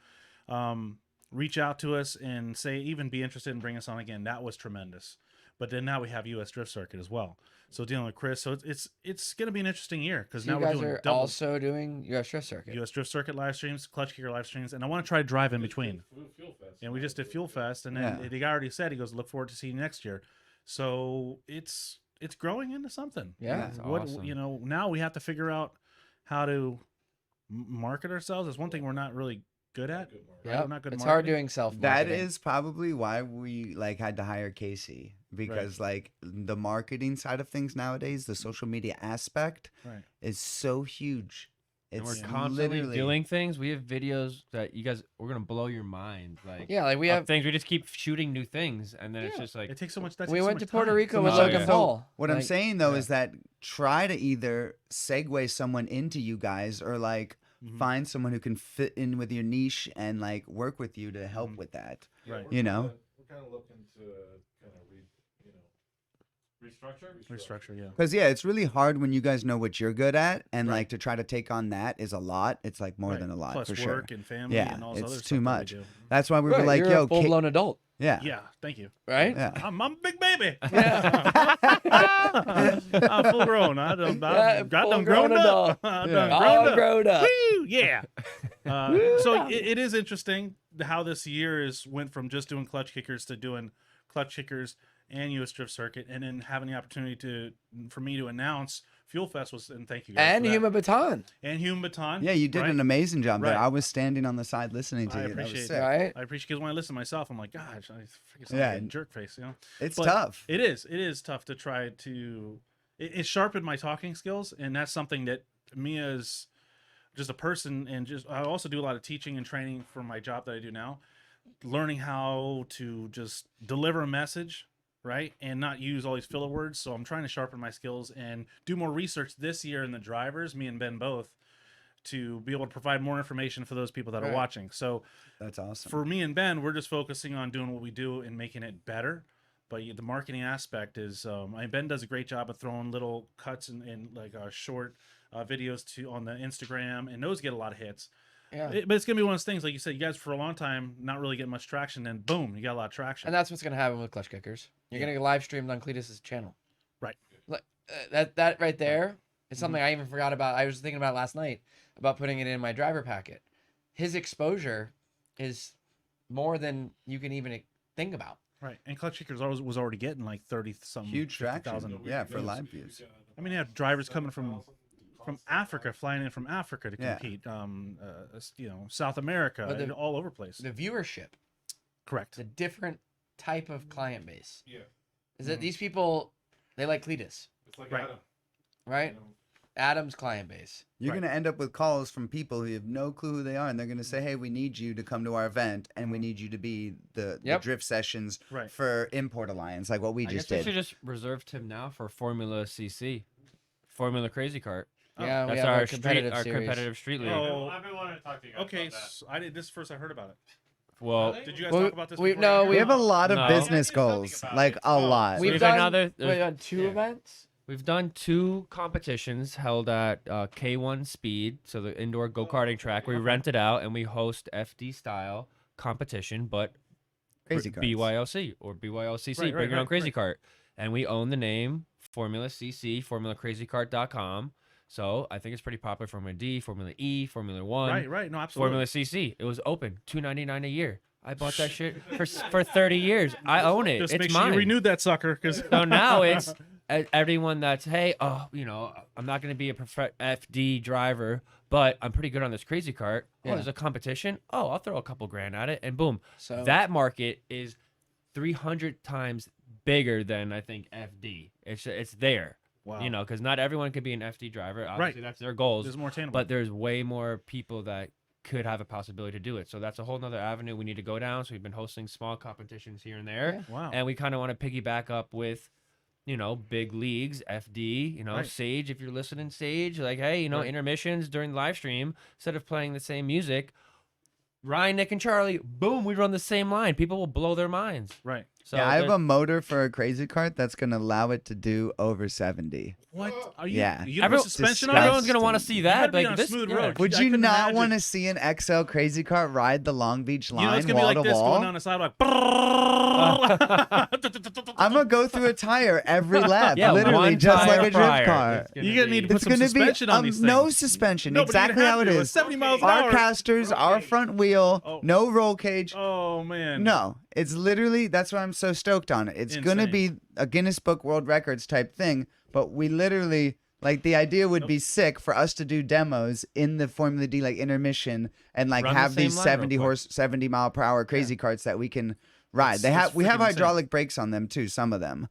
reach out to us and say, even be interested in bringing us on again, that was tremendous. But then now we have U.S. Drift Circuit as well. So dealing with Chris, so it's going to be an interesting year because So now you we're guys doing are double also doing US Drift Circuit. U.S. Drift Circuit live streams, Clutch Kicker live streams, and I want to try to drive in between. Fuel Fest. And we just did Fuel Fest, and then Yeah. the guy already said he goes, "Look forward to seeing you next year." So it's growing into something. Yeah. That's What awesome. you know, now we have to figure out how to market ourselves. It's one thing we're not really good at. Good market. Right? Yeah, We're not good it's hard marketing. doing self. That is probably why we like had to hire Casey because like the marketing side of things nowadays, the social media aspect Right. is so huge. And we're It's constantly literally doing things. We have videos that you guys, we're gonna blow your mind. Like Yeah, like we of have. things. We just keep shooting new things, and then it's Yeah. just like It takes so much. That We takes so went much to Puerto time. Rico So with much Oh, Logan yeah. Paul. What I'm Like, saying though yeah. is that try to either segue someone into you guys or like Mhm. find someone who can fit in with your niche and like work with you to help Mhm. with that. Right. You know? We're kind of looking to kind of restructure. Restructure, yeah. Because yeah, it's really hard when you guys know what you're good at, and Right. like to try to take on that is a lot. It's like more Right. than a lot Plus for work sure. and family Yeah, and all this it's other too stuff much. that we do. That's why we right, were like, you're "Yo, a full blown adult, yeah, Yeah, thank you. right? yeah." I'm a big baby. Yeah. I'm full grown. I done, Yeah, I got full done grown grown adult. up. I Yeah. done All grown up. grown up. Woo, yeah. So it is interesting how this year is went from just doing clutch kickers to doing clutch kickers and US Drift Circuit, and then having the opportunity for me to announce Fuel Fest was, and thank you guys And for that. Huma Baton, And Human Baton. Yeah, you did right? an amazing job there. Right. I was standing on the side listening to I you. That was appreciate sick. that. right? I appreciate because when I listen to myself, I'm like, gosh, I freaking sound Yeah. like a jerk face, you know. It's But tough. It is tough to try to. It sharpened my talking skills, and that's something that me as just a person, and just I also do a lot of teaching and training for my job that I do now, learning how to just deliver a message, right, and not use all these filler words. So I'm trying to sharpen my skills and do more research this year in the drivers, me and Ben both, to be able to provide more information for those people that are Right. watching. So That's awesome. for me and Ben, we're just focusing on doing what we do and making it better. But the marketing aspect is, Ben does a great job of throwing little cuts and like short videos on the Instagram, and those get a lot of hits. Yeah. But it's gonna be one of those things, like you said, you guys for a long time not really getting much traction, then boom, you got a lot of traction. And that's what's gonna happen with Clutch Kickers. You're Yeah. gonna get live streamed on Cletus's channel. Right. Like that right there is something I even forgot about. I was thinking about last night about putting it in my driver packet. His exposure is more than you can even think about. Right, and Clutch Kickers was already getting like 30 some Huge traction. 50,000. Yeah, for live views. I mean, you have drivers coming from Africa, flying in from Africa to Yeah. compete. South America, But the- and all over the place. The viewership, Correct. the different type of client base. Yeah, Is that these people they like Cletus, it's like Right. Adam. right? You know, Adam's client base. You're Right. going to end up with calls from people who have no clue who they are, and they're going to say, "Hey, we need you to come to our event, and we need you to be the Yep. drift sessions Right. for Import Alliance, like what we I just guess we did." should just reserve Tim now for Formula CC, Formula Crazy Kart. Oh, Yeah, we That's have our a competitive our series. competitive street league. Oh, I've been wanting to talk to you guys Okay, about that. so I did this first. I heard about it. Well, Did you guys Well, talk about this? we- before no, you We came have a on? lot of No. business Yeah, do something goals, about like it. a Oh, lot. We've We've done another- we've done two yeah. events. we've done 2 competitions held at K1 Speed, so the indoor go-karting track. We rent it out and we host FD style competition, but Crazy cards. BYLC or BYLCC, Right, bring your own right, Crazy right. Kart. And we own the name Formula CC, FormulaCrazyKart.com. So I think it's pretty popular. Formula D, Formula E, Formula 1, Right. No, absolutely. Formula CC. It was open, $2.99 a year. I bought that shit for 30 years. I own it. Just It's make sure mine. you renewed that sucker, because So now it's everyone that's, hey, I'm not going to be a FD driver, but I'm pretty good on this Crazy Kart. Oh, Yeah. there's a competition. Oh, I'll throw a couple grand at it, and boom. So That market is 300 times bigger than I think FD. It's there, wow. you know, because not everyone could be an FD driver. Obviously, that's their goals, There's more attainable. but there's way more people that could have a possibility to do it. So that's a whole nother avenue we need to go down. So we've been hosting small competitions here and there. Yeah. wow. And we kind of want to piggyback up with, big leagues, FD, Right. Sage, if you're listening, Sage, like, hey, Right. intermissions during the live stream, instead of playing the same music, Ryan, Nick, and Charlie, boom, we run the same line. People will blow their minds. Right. So Yeah, I have there- a motor for a Crazy Kart that's going to allow it to do over 70. What? Are you? Yeah. You have a suspension on it? everyone's gonna want to disgusting. see You gotta that. be Like on a this, smooth yeah. road. Would I you couldn't not imagine. want to see an XL Crazy Kart ride the Long Beach You know, line it's gonna be wall like to this going wall? down the side, like. I'm going to go through a tire every lap, Yeah, literally one just like tire a drift prior. car. It's gonna You're gonna be- need to put It's some going to be suspension on these no things. suspension. No, but you're gonna Exactly have how it to. It's is. 70 miles an Our hour. casters, our front wheel, Oh. no roll cage. Oh man. No, it's literally that's why I'm so stoked on it. It's gonna be a Guinness Book World Records type thing, but we literally like the idea would be sick for us to do demos in the Formula D like intermission and like Run the have same these line real 70 quick. horse 70 mile per hour crazy carts that we can ride. It's We have freaking insane. hydraulic brakes on them too, some of them.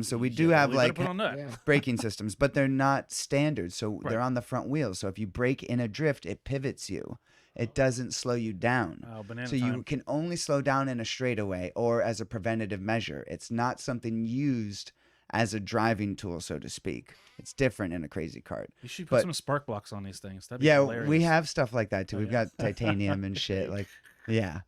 So we Yeah, do well, have we better like put on that. Yeah. braking systems, but they're not standard. So Right. they're on the front wheels. So if you brake in a drift, it pivots you. It doesn't slow you down. Oh, banana So time. you can only slow down in a straightaway or as a preventative measure. It's not something used as a driving tool, so to speak. It's different in a crazy kart. You should put but- some spark blocks on these things. That'd be Yeah, hilarious. we have stuff like that too. Oh, We've yeah. got titanium and shit. Like, yeah,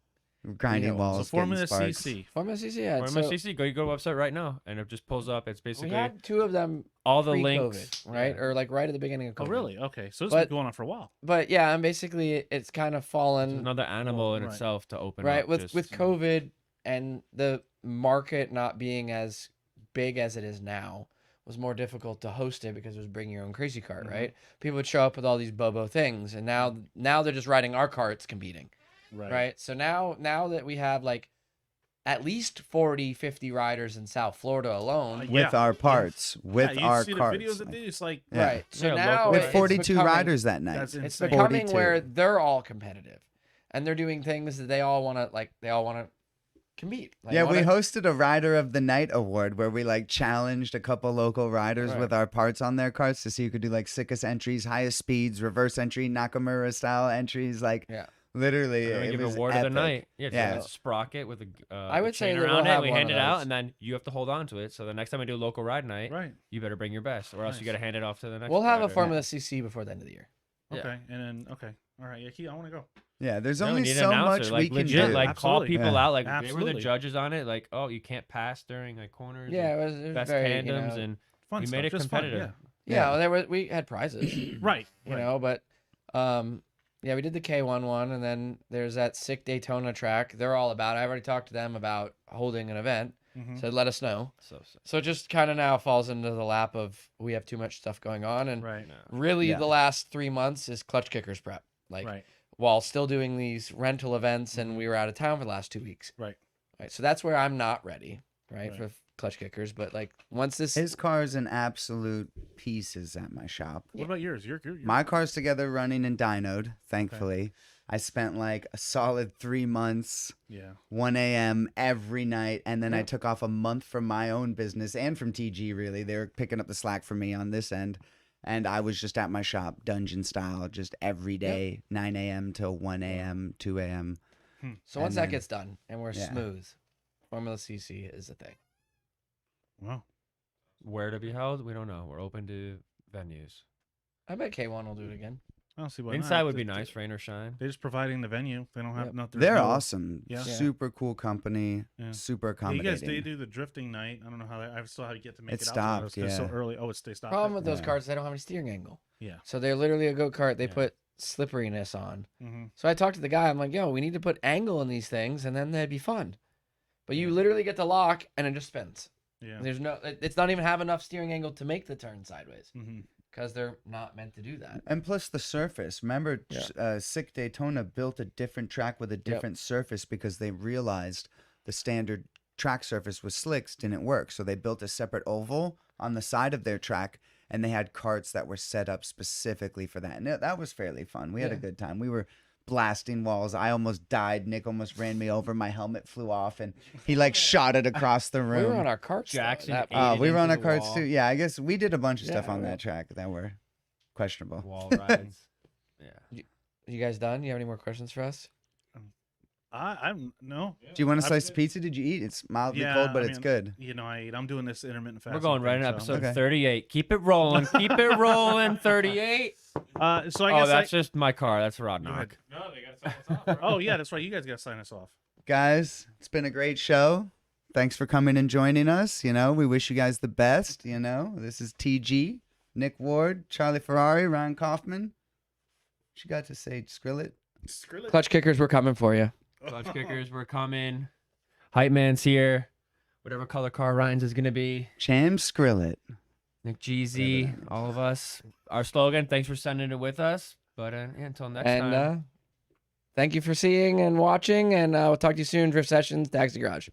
grinding Yeah, walls. So Formula getting sparks. CC. Formula CC, yeah. Formula so CC, you go to the website right now, and it just pulls up. It's we basically had 2 of them all the pre-COVID, links, right? yeah. Or like right at the beginning of COVID. Oh, really? Okay. So it's But- been going on for a while. But yeah, and basically it's kind of It's fallen another animal in right. itself to open right up. with just, with COVID and the market not being as big as it is now was more difficult to host it because it was bring your own crazy cart, Mhm. right? People would show up with all these bobo things, and now they're just riding our carts competing, right? So now that we have like at least 40, 50 riders in South Florida alone, Yeah. With our parts, with yeah, you our see carts. the videos that they, it's like Yeah. right? So Yeah, now local with it's 42 becoming- riders that night. that's It's insane. becoming 42. where they're all competitive, and they're doing things that they all want to compete. Like, Yeah, we wanna- hosted a Rider of the Night award where we like challenged a couple local riders Right. with our parts on their carts to see who could do like sickest entries, highest speeds, reverse entry, Nakamura style entries. Like, Yeah. literally, We're gonna it give was award epic. of the night. Yeah, Yeah. it's a sprocket with a I would say chain that we'll around it. have We one hand of it out, those. and then you have to hold on to it. So the next time we do a local ride night, Right. you better bring your best, or else you Nice. got to hand it off to the next. We'll have a rider. Formula CC before the end of the year. Yeah. Okay. And then okay. All right. Yeah, Keith, I want to go. Yeah, there's No, we only need an so announcer, much like, we can legit, do. like call Absolutely. people Yeah. out. Like they were Absolutely. the judges on it. Like, oh, you can't pass during like corners. and Yeah, it was best very tandems, you know, and Fun we stuff. made it just fun, competitive. yeah, well, we had prizes, Yeah. Right. you right. know, but yeah, we did the K11, and then there's that sick Daytona track. They're all about it. I already talked to them about holding an event, Mhm. so let us know. So So it just kind of now falls into the lap of we have too much stuff going on, and Right. no. really Yeah. the last 3 months is clutch kickers prep, like Right. while still doing these rental events, and we were out of town for the last 2 weeks. Right. Right. So that's where I'm not ready, right, Right. for clutch kickers. But like once this, His car's in absolute pieces at my shop. What about yours? You're My car's together running and dynoed, thankfully. I spent like a solid 3 months, yeah. 1 a.m. every night. And then I Yeah. took off a month from my own business and from TG, really. They were picking up the slack for me on this end. And I was just at my shop, dungeon style, just every day, 9 a.m. till 1 a.m., 2 a.m. so once and that then- gets done and we're yeah. smooth, Formula CC is the thing. Wow. Where to be held? We don't know. We're open to venues. I bet K1 will do it again. I don't see why Inside not. would be They- nice, rain or shine. They're just providing the venue. They don't have Yep. nothing. They're awesome. Yeah. Yeah. Super cool company. Yeah. Super Yeah, you accommodating. guys, they do the drifting night. I don't know how I still have to get to make It it, out. stopped, It's so yeah. early. Oh, they stopped. Problem with those Yeah. carts, they don't have any steering angle. Yeah. So they're literally a go kart. They Yeah. put slipperiness on. Mm-hmm. So I talked to the guy. I'm like, yo, we need to put angle in these things, and then they'd be fun. But you Yeah. literally get the lock, and it just spins. Yeah. There's no. It's not even have enough steering angle to make the turn sideways Mm-hmm. because they're not meant to do that. And plus the surface. Remember, Yeah. Sick Daytona built a different track with a different surface because they realized the standard track surface with slicks didn't work. So they built a separate oval on the side of their track, and they had carts that were set up specifically for that. And that was fairly fun. We had a Yeah. good time. We were blasting walls. I almost died. Nick almost ran me over. My helmet flew off, and he like shot it across the We room. were on our carts. though, Jackson that- ate Oh, it we were on into our the carts wall. too. Yeah, I guess we did a bunch of stuff Yeah, on yeah. that track that were questionable. Wall rides. Yeah. You guys done? You have any more questions for us? I'm no. Do you want a I've- slice of pizza? Did you eat? It's mildly Yeah, cold, but I it's mean, good. You know, I'm doing this intermittent fasting. We're going right thing, in so- episode Okay. 38. Keep it rolling. Keep it rolling. 38. So I Oh, guess that's just my car. That's Rod Go ahead. Knock. No, they got to sign us off. Oh yeah, that's right. You guys got to sign us off. Guys, it's been a great show. Thanks for coming and joining us. You know, we wish you guys the best. You know, this is TG, Nick Ward, Charlie Ferrari, Ryan Kaufman. What you got to say, Skrillet? Skrill it. Clutch kickers, we're coming for you. Clutch kickers, we're coming. Hype Man's here. Whatever color car Ryan's is going to be. Cham Skrillet. Nick Jeezy, all of us. Our slogan, thanks for sending it with us. But yeah, until next And time. thank you for seeing and watching. And we'll talk to you soon. Drift Sessions, Taxi Garage.